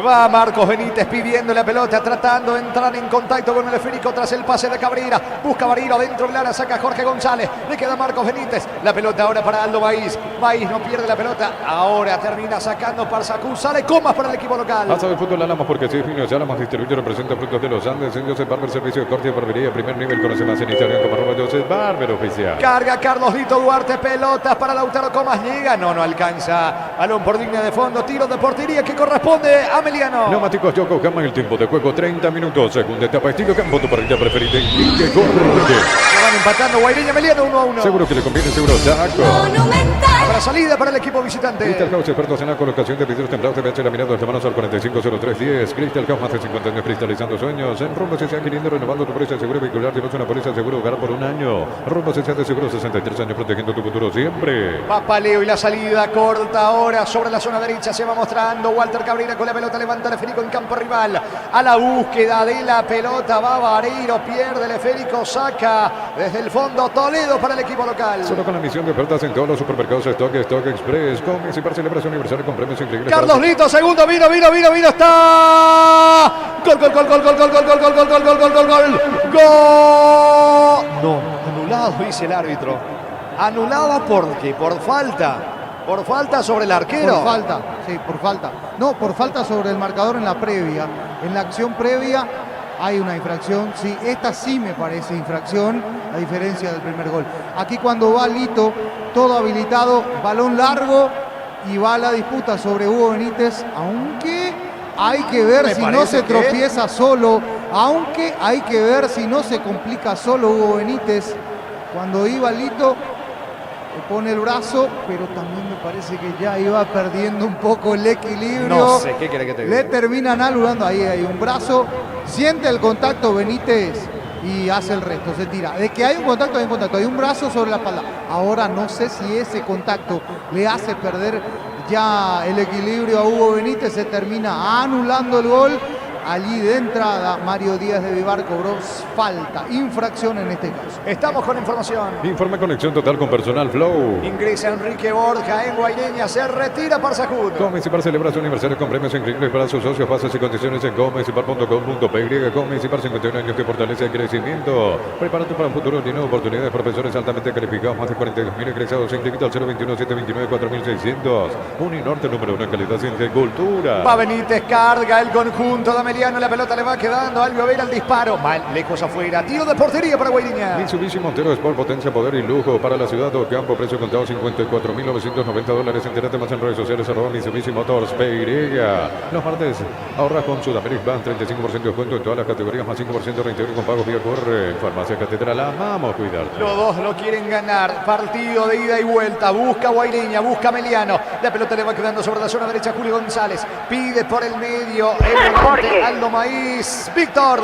Va Marcos Benítez pidiendo la pelota, tratando de entrar en contacto con el esférico tras el pase de Cabrera. Busca Barilo dentro del área, saca Jorge González. Le queda Marcos Benítez. La pelota ahora para Aldo Baís. Baís no pierde la pelota. Ahora termina sacando Parsacú. Sale Comas para el equipo local.
Pasa de fútbol Álamos porque si es fino, Álamos distribuye representa frutos de los Andes. En Joseph Barber, servicio de corte y barbería. Primer nivel, conoce más en Instagram como @Joseph Barber oficial.
Carga Carlos Lito Duarte. Pelotas para Lautaro Comas. Llega. No alcanza. Balón por línea de fondo. Tiro de portería que corresponde a Ameliano.
Neumáticos Yokohama, el tiempo de juego 30 minutos. Segunda etapa, estilo campo, tu parrilla preferida y que corre.
Se van empatando Guaireña Ameliano 1-1.
Seguro que le conviene, seguro saco.
Monumental.
Habrá salida para el equipo visitante.
Crystal House, expertos en la colocación de vidrios templados de PH laminados de manos al 450310. Crystal House, más de 50 años cristalizando sueños. En Rumbo se adquiriendo, renovando tu póliza de seguro vehicular. Tienes una póliza de seguro hogar por un año. Rumbo se de seguro 63 años protegiendo tu futuro siempre.
Papaleo y la salida corta ahora sobre la zona derecha. Se va mostrando Walter Cabrera con la pelota. Levanta el esférico en campo rival. A la búsqueda de la pelota va Vareiro. Pierde el esférico. Saca desde el fondo Toledo para el equipo local.
Solo con la misión de ofertas en todos los supermercados Stock Express. Comienza y celebra su aniversario con premios increíbles.
Carlos Lito, segundo, vino, está. Gol. No, anulado, dice el árbitro. Anulado porque por falta. Por falta sobre el arquero.
Por falta, sí, por falta. No, por falta sobre el marcador en la previa. En la acción previa hay una infracción. Sí, esta sí me parece infracción, a diferencia del primer gol. Aquí cuando va Lito, todo habilitado, balón largo y va la disputa sobre Hugo Benítez, aunque hay que ver si no se tropieza solo, aunque hay que ver si no se complica solo Hugo Benítez. Cuando iba Lito, pone el brazo, pero también me parece que ya iba perdiendo un poco el equilibrio.
No sé, ¿qué quiere que te diga?
Le terminan anulando, ahí hay un brazo, siente el contacto Benítez y hace el resto, se tira. De que hay un contacto, hay un brazo sobre la espalda. Ahora no sé si ese contacto le hace perder ya el equilibrio a Hugo Benítez, se termina anulando el gol. Allí de entrada, Mario Díaz de Vivar cobró falta, infracción en este caso.
Estamos con información.
Informe conexión total con Personal Flow.
Ingresa Enrique Borja en Guaireña, se retira Parsajud.
Comecipar celebra su aniversario con premios increíbles para sus socios. Bases y condiciones en comecipar.com.py. Comecipar, 51 años que fortalece el crecimiento. Prepárate para un futuro lleno de oportunidades. Profesores altamente calificados, más de 42.000 egresados. Inscrito al 021-729-4600. Uninorte número 1 en calidad, ciencia y cultura.
Va Benítez, carga el conjunto de Ameliano. La pelota le va quedando al Viovera, el disparo. Mal, lejos afuera. Tiro de portería para Guaireña.
Mitsubishi Montero Sport, potencia, poder y lujo para la ciudad o campo. Precio contado $54.990. Entérate más en redes sociales, @Mitsubishi Motors PY. Los martes ahorras con Sudameric Bank, 35% de descuento en todas las categorías, más 5% de reintegro con pagos vía corre. Farmacia Catedral, amamos cuidarte.
Los dos lo quieren ganar. Partido de ida y vuelta. Busca Guaireña, busca Meliano. La pelota le va quedando sobre la zona derecha Julio González. Pide por el medio el volante Aldo Maíz. Víctor.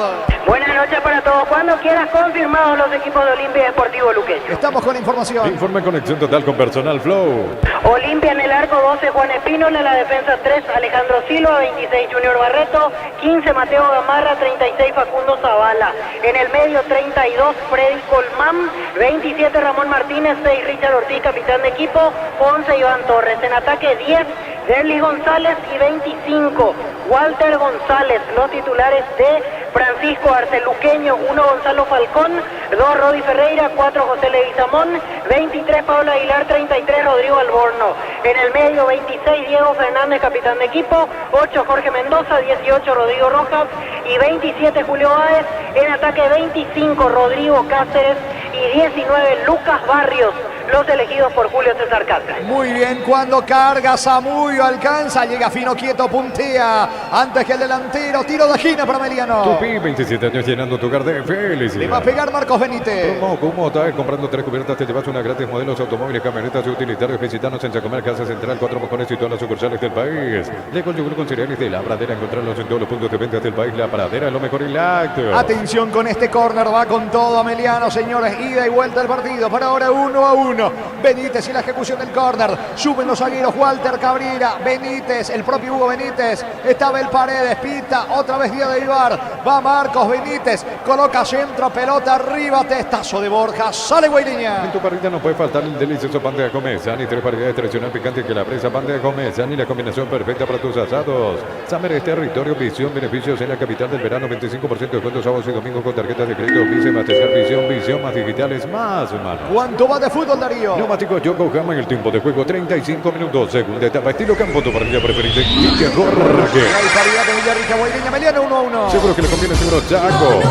Buenas noches para todos. Cuando quieras, confirmados los equipos de Olimpia y Deportivo Luqueño.
Estamos con información.
Informe conexión total con Personal Flow.
Olimpia en el arco 12, Juan Espínola, en la defensa 3, Alejandro Silva, 26, Junior Barreto, 15, Mateo Gamarra, 36, Facundo Zavala. En el medio 32, Freddy Colmán, 27, Ramón Martínez, 6, Richard Ortiz, capitán de equipo, 11, Iván Torres. En ataque 10, Derly González y 25, Walter González. Los titulares de Francisco Arceluqueño, 1, Gonzalo Falcón, 2, Rodi Ferreira, 4, José Leguizamón, 23, Pablo Aguilar, 33, Rodrigo Alborno. En el medio 26, Diego Fernández, capitán de equipo, 8, Jorge Mendoza, 18, Rodrigo Rojas y 27, Julio Báez. En ataque 25, Rodrigo Cáceres y 19, Lucas Barrios. Los elegidos por Julio César Cáceres.
Muy bien, cuando carga Zamudio, alcanza, llega fino, quieto, puntea. Antes que el delantero, tiro de esquina para Meliano.
Tupi, 27 años llenando tu hogar de felicidad.
Le va a pegar Marcos Benítez.
Promo Kumota, comprando 3 cubiertas te llevas una gratis, modelos, automóviles, camionetas y utilitarios. Visitanos en Chacomer, Casa Central, 4 Mojones y todas las sucursales del país. Lego el yogur con cereales de La Pradera, encontrarlos en todos los puntos de venta del país. La Pradera es lo mejor y lácteo.
Atención con este córner, va con todo Ameliano, señores. Ida y vuelta del partido. Para ahora 1-1. Benítez y la ejecución del córner. Suben los zagueros Walter Cabrera, Benítez, el propio Hugo Benítez. Estaba el Paredes, pita, otra vez Díaz de Vivar. Va Marcos Benítez, coloca centro, pelota arriba, testazo de Borja. Sale Guaireña.
En tu parrilla no puede faltar el delicioso pan de Comesa, ni 3 variedades tradicional picante que la presa. Pan de Comesa, ni la combinación perfecta para tus asados. Summer es territorio, visión, beneficios en la capital del verano. 25% de descuento sábados y domingos con tarjetas de crédito. Visa, Mastercard, visión más digitales, más humanos.
¿Cuánto va de fútbol, Darío?
Neumáticos Yokohama en el tiempo de juego, 35 minutos. Segunda etapa, estilo campo, tu parrilla preferida. Quique Jorge.
Hay paridad de Villarrica, Guaireña, Meliano 1-1.
Seguro que le conviene, seguro Chaco.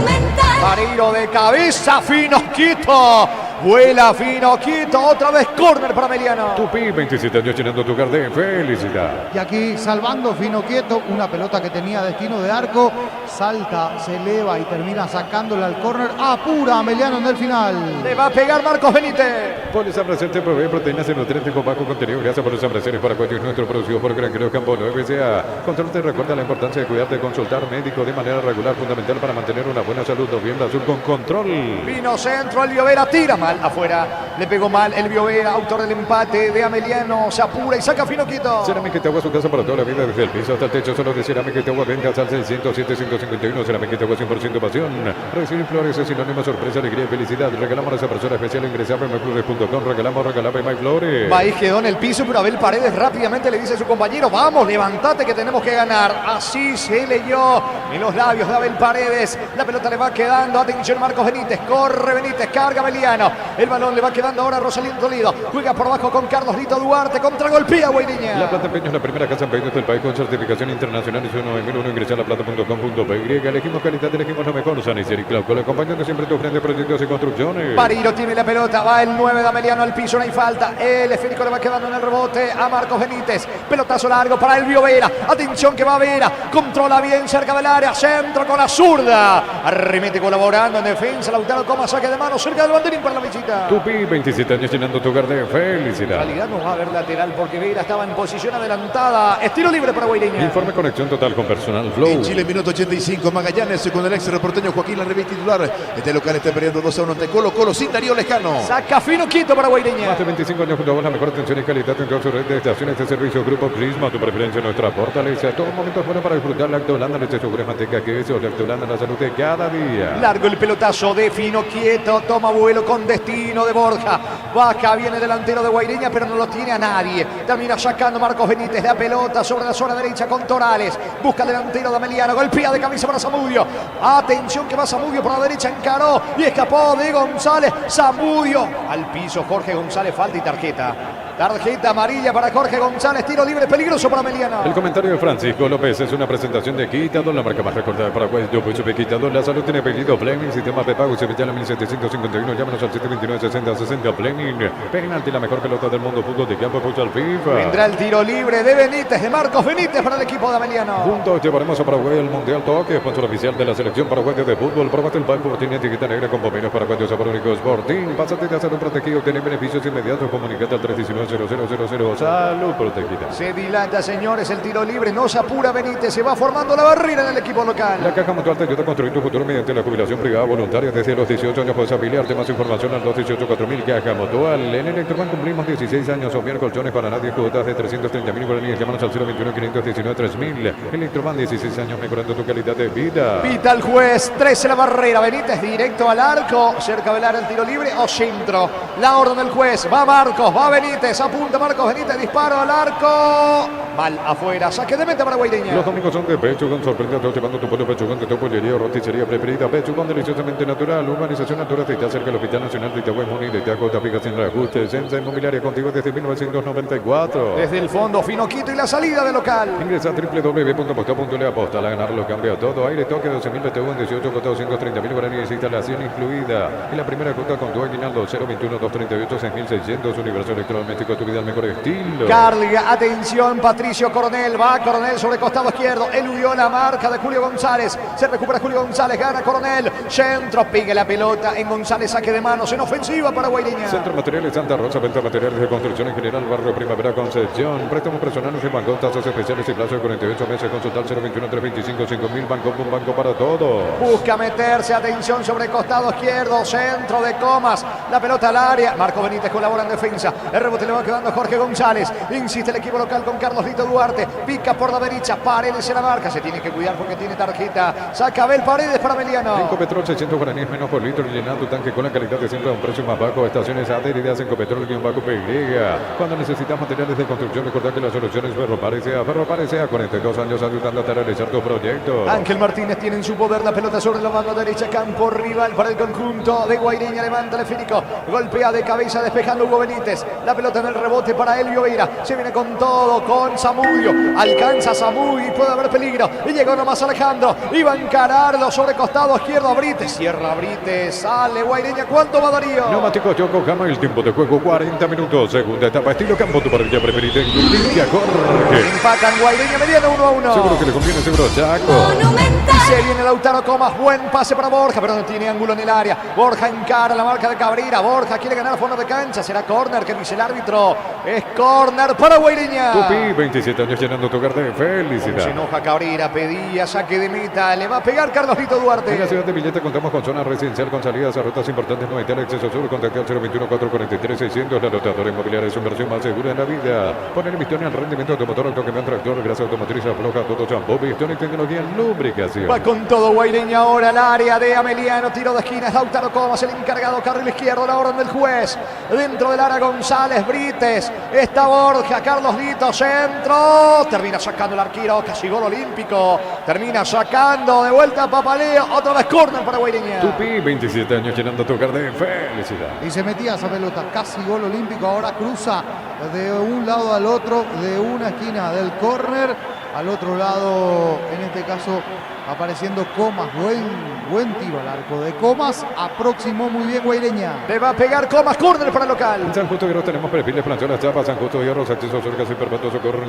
Pareiro de cabeza, fino, quito. Vuela fino, quito. Otra vez córner para Meliano.
Tupi, 27 años llenando tu hogar de felicidad.
Y aquí salvando fino quieto, una pelota que tenía destino de arco, salta, se eleva y termina sacándola al córner. Apura a Meliano en el final.
Le va a pegar Marcos Benítez.
Polis Abracer te provee proteínas y nutrientes con bajo contenido. Gracias por los abraceres para cualquier nuestro producido por Gran Creo Campo 9 SA. Control te recuerda la importancia de cuidarte, consultar médico de manera regular, fundamental para mantener una buena salud. Noviembre Azul con control.
Vino centro, el Viovera tira mal afuera. Le pegó mal el Viovera, autor del empate de Ameliano. Se apura y saca fino quito.
Cerámica te agua su casa para toda la vida, desde el piso hasta el techo. Solo de Cerámica te agua, ventas al 607-151. Cerámica te agua 100% pasión. Recibir flores es sinónimo, sorpresa, alegría y felicidad. Regalamos a esa persona especial. Ingresar a mflores.com. Regalamos My Flores.
Maíz quedó en el piso, pero Abel Paredes rápidamente le dice a su compañero: vamos, levantate que tenemos que ganar. Así se leyó en los labios de Abel Paredes. La pelota le va quedando. Atención Marcos Benítez. Corre Benítez, carga Meliano. El balón le va quedando ahora a Rosalín Toledo. Juega por abajo con Carlos Lito Duarte. Contragolpea Guairiña.
La Plata Empeño es la primera casa en pedidos del país con certificación internacional. ISO 9001. Ingresa a laplata.com.py. Elegimos calidad, elegimos lo mejor. San Isidro y Clauco, acompañando siempre tu frente de proyectos y construcciones.
Pariro tiene la pelota. Va el 9 de Ameliano al piso. No hay falta. El esférico le va quedando en el rebote a Marcos Benítez. Pelotazo largo para Elvio Vera. Atención que va Vera. Controla bien cerca del área. Centro con la zurda. Arremete colaborando en defensa. Lautaro Comas, saque de mano cerca del banderín para la visita.
Tupi, 27 años llenando tu hogar de felicidad.
En realidad no va a haber lateral porque Vera estaba en posición adelantada. Estilo libre para Guairiña.
Informe conexión total con personal Flow.
En Chile, minuto 85, Magallanes con el ex reporteño Joaquín Larribey titular. Este local está perdiendo 2-1 ante Colo Colo sin Darío Lescano.
Saca fino quieto para Guairiña.
Más de 25 años junto a vos, la mejor atención y calidad en toda su red de estaciones de servicio. Grupo Prisma, tu preferencia, nuestra fortaleza. Todo momento es bueno para disfrutar Lactolanda, leche sobre manteca, queso, Lactolanda, la salud de cada día.
Largo el pelotazo de Fino quieto, toma vuelo con destino de Borja. Baja, viene delantero de Guairiña, pero no lo tiene a nadie. Termina sacando Marcos Benítez la pelota sobre la zona derecha con Torales. Busca delantero de Ameliano, golpea de cabeza para Zamudio. Atención que va Zamudio por la derecha, encaró y escapó de González. Zamudio al piso, Jorge González, falta y tarjeta. Tarjeta amarilla para Jorge González, tiro libre peligroso para Ameliano.
El comentario de Francisco López es una presentación de Quitador, la marca más recordada de Paraguay. Yo pues supe Quitador, la salud tiene apellido Fleming, sistema de pago se mete a la 1751, llámanos al 729-6060 Fleming. Penalti, la mejor pelota del mundo, fútbol de campo, futsal FIFA.
Vendrá el tiro libre de Benítez, de Marcos Benítez para el equipo de Ameliano.
Juntos llevaremos a Paraguay al Mundial Toque, sponsor oficial de la selección paraguaya de fútbol. Probate el banco, tiene etiqueta negra con bomberos paraguayos sabor único Sporting. Pásate de hacer un protegido, tiene beneficios inmediatos. Comunicate al 319-0000. Salud protegida.
Se dilata, señores, el tiro libre. No se apura Benítez. Se va formando la barrera en el equipo local.
La Caja Mutual te ayuda a construir tu futuro mediante la jubilación privada voluntaria. Desde los 18 años puedes afiliarte. Más información al 218-4000. Caja Mutual. En Electroban cumplimos 16 años. Somier colchones para nadie. Cuotas de 330.000 guaraníes. Llámanos al 021-519-3000. Electroban, 16 años mejorando tu calidad de vida.
Pita el juez. 13 la barrera. Benítez directo al arco. Cerca del área el tiro libre o centro. La orden del juez. Va Marcos. Va Benítez. Apunta Marcos Benítez, disparo al arco. Mal afuera, saque de meta para Guairiña.
Los domingos son de Pechugón, sorprende a todos llevando tu pollo Pechugón de tu pollería o roticería preferida. Pechugón, deliciosamente natural. Urbanización Natura está cerca del Hospital Nacional de Itagüí, Muni, de Teaco, Tapica, sin reajustes. Sensa Inmobiliaria contigo desde 1994.
Desde el fondo, Fino quito y la salida del local.
Ingresa a www.posta.le aposta. Al ganar lo cambia todo. Aire toque 12.000 BTU en 18 cotados 130.000 guaraníes. Instalación incluida. Y la primera cuota con tu aguinaldo 021-238-6.600. Universo electrodoméstico, tu vida al mejor estilo.
Carga, atención, Patricio Coronel. Va Coronel sobre costado izquierdo. Eludió la marca de Julio González. Se recupera Julio González. Gana Coronel. Centro, pega la pelota en González. Saque de manos en ofensiva para Guairiña.
Centro Materiales Santa Rosa. Venta materiales de construcción en general. Barrio Primavera Concepción. Préstamos personales en banco. Tasas especiales y plazo de 48 meses. Consultar 021-325-5000. Banco, un banco para todo.
Busca meterse. Atención sobre costado izquierdo. Centro de Comas. La pelota al área. Marco Benítez colabora en defensa. El rebote le va quedando a Jorge González. Insiste el equipo local con Carlos Lito Duarte. Pica por la derecha. Paredes en la marca. Se tiene que cuidar porque tiene tarjeta. Saca Abel Paredes para Ameliano.
Ecopetrol 600 guaraníes menos por litro. Llena tu tanque con la calidad de siempre a un precio más bajo. Estaciones adheridas en Ecopetrol-PY. Cuando necesitas materiales de construcción, recordad que la solución es Ferropare sea. Ferropare sea, 42 años ayudándote a realizar tus proyectos.
Ángel Martínez tiene en su poder la pelota sobre la mano derecha. Campo rival para el conjunto de Guairiña. Levanta el esférico. Golpea de cabeza despejando Hugo Benítez. La pelota en el rebote para Elvio Vera. Se viene con todo, con Zamudio. Alcanza Zamudio y puede haber peligro. Y llegó nomás Alejandro. Iba a encararlo sobre costado izquierdo a Brites. Cierra Brites. Sale Guairiña. ¿Cuánto va Darío?
Neumáticos Yokohama, el tiempo de juego 40 minutos. Segunda etapa, estilo campo, tu parrilla preferida en Limpia Jorge.
Empatan Guairiña mediano 1-1.
Seguro que le conviene, seguro Chaco.
Monumental.
Se viene Lautaro Comas, buen pase para Borja, pero no tiene ángulo en el área. Borja encara la marca de Cabrera. Borja quiere ganar a fondo de cancha. Será córner que dice el árbitro. Es córner para Guairiña.
Tupi, 27 años llenando tu hogar de
Se
felicidad.
enoja Cabrera, pedía saque de meta. Le va a pegar Carlos Lito Duarte.
En la ciudad de Villeta contamos con zona residencial con salidas a rutas importantes. 90 al acceso sur. Contacte al 021-443-600. La rotadora inmobiliaria es su inversión más segura en la vida. Poner Bistoni al rendimiento de tu motor, autocamión, tractor, grasa automotriz, afloja, todo champú, Bistoni, tecnología en lubricación.
Va Va con todo Guaireña ahora al área de Ameliano. Tiro de esquina es Lautaro Comas, el encargado, carril izquierdo, la orden del juez. Dentro del área González Brites. Está Borja, Carlos Lito, centro. Termina sacando el arquero, casi gol olímpico. Termina sacando de vuelta a Papaleo. Otra vez córner para Guaireña.
Tupi, 27 años llenando tu hogar de felicidad.
Y se metía esa pelota, casi gol olímpico. Ahora cruza de un lado al otro, de una esquina del córner al otro lado, en este caso apareciendo Comas. Buen tiro al arco de Comas, aproximó muy bien Guaireña.
Le va a pegar Comas, córner para el local.
En San Justo Hierro tenemos perfiles, planchones, chapas, San Justo Hierro, accesos, cercas y perpetuos, socorro,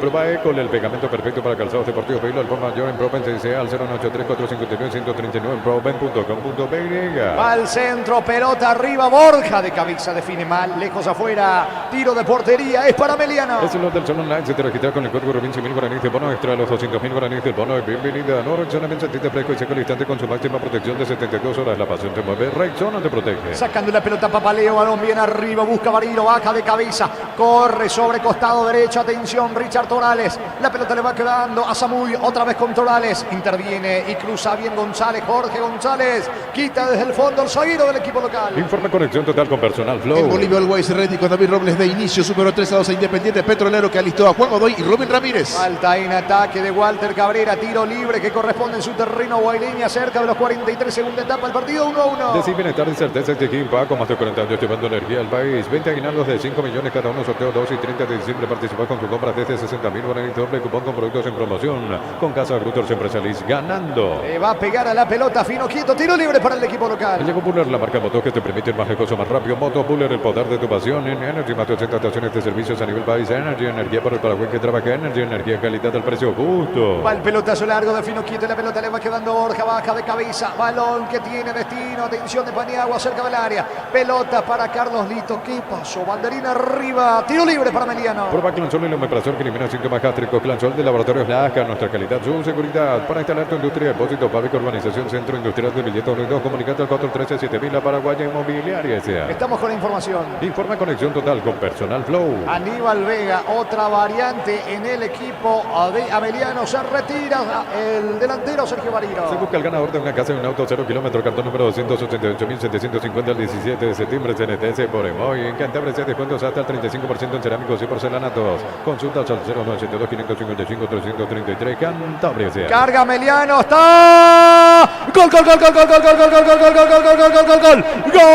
Probae con el pegamento perfecto para calzados deportivos. Pedilo al por mayor en Proven, CCA al 093-459-139 en proven.com.py.
Va al centro, pelota arriba, Borja de cabeza, define mal, lejos afuera. Tiro de portería, es para Ameliano.
Es el del Sol Online, se te registra con el código Rubin 100.000 guaraníes de bono extra, los 200.000 guaraníes del bono. Bienvenida, no Rexona, sentite fresco y seco al instante con su máxima protección de 72 horas. La pasión te mueve, Rexona te protege.
Sacando la pelota Papaleo, balón bien arriba, busca Barilo, baja de cabeza, corre sobre costado derecho, atención, Richard Torales. La pelota le va quedando a Samuy, otra vez con Torales. Interviene y cruza bien González, Jorge González. Quita desde el fondo el zaguero del equipo local.
Informe conexión total con Personal Flow.
En Bolivia, Always Ready con David Robles de inicio. Superó 3-2 a Independiente Petrolero, que alistó a Juan Godoy y Rubén Ramírez.
Falta en ataque de Walter Cabrera, tiro libre que corresponde en su terreno Guaireña, cerca de los 43, segunda etapa, el partido 1-1.
Decir bienestar y certeza de Quimpa, con más de 40 años llevando energía al país. 20 aguinaldos de 5 millones cada uno, sorteo 2 y 30 de diciembre. Participa con tu compra desde 60.000 guaraníes, doble cupón con productos en promoción. Con Casa Grutter siempre salís ganando.
Le va a pegar a la pelota, fino, quieto, tiro libre para el equipo local.
Llegó Buller, la marca motos que te permite ir más lejos o más rápido. Moto Buller, el poder de tu pasión. En Energy, más de 80 estaciones de servicios a nivel país. Energy, energía para el Paraguay que trabaja. Energy, energía, calidad al precio justo.
Va el pelotazo largo de fino, quieto, la pelota le va quedando Borja, baja de cabeza. Balón que tiene destino, atención de Paniagua cerca del área. Pelota para Carlos Lito, ¿qué pasó? Banderina arriba, tiro libre para Ameliano.
Prueba Clansol y la omeprazol que elimina síntomas gástricos. Clansol de Laboratorios Lasca, nuestra calidad, su seguridad. Para instalar tu industria, depósito, fábrica, urbanización, centro industrial de Billetes Unidos, comunicante al 413-7000, la Paraguaya Inmobiliaria S.A.
Estamos con la información.
Informa conexión total con Personal Flow.
Aníbal Vega, otra variante en el equipo de Ameliano, se retira el delantero Sergio Barilo.
Se busca el ganador de una casa y un auto 0 kilómetros, cartón número 288.750 el 17 de septiembre, CNTS por Emoy. En Cantabria se descuentos hasta el 35% en cerámicos y porcelanatos. Consultas al 0972-555-333, Cantabria sea.
Carga Ameliano, está. Gol, gol, gol, gol, gol, gol, gol, gol, gol, gol, gol, gol, gol, gol, gol, gol, gol. Gol.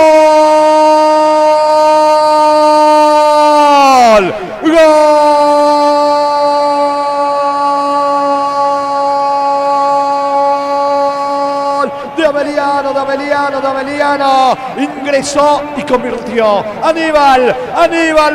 De Ameliano, ingresó y convirtió. Aníbal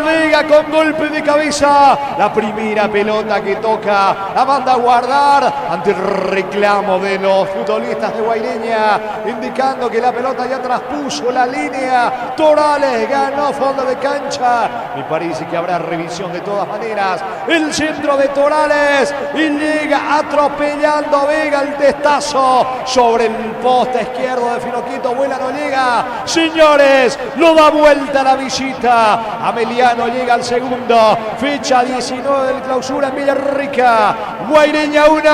Vega con golpe de cabeza. La primera pelota que toca la manda a guardar ante el reclamo de los futbolistas de Guaireña, indicando que la pelota ya traspuso la línea. Torales ganó fondo de cancha. Me parece que habrá revisión de todas maneras. El centro de Torales y llega atropellando Vega el testazo sobre el poste izquierdo de Finoquito. Vuela, no llega. Señores, lo da vuelta la visita. Ameliano llega al segundo. Fecha 19 del clausura en Villarrica. Guaireña 1,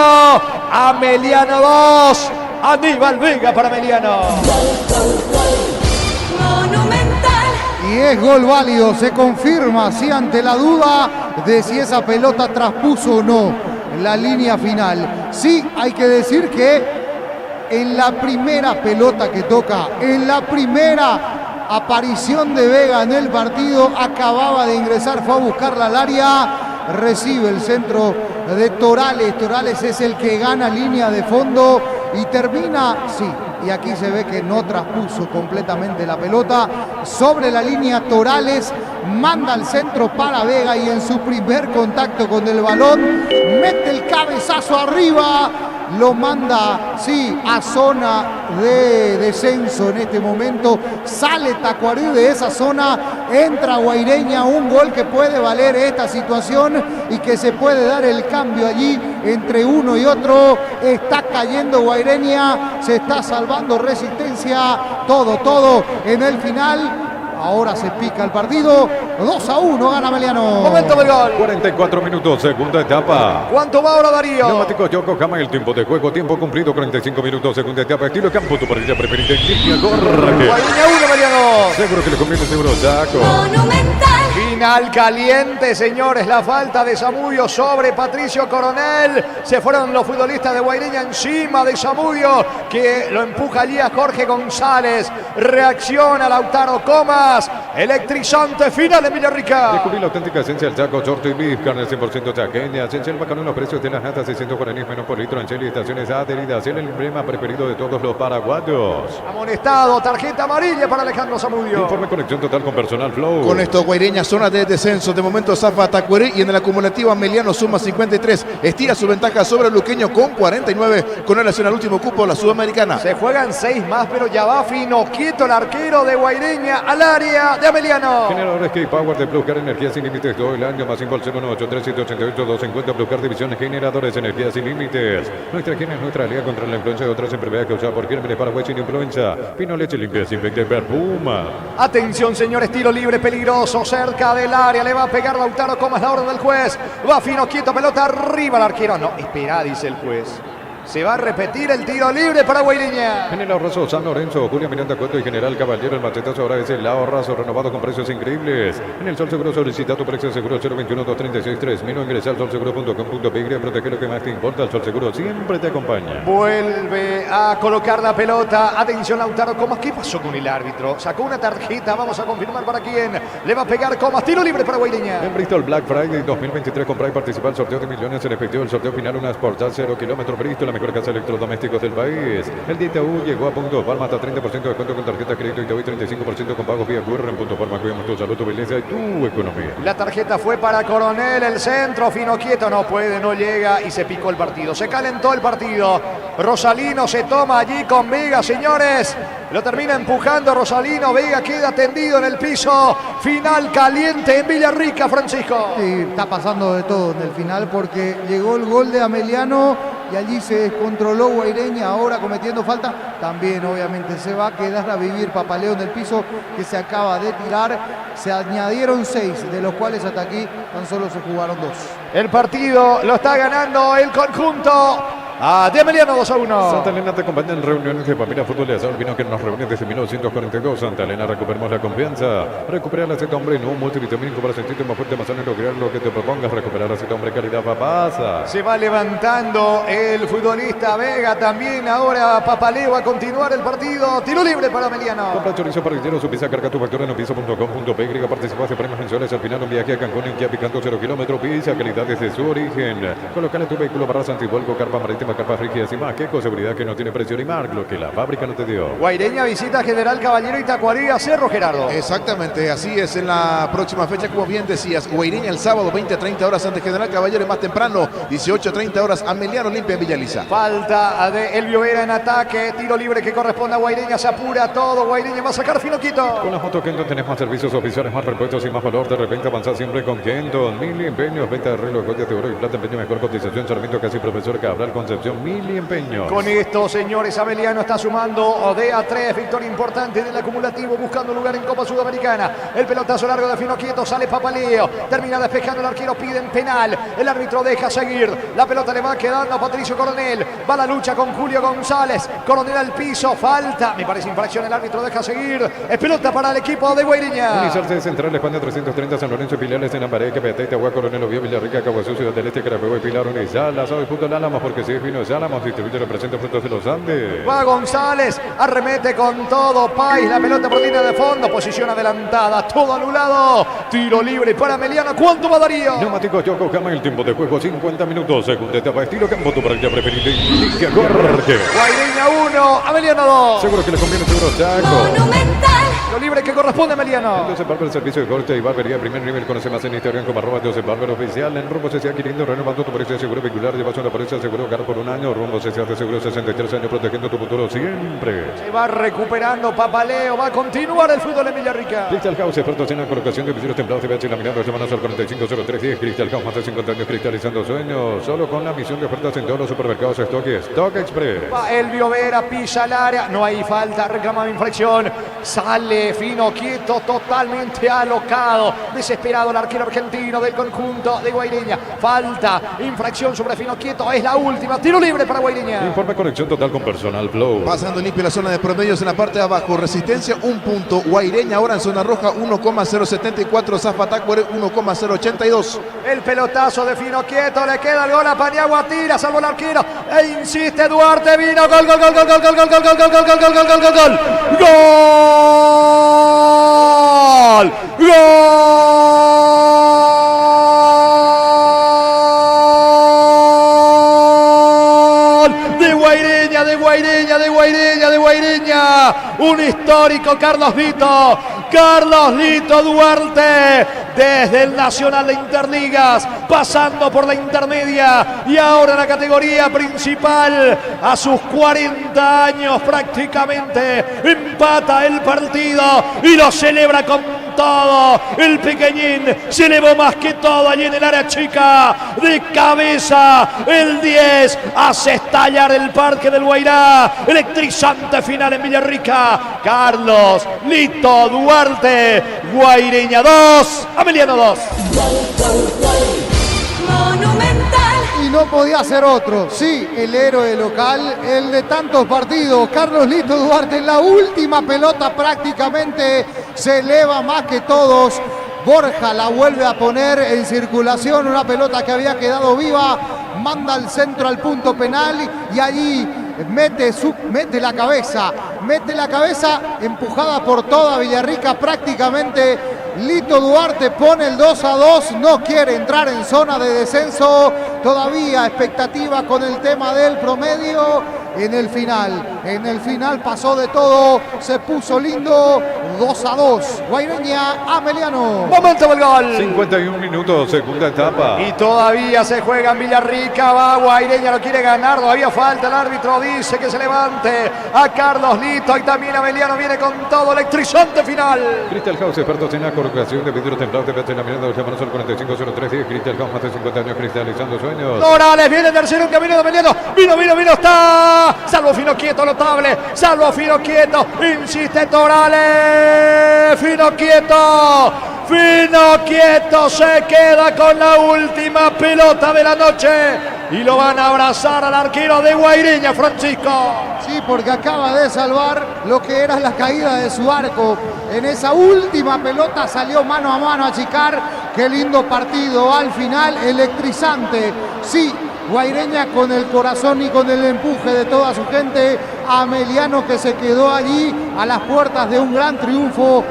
Ameliano 2. Aníbal Vega para Ameliano.
Monumental.
Y es gol válido, se confirma, sí, ante la duda de si esa pelota traspuso o no la línea final. Sí, hay que decir que en la primera pelota que toca, en la primera aparición de Vega en el partido, acababa de ingresar, fue a buscarla al área, recibe el centro de Torales. Torales es el que gana línea de fondo y termina, sí, y aquí se ve que no traspuso completamente la pelota sobre la línea. Torales manda al centro para Vega y en su primer contacto con el balón mete el cabezazo arriba. Lo manda, sí, a zona de descenso en este momento. Sale Tacuarí de esa zona, entra Guaireña, un gol que puede valer esta situación y que se puede dar el cambio allí entre uno y otro. Está cayendo Guaireña, se está salvando Resistencia, todo en el final. Ahora se pica el partido. 2-1 gana Meliano.
Momento del gol.
44 minutos, segunda etapa.
¿Cuánto va ahora, Darío?
Neumáticos Yokohama, el tiempo de juego, tiempo cumplido, 45 minutos, segunda etapa, estilo campo, tu partida preferida, línea Jorge.
Guaireña 1, Meliano.
Seguro que le conviene, seguro Chaco.
Monumental.
Final caliente, señores. La falta de Zamudio sobre Patricio Coronel. Se fueron los futbolistas de Guaireña encima de Zamudio, que lo empuja allí a Jorge González. Reacciona Lautaro Comas. Electrizante final en Villarrica.
Descubrí la auténtica esencia del Chaco, short y beef, carne 100% chaqueña. Senchel bajaron los precios de las natas 640 menos por litro en Chile y estaciones adheridas. El emblema preferido de todos los paraguayos.
Amonestado, tarjeta amarilla para Alejandro Zamudio.
Informe conexión total con personal flow.
Con esto, Guaireña, zona de descenso. De momento zafa Tacuarí y en el acumulativo Meliano suma 53. Estira su ventaja sobre el luqueño con 49 con relación al último cupo, la Sudamericana.
Se juegan 6 más, pero ya va fino, quieto el arquero de Guaireña al área de Ameliano.
Generadores K-Power de Pluscar, energía sin límites todo el año, más 5 al 0183788 Pluscar, divisiones generadores, energía sin límites. Nuestra higiene es nuestra aliada contra la influencia de otras enfermedades causadas por gérmenes Paraguay sin influenza. Pino leche limpia, desinfecta y perfuma.
Atención, señores, tiro libre peligroso cerca del área, le va a pegar Lautaro Comas, la orden del juez. Va fino, quieto, pelota arriba el arquero. No, espera, dice el juez. Se va a repetir el tiro libre para Guaireña.
General Razo, San Lorenzo, Julia Miranda Cueto y General Caballero. El machetazo ahora es el Lao Razo, renovado con precios increíbles. En el Sol Seguro solicita tu precio seguro 021-236-3000. Ingresa al solseguro.com.py. Protege lo que más te importa. El Sol Seguro siempre te acompaña.
Vuelve a colocar la pelota. Atención, Lautaro Comas. ¿Qué pasó con el árbitro? Sacó una tarjeta. Vamos a confirmar para quién. Le va a pegar Comas. Tiro libre para Guaireña.
En Bristol Black Friday 2023 compra y participa al sorteo de millones en efectivo. El sorteo final, una Sportcar 0 kilómetros Bristol, la mejor casa de electrodomésticos del país. El día Itaú llegó a Punto Palma, hasta 30% de descuento con tarjeta de crédito Itaú y 35% con pagos vía QR. En Punto Palma cuidamos tu salud, tu belleza y tu economía.
La tarjeta fue para Coronel, el centro, fino quieto, no puede, no llega y se picó el partido. Se calentó el partido. Rosalino se toma allí con Vega, señores. Lo termina empujando Rosalino. Vega queda tendido en el piso. Final caliente en Villarrica, Francisco.
Sí, está pasando de todo en el final porque llegó el gol de Ameliano y allí se descontroló Guaireña, ahora cometiendo falta. También obviamente se va a quedar a vivir Papaleo en el piso que se acaba de tirar. Se añadieron 6, de los cuales hasta aquí tan solo se jugaron 2.
El partido lo está ganando el conjunto de Ameliano 2-1.
Santa Elena te acompaña en reuniones de familia, fútbol y asado. Vino que nos reúne desde 1942. Santa Elena, recuperemos la confianza. Recuperar la Z hombre, no un multivitamínico para sentirte más fuerte, más sano y lograr lo que te propongas. Recuperar la Z hombre, calidad papasa.
Se va levantando el futbolista Vega también. Ahora Papaleo a continuar el partido. Tiro libre para Ameliano.
Compra chorizo parrillero, su pizza, carga tu factura en opiso.com.py. Participa de premios mensuales. Al final un viaje a Cancún en Kia Picando 0 kilómetros. Pizza, calidad desde su origen. Colócale tu vehículo para Santiago, carpa marítima, carpas rígidas y más. Queco, seguridad que no tiene precio ni marca, lo que la fábrica no te dio.
Guaireña visita General Caballero y Tacuarí a Cerro, Gerardo.
Exactamente, así es en la próxima fecha, como bien decías. Guaireña el sábado, 20 a 30 horas ante General Caballero, y más temprano, 18 a 30 horas, Ameliano Olimpia en Villaliza.
Falta de Elvio Vera en ataque. Tiro libre que corresponde a Guaireña. Se apura todo. Guaireña va a sacar fino quito.
Con la moto Kenton tenés más servicios oficiales, más repuestos y más valor. De repente avanzar siempre con Kenton. Mil empeños, venta de reloj, joyas de oro y plata, empeño, mejor cotización, Sarmiento, casi profesor Cabral, Concepción, mil empeños.
Con esto, señores, Ameliano está sumando de a 3. Victoria importante del acumulativo, buscando lugar en Copa Sudamericana. El pelotazo largo de fino quieto, sale Papaleo. Termina despejando el arquero, piden penal. El árbitro deja seguir. La pelota le va quedando a Patricio Coronel. Va la lucha con Julio González. Coronel al piso, falta. Me parece infracción, el árbitro deja seguir. Es pelota para el equipo de Guaireña.
Iniciarse de Central, España 330, San Lorenzo, Pilares en la pared, Capete, Itagua, Coronel, Oviedo, Villarrica, Caguazú, Ciudad del Este, Carabobo y Pilar, Unizala, Sábado y Fútbol Álamos, porque si es vino es Álamos, distribuye representa frutos de los Andes.
Va González, arremete con todo. Pais, la pelota por línea de fondo, posición adelantada, todo anulado. Tiro libre para Ameliano. ¿Cuánto va Darío?
Neumáticos Yokohama, el tiempo de juego 50 minutos, segunda etapa, estilo campo, tu partida preferida, indica Jorge.
Guaireña 1, Ameliano 2.
Seguro que le conviene, seguro Chaco.
Monumental.
Tiro libre que corresponde a Ameliano.
Josep Barber, servicio de corte y barbería primer nivel. Conoce más en Instagram como @Josep Barber oficial. En Rumbo se adquiriendo, renovando tu precio de seguro vehicular. Llevas una póliza de seguro hogar por un año. Rumbo se hace seguro 63 años, protegiendo tu futuro siempre.
Se va recuperando Papaleo, va a continuar el fútbol en Villarrica.
Crystal House, expertos en la colocación de vidrios templados, TVH y laminados, llamanos al 450310. Crystal House, más de 50 años cristalizando sueños. Solo con la misión de ofertas en todos los supermercados Stock Express.
Va Elvio Vera, pisa al área, no hay falta, reclama infracción. Sale Duarte, fino, quieto, totalmente alocado, desesperado el arquero argentino del conjunto de Guaireña. Falta, infracción sobre fino, quieto, es la última, tiro libre para Guaireña.
Informe conexión total con Personal Flow.
Pasando limpio la zona de promedios en la parte de abajo. Resistencia 1 punto. Guaireña ahora en zona roja 1,074. Zafatacuere 1,082.
El pelotazo de fino, quieto, le queda el gol a Paniagua, tira, salvo el arquero, e insiste Duarte, vino, gol, gol, gol, gol, gol, gol, gol, gol, gol, gol, gol, gol, gol, gol, gol, gol, gol, de Guaireña, de Guaireña, de Guaireña, de Guaireña, un histórico Carlos Lito Duarte, desde el Nacional de Interligas, pasando por la intermedia y ahora en la categoría principal, a sus 40 años prácticamente, empata el partido y lo celebra con todo. El pequeñín se elevó más que todo allí en el área chica, de cabeza, el 10 hace estallar el Parque del Guairá. Electrizante final en Villarrica. Carlos Lito Duarte, Guaireña 2, Ameliano 2.
Monumental.
Y no podía ser otro, sí, el héroe local, el de tantos partidos, Carlos Lito Duarte, en la última pelota prácticamente se eleva más que todos. Borja la vuelve a poner en circulación, una pelota que había quedado viva, manda al centro al punto penal y allí mete la cabeza, empujada por toda Villarrica prácticamente. Lito Duarte pone el 2-2, no quiere entrar en zona de descenso, todavía expectativa con el tema del promedio. En el final pasó de todo, se puso lindo, 2-2, Guaireña, Ameliano.
Momento del gol.
51 minutos, segunda etapa.
Y todavía se juega en Villarrica, va Guaireña, lo quiere ganar, todavía falta, el árbitro dice que se levante a Carlos Lito y también Ameliano viene con todo, electrizante final.
Crystal House, expertos en la colocación de vidrio templado, te en la mirada de llamanos al 450310. Crystal House, más de 50 años cristalizando sueños.
Dorales viene tercero, un camino de Ameliano, vino, está. Salvo fino quieto, notable, salvo fino quieto, insiste Dorales, fino quieto, se queda con la última pelota de la noche y lo van a abrazar al arquero de Guaireña, Francisco.
Sí, porque acaba de salvar lo que era la caída de su arco. En esa última pelota salió mano a mano a achicar. Qué lindo partido al final, electrizante. Sí, Guaireña con el corazón y con el empuje de toda su gente. Ameliano que se quedó allí a las puertas de un gran triunfo.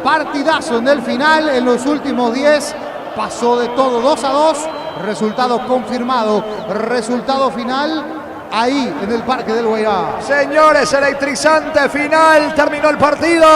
Partidazo en el final, en los últimos 10. Pasó de todo, 2-2. Resultado confirmado. Resultado final ahí en el Parque del Guairá.
Señores, electrizante final, terminó el partido.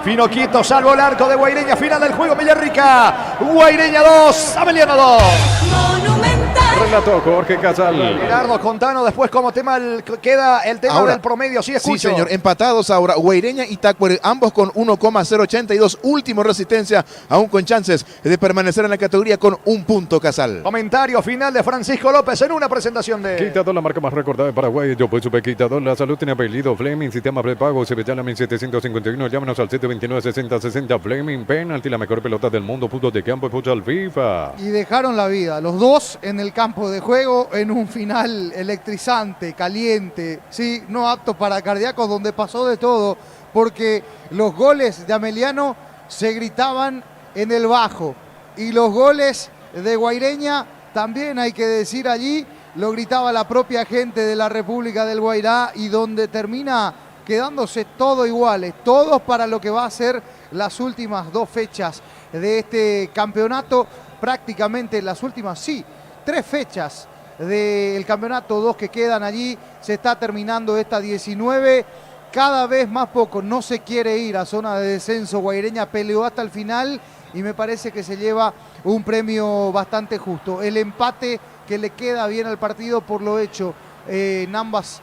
Fino quieto, salvo el arco de Guaireña, final del juego Villarrica. Guaireña 2, Ameliano 2.
Monumental.
Relató Jorge Casal.
Gerardo, contanos después cómo queda el tema
Ahora,
del promedio. Sí, escucho.
Sí, señor. Empatados ahora Guaireña y Tacuere, ambos con 1,082. Último Resistencia, aún con chances de permanecer en la categoría con 1 punto, Casal.
Comentario final de Francisco López en una presentación de...
Quitador, la marca más recordada de Paraguay. Yo pues supe Quitador. La salud tiene apellido Fleming. Sistema prepago. Se llama 1751. Llámanos al 729-6060. Fleming. Penalti. La mejor pelota del mundo. Fútbol de campo y futsal FIFA.
Y dejaron la vida, los dos en el campo de juego, en un final electrizante, caliente, sí, no apto para cardíacos, donde pasó de todo, porque los goles de Ameliano se gritaban en el bajo y los goles de Guaireña también, hay que decir, allí lo gritaba la propia gente de la República del Guairá, y donde termina quedándose todo iguales, todos para lo que va a ser las últimas 2 fechas de este campeonato, prácticamente las últimas, sí, 3 fechas del campeonato, 2 que quedan allí, se está terminando esta 19, cada vez más poco, no se quiere ir a zona de descenso. Guaireña peleó hasta el final y me parece que se lleva un premio bastante justo. El empate que le queda bien al partido por lo hecho en ambas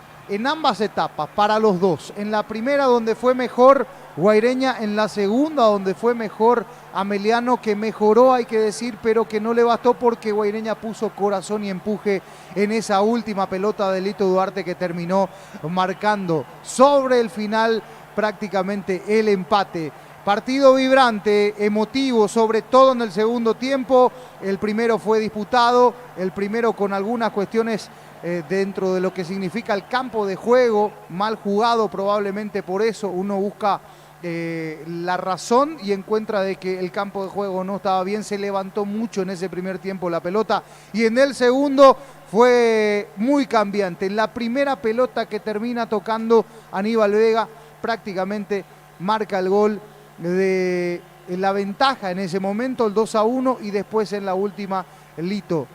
etapas, para los dos. En la primera, donde fue mejor Guaireña, en la segunda, donde fue mejor Ameliano, que mejoró, hay que decir, pero que no le bastó, porque Guaireña puso corazón y empuje en esa última pelota de Lito Duarte, que terminó marcando sobre el final prácticamente el empate. Partido vibrante, emotivo, sobre todo en el segundo tiempo. El primero fue disputado, el primero con algunas cuestiones dentro de lo que significa el campo de juego, mal jugado probablemente por eso. Uno busca la razón y encuentra de que el campo de juego no estaba bien. Se levantó mucho en ese primer tiempo la pelota y en el segundo fue muy cambiante. La primera pelota que termina tocando Aníbal Vega prácticamente marca el gol de la ventaja en ese momento, el 2-1, y después en la última Lito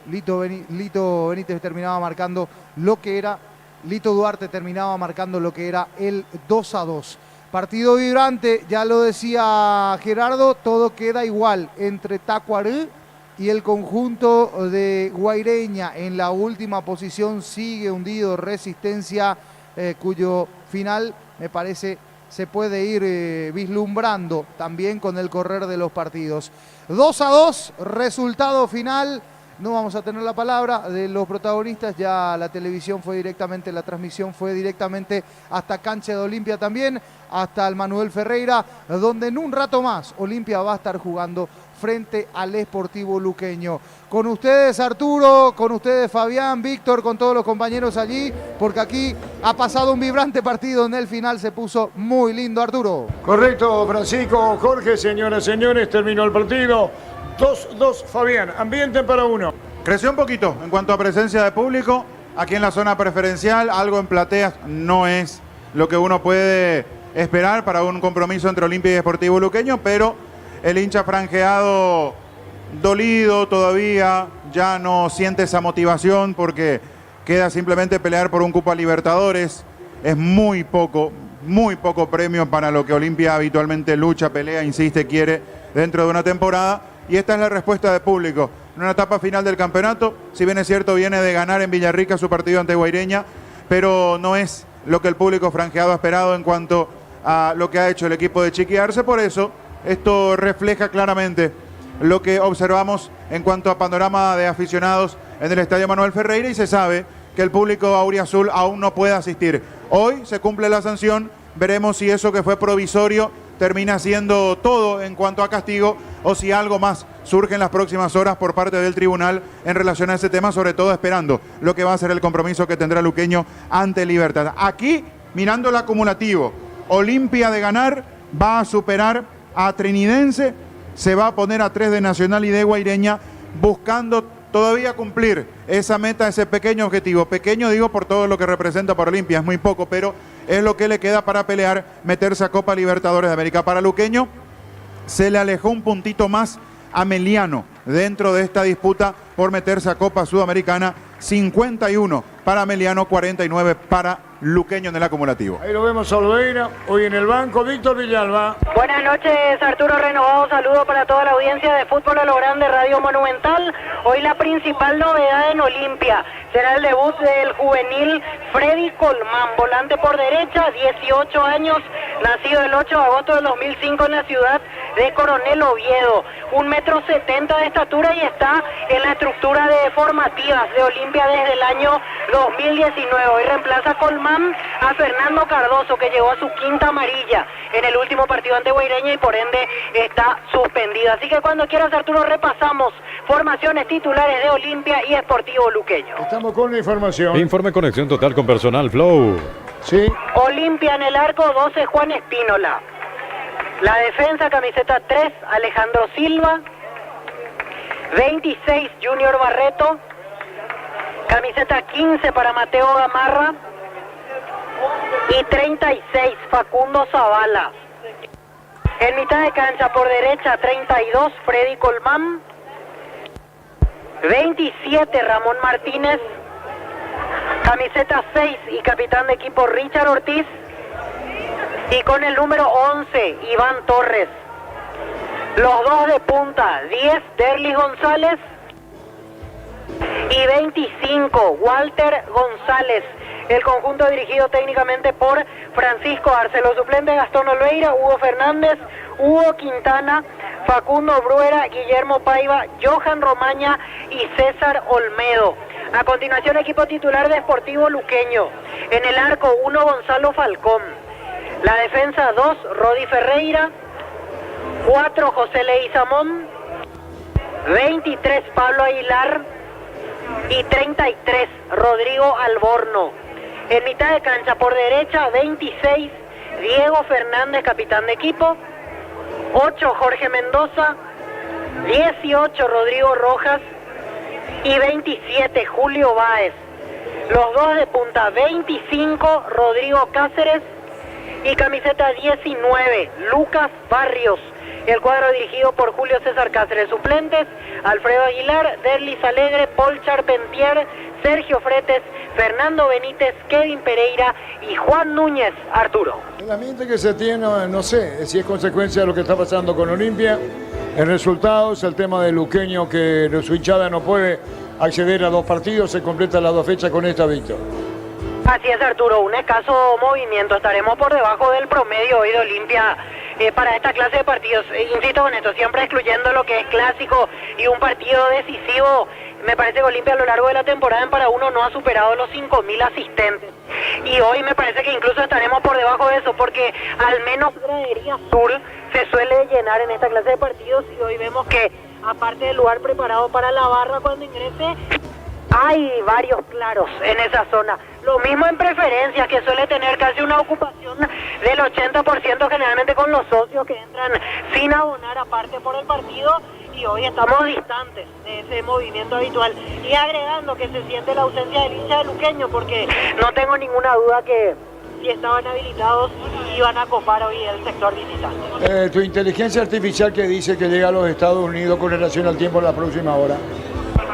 Benítez terminaba marcando lo que era, Lito Duarte terminaba marcando lo que era el 2-2. Partido vibrante, ya lo decía Gerardo, todo queda igual entre Tacuarembó y el conjunto de Guaireña. En la última posición sigue hundido Resistencia, cuyo final me parece se puede ir vislumbrando también con el correr de los partidos. 2-2, resultado final. No vamos a tener la palabra de los protagonistas, ya la televisión fue directamente, la transmisión fue directamente hasta cancha de Olimpia también, hasta el Manuel Ferreira, donde en un rato más Olimpia va a estar jugando frente al Sportivo Luqueño. Con ustedes Arturo, con ustedes Fabián, Víctor, con todos los compañeros allí, porque aquí ha pasado un vibrante partido, en el final se puso muy lindo, Arturo.
Correcto, Francisco, Jorge, señoras y señores, terminó el partido. 2-2, Fabián, ambiente para uno.
Creció un poquito en cuanto a presencia de público. Aquí en la zona preferencial, algo en plateas no es lo que uno puede esperar para un compromiso entre Olimpia y Sportivo Luqueño, pero el hincha franjeado dolido todavía, ya no siente esa motivación porque queda simplemente pelear por un cupo a Libertadores. Es muy poco premio para lo que Olimpia habitualmente lucha, pelea, insiste, quiere dentro de una temporada. Y esta es la respuesta del público. En una etapa final del campeonato, si bien es cierto, viene de ganar en Villarrica su partido ante Guaireña, pero no es lo que el público franjeado ha esperado en cuanto a lo que ha hecho el equipo de Chiqui Arce. Por eso, esto refleja claramente lo que observamos en cuanto a panorama de aficionados en el Estadio Manuel Ferreira, y se sabe que el público auriazul aún no puede asistir. Hoy se cumple la sanción, veremos si eso que fue provisorio termina siendo todo en cuanto a castigo o si algo más surge en las próximas horas por parte del tribunal en relación a ese tema, sobre todo esperando lo que va a ser el compromiso que tendrá Luqueño ante Libertad. Aquí, mirando el acumulativo, Olimpia de ganar va a superar a Trinidense, se va a poner a 3 de Nacional y de Guaireña, buscando todavía cumplir esa meta, ese pequeño objetivo. Pequeño digo por todo lo que representa para Olimpia, es muy poco, pero es lo que le queda para pelear, meterse a Copa Libertadores de América. Para Luqueño se le alejó un puntito más a Meliano dentro de esta disputa por meterse a Copa Sudamericana. 51 para Meliano, 49 para Luqueño en el acumulativo.
Ahí lo vemos a Olveira, hoy en el banco, Víctor Villalba.
Buenas noches, Arturo Renovado, saludo para toda la audiencia de Fútbol a lo Grande, Radio Monumental. Hoy la principal novedad en Olimpia será el debut del juvenil Freddy Colmán, volante por derecha, 18 años, nacido el 8 de agosto del 2005 en la ciudad de Coronel Oviedo, 1,70 m de estatura y está en la estructura de formativas de Olimpia desde el año 2019. Hoy reemplaza a Colmán a Fernando Cardoso, que llegó a su quinta amarilla en el último partido ante Guaireña y por ende está suspendido. Así que cuando quieras, Arturo, repasamos formaciones titulares de Olimpia y Sportivo Luqueño.
Estamos con la información.
Informe conexión total con personal Flow.
Sí.
Olimpia en el arco, 12 Juan Espínola. La defensa, camiseta 3 Alejandro Silva. 26 Junior Barreto. Camiseta 15 para Mateo Gamarra. Y 36 Facundo Zavala. En mitad de cancha por derecha 32 Freddy Colmán. 27 Ramón Martínez. Camiseta 6 y capitán de equipo Richard Ortiz. Y con el número 11 Iván Torres. Los dos de punta, 10 Derlis González y 25 Walter González. El conjunto dirigido técnicamente por Francisco Arce. Los suplentes: Gastón Olveira, Hugo Fernández, Hugo Quintana, Facundo Bruera, Guillermo Paiva, Johan Romaña y César Olmedo. A continuación, equipo titular de Sportivo Luqueño. En el arco, 1 Gonzalo Falcón. La defensa, 2 Rodi Ferreira. 4 José Leguizamón, 23 Pablo Aguilar y 33 Rodrigo Alborno. En mitad de cancha por derecha, 26 Diego Fernández, capitán de equipo, 8 Jorge Mendoza, 18 Rodrigo Rojas y 27 Julio Báez. Los dos de punta, 25 Rodrigo Cáceres y camiseta 19 Lucas Barrios. El cuadro dirigido por Julio César Cáceres. Suplentes: Alfredo Aguilar, Derlis Alegre, Paul Charpentier, Sergio Fretes, Fernando Benítez, Kevin Pereira y Juan Núñez Arturo.
El ambiente que se tiene, no sé si es consecuencia de lo que está pasando con Olimpia. El resultado es el tema de Luqueño, que su hinchada no puede acceder a 2 partidos, se completan las 2 fechas con esta victoria.
Así es, Arturo, un escaso movimiento. Estaremos por debajo del promedio hoy de Olimpia para esta clase de partidos. Insisto con esto, siempre excluyendo lo que es clásico y un partido decisivo. Me parece que Olimpia a lo largo de la temporada en para uno no ha superado los 5.000 asistentes. Y hoy me parece que incluso estaremos por debajo de eso, porque al menos Gradería Sur se suele llenar en esta clase de partidos y hoy vemos que, aparte del lugar preparado para la barra cuando ingrese, hay varios claros en esa zona. Lo mismo en preferencias, que suele tener casi una ocupación del 80% generalmente con los socios que entran sin abonar aparte por el partido, y hoy estamos distantes de ese movimiento habitual. Y agregando que se siente la ausencia del hincha de Luqueño, porque no tengo ninguna duda que si estaban habilitados iban a copar hoy el sector visitante.
Tu inteligencia artificial que dice que llega a los Estados Unidos con relación al tiempo en la próxima hora.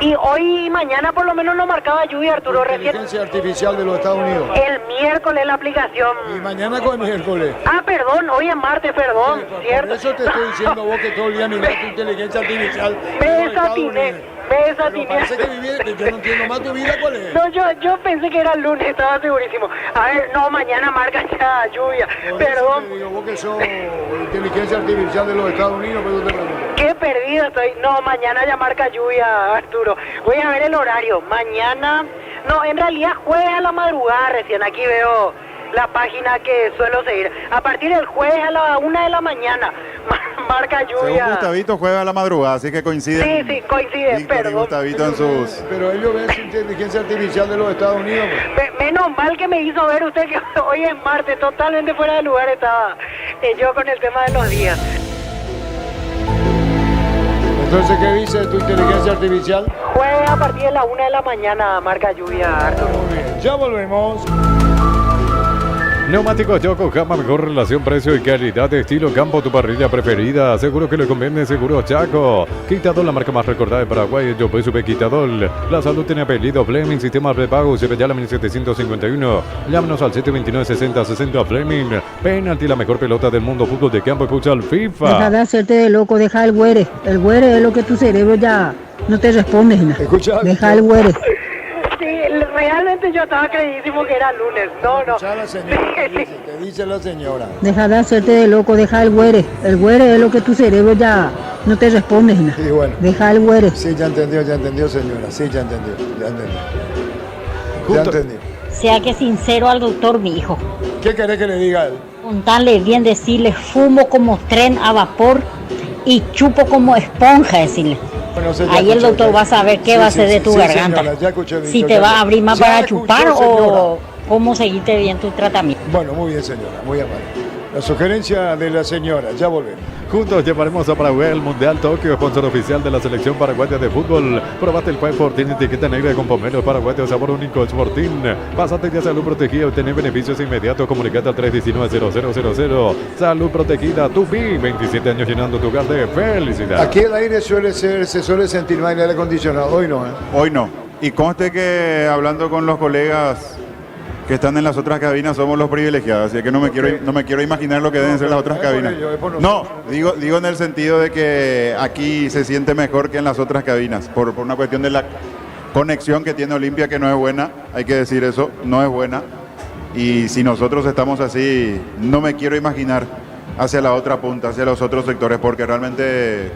Y hoy y mañana por lo menos no marcaba lluvia, Arturo.
Inteligencia artificial de los Estados Unidos.
El miércoles la aplicación.
¿Y mañana con el miércoles?
Ah, perdón, hoy es martes, perdón.
Sí,
¿cierto?
por eso te estoy diciendo vos que todo el día mirás tu inteligencia artificial.
Me
de los Estados
desatiné,
Unidos.
me
Pero
desatiné.
parece que yo no entiendo más tu vida, ¿cuál es?
No, yo pensé que era el lunes, estaba segurísimo. A ver, no, mañana marca ya lluvia.
Por eso
Perdón.
te digo, vos que sos inteligencia artificial de los Estados Unidos, pero te pregunto.
Qué perdido estoy. No, mañana ya marca lluvia, Arturo. Voy a ver el horario. Mañana, no, en realidad jueves a la madrugada recién. Aquí veo la página que suelo seguir. A partir del jueves a la 1 de la mañana marca lluvia.
Según Gustavito, juega a la madrugada, así que coinciden.
Sí, coincide,
Víctor y
perdón.
Gustavito en sus...
Pero ellos ven su inteligencia artificial de los Estados Unidos. Pues.
Menos mal que me hizo ver usted que hoy es martes, totalmente fuera de lugar estaba yo con el tema de los días.
Entonces, ¿qué dice tu inteligencia artificial?
Jueves a partir de la 1 de la mañana marca lluvia, Arturo.
Muy bien, ya volvemos.
Neumáticos Yokohama, mejor relación precio y calidad de estilo campo, tu parrilla preferida. Seguro que le conviene, Seguro Chaco. Quitadol, la marca más recordada de Paraguay, yo supe Quitadol. La salud tiene apellido Fleming, sistema prepago, Cepillala 1751. Llámanos al 729-6060 Fleming. Penalti, la mejor pelota del mundo, fútbol de campo y futsal FIFA.
Deja de hacerte de loco, deja el güere. El güere es lo que tu cerebro ya no te responde, nada.
Escucha.
Deja el güere.
Sí, realmente yo estaba creidísimo que era lunes. No.
Escucha a la señora, te dice la señora.
Deja de hacerte de loco, deja el güere. El güere es lo que tu cerebro ya no te responde, nada.
Sí, bueno.
Deja el güere.
Sí, ya entendió, señora. Sí, ya entendió. Ya entendió.
Sea que sincero al doctor, mi hijo.
¿Qué querés que le diga a él?
Contarle bien, decirle, fumo como tren a vapor y chupo como esponja, decirle.
Bueno, ya
Ahí el
escuché,
doctor
ya.
va a saber qué
Sí,
va a
sí,
hacer de
sí,
tu
sí,
garganta.
señora, ya escuché,
Si
Víctor,
te
ya.
va a abrir más
Ya
para
escuchó,
chupar
señora.
o cómo seguirte bien tu tratamiento.
Bueno, muy bien, señora, muy amable. La sugerencia de la señora, ya volvemos.
Juntos llevaremos a Paraguay al Mundial Tokio, sponsor oficial de la selección paraguaya de fútbol. Probate el Five Fortin, etiqueta negra con pomelos paraguayos, sabor único, Sportin. Pásate ya Salud Protegida, obtener beneficios inmediatos, comunicate al 319-0000. Salud Protegida, tu PI, 27 años llenando tu hogar de felicidad.
Aquí el aire se suele sentir más en el aire acondicionado, hoy no, ¿eh?
Hoy no. Y conste que hablando con los colegas que están en las otras cabinas somos los privilegiados, así que no me quiero imaginar lo que deben ser las otras
es por
cabinas.
ello, es por
No,
nosotros.
digo en el sentido de que aquí se siente mejor que en las otras cabinas, por una cuestión de la conexión que tiene Olimpia, que no es buena, hay que decir eso, no es buena. Y si nosotros estamos así, no me quiero imaginar hacia la otra punta, hacia los otros sectores, porque realmente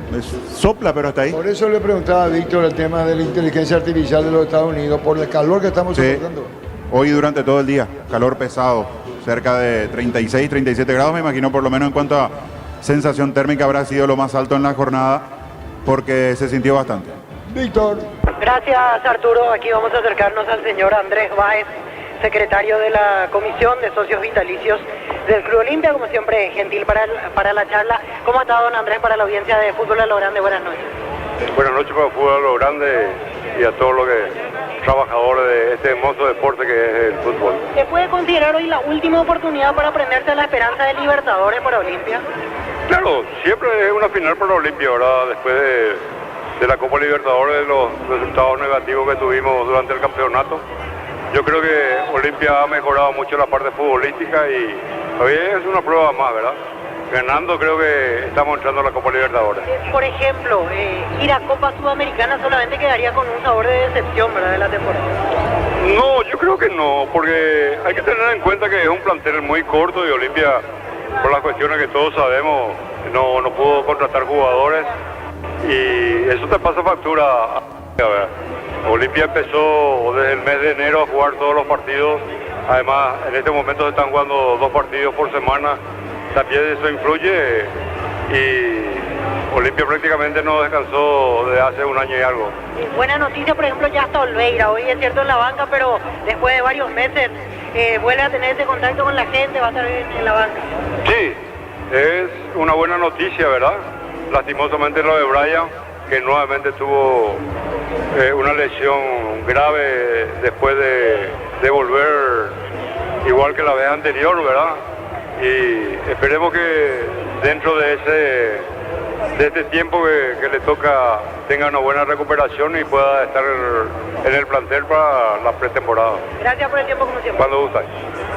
sopla, pero está ahí.
Por eso le preguntaba a Víctor el tema de la inteligencia artificial de los Estados Unidos, por el calor que estamos
Sí.
soportando.
Hoy durante todo el día, calor pesado, cerca de 36, 37 grados, me imagino por lo menos en cuanto sensación térmica habrá sido lo más alto en la jornada, porque se sintió bastante.
Víctor.
Gracias, Arturo. Aquí vamos a acercarnos al señor Andrés Báez, secretario de la Comisión de Socios Vitalicios del Club Olimpia, como siempre, gentil para la charla. ¿Cómo está, don Andrés, para la audiencia de Fútbol a lo Grande? Buenas noches.
Buenas noches para Fútbol a lo Grande y a todos los trabajadores de este hermoso deporte que es el fútbol.
¿Se puede considerar hoy la última oportunidad para prenderse a la esperanza de Libertadores para Olimpia?
Claro, siempre es una final para Olimpia, ¿verdad? Después de la Copa Libertadores, de los resultados negativos que tuvimos durante el campeonato. Yo creo que Olimpia ha mejorado mucho la parte futbolística y hoy es una prueba más, ¿verdad? Ganando creo que estamos entrando a la Copa Libertadores.
Por ejemplo, ir a Copa Sudamericana solamente quedaría con un sabor de decepción, ¿verdad?, de la temporada.
No, yo creo que no, porque hay que tener en cuenta que es un plantel muy corto y Olimpia, por las cuestiones que todos sabemos, no pudo contratar jugadores y eso te pasa factura. A ver, Olimpia empezó desde el mes de enero a jugar todos los partidos, además en este momento se están jugando 2 partidos por semana, también eso influye y Olimpia prácticamente no descansó desde hace un año y algo.
Buena noticia, por ejemplo, ya está Olveira, hoy es cierto en la banca, pero después de varios meses vuelve a tener ese contacto con la gente, va a estar en la banca.
Sí, es una buena noticia, ¿verdad? Lastimosamente lo de Brian, que nuevamente tuvo una lesión grave después de volver igual que la vez anterior, ¿verdad? Y esperemos que dentro de este tiempo que le toca tenga una buena recuperación y pueda estar en el plantel para la pretemporada.
Gracias por el tiempo, como siempre.
Cuando gusta.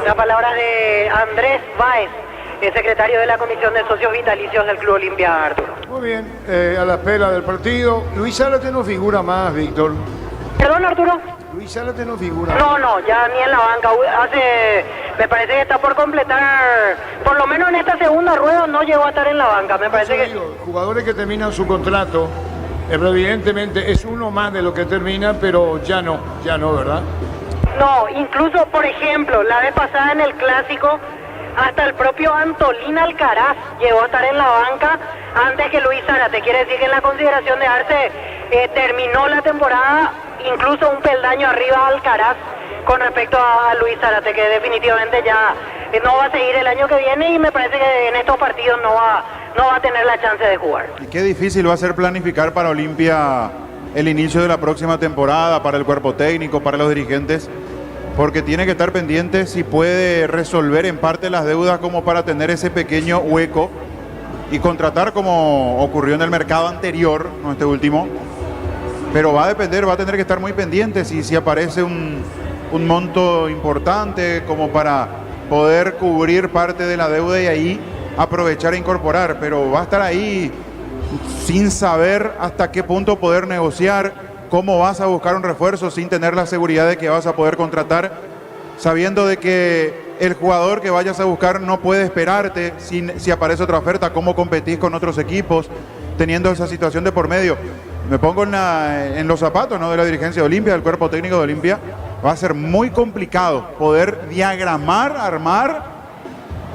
La palabra de Andrés Báez, el secretario de la Comisión de Socios Vitalicios del Club Olimpia, Arturo.
Muy bien, a la espera del partido. Luis Zárate no figura más, Víctor.
Perdón, Arturo.
Luis Zárate no figura.
No, ya ni en la banca. Me parece que está por completar, por lo menos en esta segunda rueda no llegó a estar en la banca. Me parece que
jugadores que terminan su contrato, evidentemente es uno más de lo que termina, pero ya no, ¿verdad?
No, incluso, por ejemplo, la vez pasada en el Clásico, hasta el propio Antolín Alcaraz llegó a estar en la banca antes que Luis Zárate. Quiere decir que en la consideración de Arce terminó la temporada incluso un peldaño arriba Alcaraz con respecto a Luis Zárate, que definitivamente ya no va a seguir el año que viene y me parece que en estos partidos no va a tener la chance de jugar.
Y qué difícil va a ser planificar para Olimpia el inicio de la próxima temporada, para el cuerpo técnico, para los dirigentes, porque tiene que estar pendiente si puede resolver en parte las deudas como para tener ese pequeño hueco y contratar como ocurrió en el mercado anterior, no este último, pero va a depender, va a tener que estar muy pendiente si aparece un monto importante como para poder cubrir parte de la deuda y ahí aprovechar e incorporar, pero va a estar ahí sin saber hasta qué punto poder negociar, cómo vas a buscar un refuerzo sin tener la seguridad de que vas a poder contratar, sabiendo de que el jugador que vayas a buscar no puede esperarte si aparece otra oferta, cómo competís con otros equipos, teniendo esa situación de por medio. Me pongo en los zapatos, ¿no?, de la dirigencia de Olimpia, del cuerpo técnico de Olimpia. Va a ser muy complicado poder diagramar, armar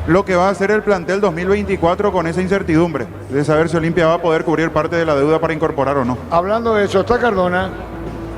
lo que va a ser el plantel 2024 con esa incertidumbre de saber si Olimpia va a poder cubrir parte de la deuda para incorporar o no.
Hablando de eso, está Cardona.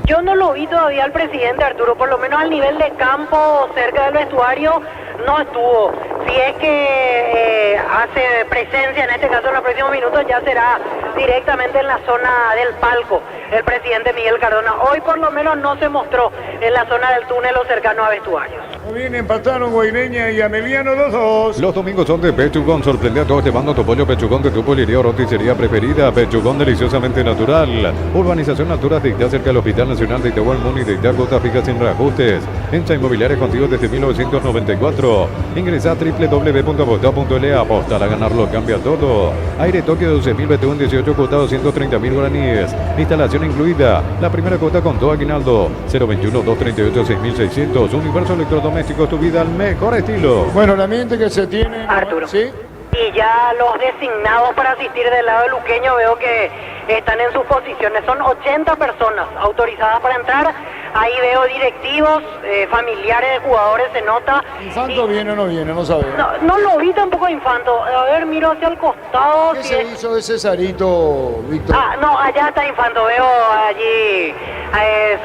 Yo no lo vi todavía al presidente, Arturo, por lo menos al nivel de campo, cerca del vestuario, no estuvo. Si es que hace presencia, en este caso en los próximos minutos, ya será directamente en la zona del palco el presidente Miguel Cardona. Hoy por lo menos no se mostró en la zona del túnel o cercano a vestuarios.
Muy bien, empataron Guaireña y Ameliano 2-2.
Los domingos son de Pechugón. Sorprende a todos llevando tu pollo Pechugón de tu poliría o roticería preferida. Pechugón deliciosamente natural. Urbanización Natural de Ita, cerca del Hospital Nacional de Itahualmón y de Ita, cuotas fijas sin reajustes. Encha Inmobiliaria contigo desde 1994. Ingresa a www.aposta.le. Apostar a ganarlo cambia todo. Aire Tokio 12.000 BTU 18 cuota 230.000 guaraníes. Instalación incluida. La primera cuota con todo aguinaldo. 021-238-6.600. Universo Electrodoméstico, tu vida al mejor estilo.
Bueno, la mente que se tiene...
Arturo.
¿Sí?
Y ya los designados para asistir del lado luqueño, veo que están en sus posiciones. Son 80 personas autorizadas para entrar. Ahí veo directivos, familiares de jugadores, se nota.
¿Infanto viene o no viene? No sabemos.
No lo vi tampoco Infanto. A ver, miro hacia el costado.
¿Qué se hizo de Cesarito, Víctor?
No, allá está Infanto. Veo allí,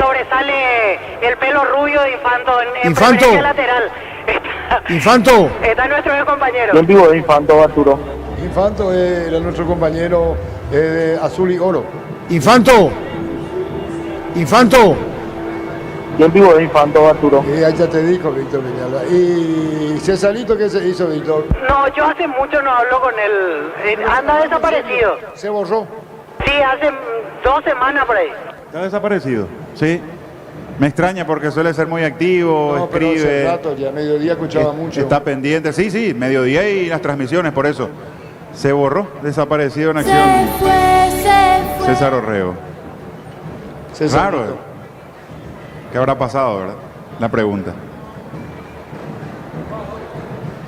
sobresale el pelo rubio de Infanto en preferencia lateral.
Infanto.
Está nuestro buen compañero.
Yo en vivo de Infanto, Arturo.
Infanto era nuestro compañero de azul y oro.
Infanto. Infanto.
Yo en vivo de Infanto, Arturo.
Ahí ya te dijo Víctor Viñalba. ¿Y Cesarito qué se hizo, Víctor?
No, yo hace mucho no hablo con él. Anda desaparecido.
¿Se borró?
Sí, hace 2 semanas por ahí.
Está desaparecido, sí. Me extraña porque suele ser muy activo,
No, pero
escribe.
hace rato ya, mediodía escuchaba mucho.
Está pendiente, sí, mediodía y las transmisiones, por eso. Se borró, desaparecido en acción. César Orrego. Raro. ¿Qué habrá pasado, verdad? La pregunta.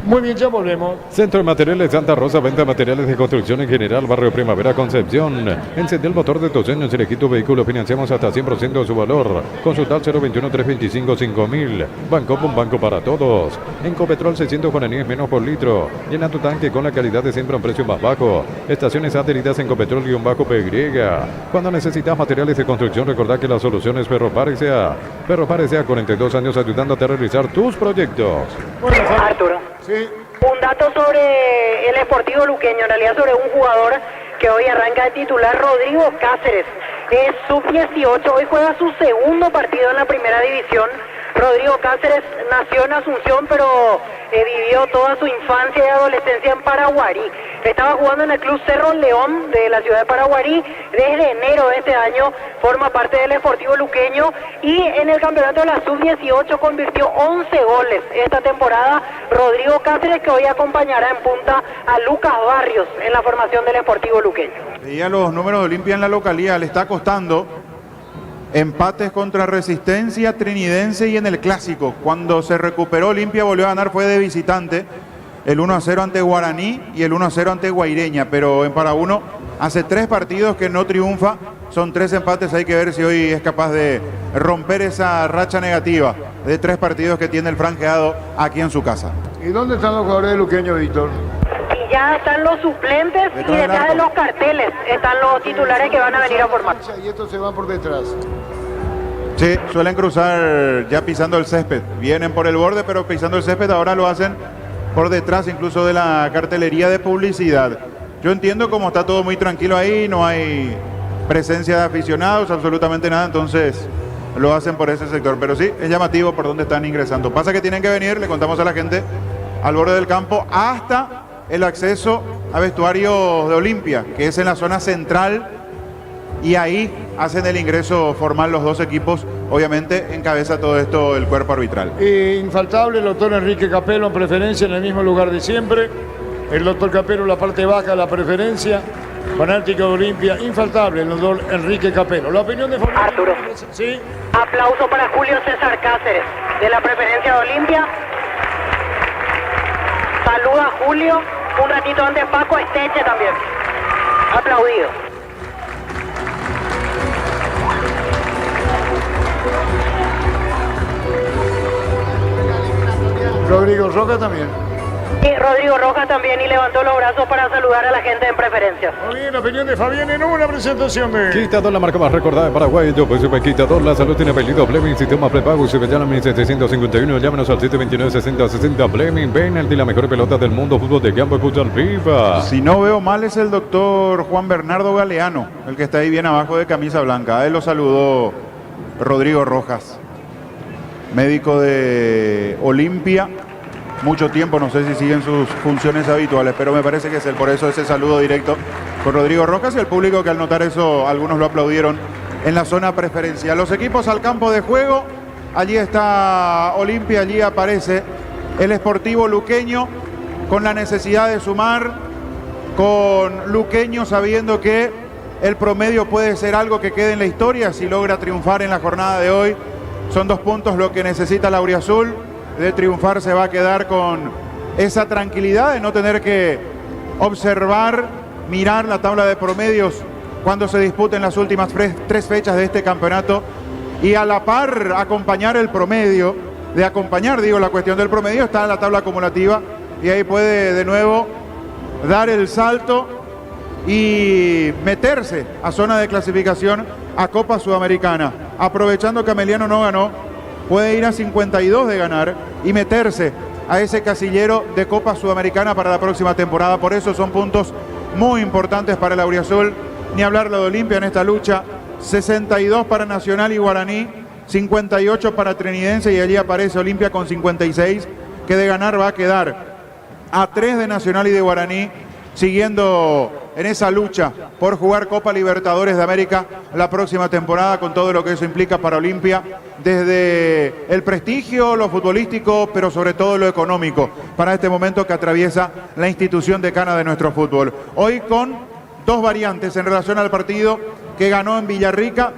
Muy bien, ya volvemos.
Centro de Materiales Santa Rosa, venta de materiales de construcción en general, Barrio Primavera, Concepción. Encendé el motor de tus sueños, elegí tu vehículo, financiamos hasta 100% de su valor. Consulta al 021-325-5000. Bancopo, un banco para todos. En Copetrol 600 guaraníes menos por litro. Llena tu tanque con la calidad de siempre a un precio más bajo. Estaciones adheridas en Copetrol-PY. Cuando necesitas materiales de construcción, recordá que la solución es Ferropar S.A. Ferropar S.A. 42 años ayudándote a realizar tus proyectos.
Arturo.
Sí.
Un dato sobre el Sportivo Luqueño, en realidad sobre un jugador que hoy arranca de titular, Rodrigo Cáceres. Es sub-18, hoy juega su segundo partido en la primera división. Rodrigo Cáceres nació en Asunción, pero vivió toda su infancia y adolescencia en Paraguarí. Estaba jugando en el Club Cerro León de la ciudad de Paraguarí. Desde enero de este año forma parte del Sportivo Luqueño y en el campeonato de la Sub-18 convirtió 11 goles esta temporada. Rodrigo Cáceres, que hoy acompañará en punta a Lucas Barrios en la formación del Sportivo Luqueño.
Veía los números de Olimpia en la localidad, le está costando empates contra Resistencia, Trinidense y en el Clásico. Cuando se recuperó Olimpia volvió a ganar, fue de visitante. El 1-0 ante Guaraní y el 1-0 ante Guaireña, pero en Paraguno hace 3 partidos que no triunfa, son 3 empates, hay que ver si hoy es capaz de romper esa racha negativa de 3 partidos que tiene el franqueado aquí en su casa.
¿Y dónde están los jugadores de Luqueño, Víctor?
Y ya están los suplentes y detrás de los carteles están los titulares que van a venir a formar.
Y estos se van por detrás.
Sí, suelen cruzar ya pisando el césped, vienen por el borde pero pisando el césped, ahora lo hacen por detrás incluso de la cartelería de publicidad. Yo entiendo como está todo muy tranquilo ahí, no hay presencia de aficionados, absolutamente nada, entonces lo hacen por ese sector. Pero sí, es llamativo por dónde están ingresando. Pasa que tienen que venir, le contamos a la gente, al borde del campo hasta el acceso a vestuario de Olimpia, que es en la zona central, y ahí hacen el ingreso formal los dos equipos. Obviamente encabeza todo esto el cuerpo arbitral.
Infaltable el doctor Enrique Capello en preferencia en el mismo lugar de siempre. El doctor Capello en la parte baja, la preferencia. Fanático de Olimpia, infaltable el doctor Enrique Capello. La opinión de
Arturo.
Sí.
Aplauso para Julio César Cáceres, de la preferencia de Olimpia. Saluda a Julio. Un ratito antes Paco Esteche también. Aplaudido.
Rodrigo Roca también.
Y Rodrigo Rojas también, y levantó los brazos para saludar a la gente en preferencia.
Muy bien, la opinión de Fabián en una presentación de...
Quitador, la marca más recordada en Paraguay. Yo pues Quitador, la salud tiene apellido Bleming, sistema prepago, se llama 1751, llámenos al 729-6060 Bleming, penalti, la mejor pelota del mundo, fútbol de campo, escucha al FIFA.
Si no veo mal es el doctor Juan Bernardo Galeano, el que está ahí bien abajo de camisa blanca. A él lo saludó Rodrigo Rojas, médico de Olimpia. Mucho tiempo, no sé si siguen sus funciones habituales, pero me parece que es él, por eso ese saludo directo con Rodrigo Rojas y el público que al notar eso, algunos lo aplaudieron en la zona preferencial. Los equipos al campo de juego, allí está Olimpia, allí aparece el Sportivo Luqueño con la necesidad de sumar, con Luqueño sabiendo que el promedio puede ser algo que quede en la historia si logra triunfar en la jornada de hoy. Son 2 puntos lo que necesita la Auriazul. De triunfar se va a quedar con esa tranquilidad de no tener que observar, mirar la tabla de promedios cuando se disputen las últimas 3 fechas de este campeonato y a la par acompañar el promedio, la cuestión del promedio está en la tabla acumulativa y ahí puede de nuevo dar el salto y meterse a zona de clasificación a Copa Sudamericana. Aprovechando que Ameliano no ganó, puede ir a 52 de ganar y meterse a ese casillero de Copa Sudamericana para la próxima temporada. Por eso son puntos muy importantes para el auriazul. Ni hablar de Olimpia en esta lucha. 62 para Nacional y Guaraní, 58 para Trinidense, y allí aparece Olimpia con 56, que de ganar va a quedar a 3 de Nacional y de Guaraní, siguiendo en esa lucha por jugar Copa Libertadores de América la próxima temporada, con todo lo que eso implica para Olimpia, desde el prestigio, lo futbolístico, pero sobre todo lo económico, para este momento que atraviesa la institución decana de nuestro fútbol. Hoy con 2 variantes en relación al partido que ganó en Villarrica,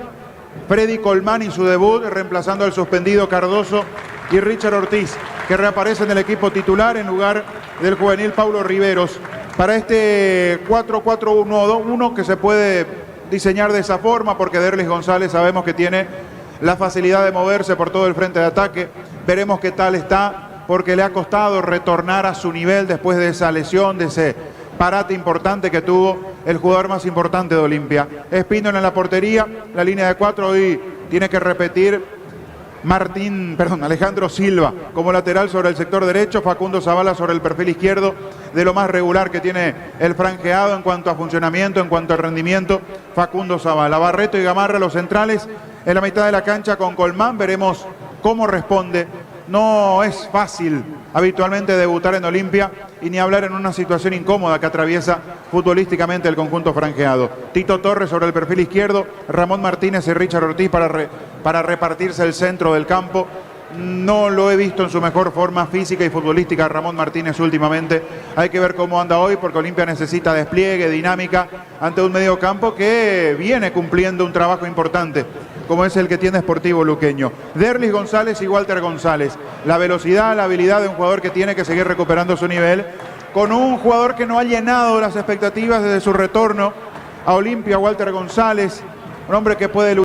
Freddy Colmán y su debut, reemplazando al suspendido Cardoso, y Richard Ortiz, que reaparece en el equipo titular en lugar del juvenil Paulo Riveros, para este 4-4-1-2-1 que se puede diseñar de esa forma, porque Derlis González sabemos que tiene la facilidad de moverse por todo el frente de ataque. Veremos qué tal está, porque le ha costado retornar a su nivel después de esa lesión, de ese parate importante que tuvo el jugador más importante de Olimpia. Espíndola en la portería, la línea de 4 hoy tiene que repetir Alejandro Silva como lateral sobre el sector derecho, Facundo Zavala sobre el perfil izquierdo, de lo más regular que tiene el franjeado en cuanto a funcionamiento, en cuanto a rendimiento, Facundo Zavala. Barreto y Gamarra los centrales, en la mitad de la cancha con Colmán. Veremos cómo responde. No es fácil habitualmente debutar en Olimpia, y ni hablar en una situación incómoda que atraviesa futbolísticamente el conjunto franjeado. Tito Torres sobre el perfil izquierdo, Ramón Martínez y Richard Ortiz para repartirse el centro del campo. No lo he visto en su mejor forma física y futbolística Ramón Martínez últimamente. Hay que ver cómo anda hoy, porque Olimpia necesita despliegue, dinámica, ante un mediocampo que viene cumpliendo un trabajo importante, como es el que tiene Sportivo Luqueño. Derlis González y Walter González. La velocidad, la habilidad de un jugador que tiene que seguir recuperando su nivel, con un jugador que no ha llenado las expectativas desde su retorno a Olimpia, Walter González, un hombre que puede luchar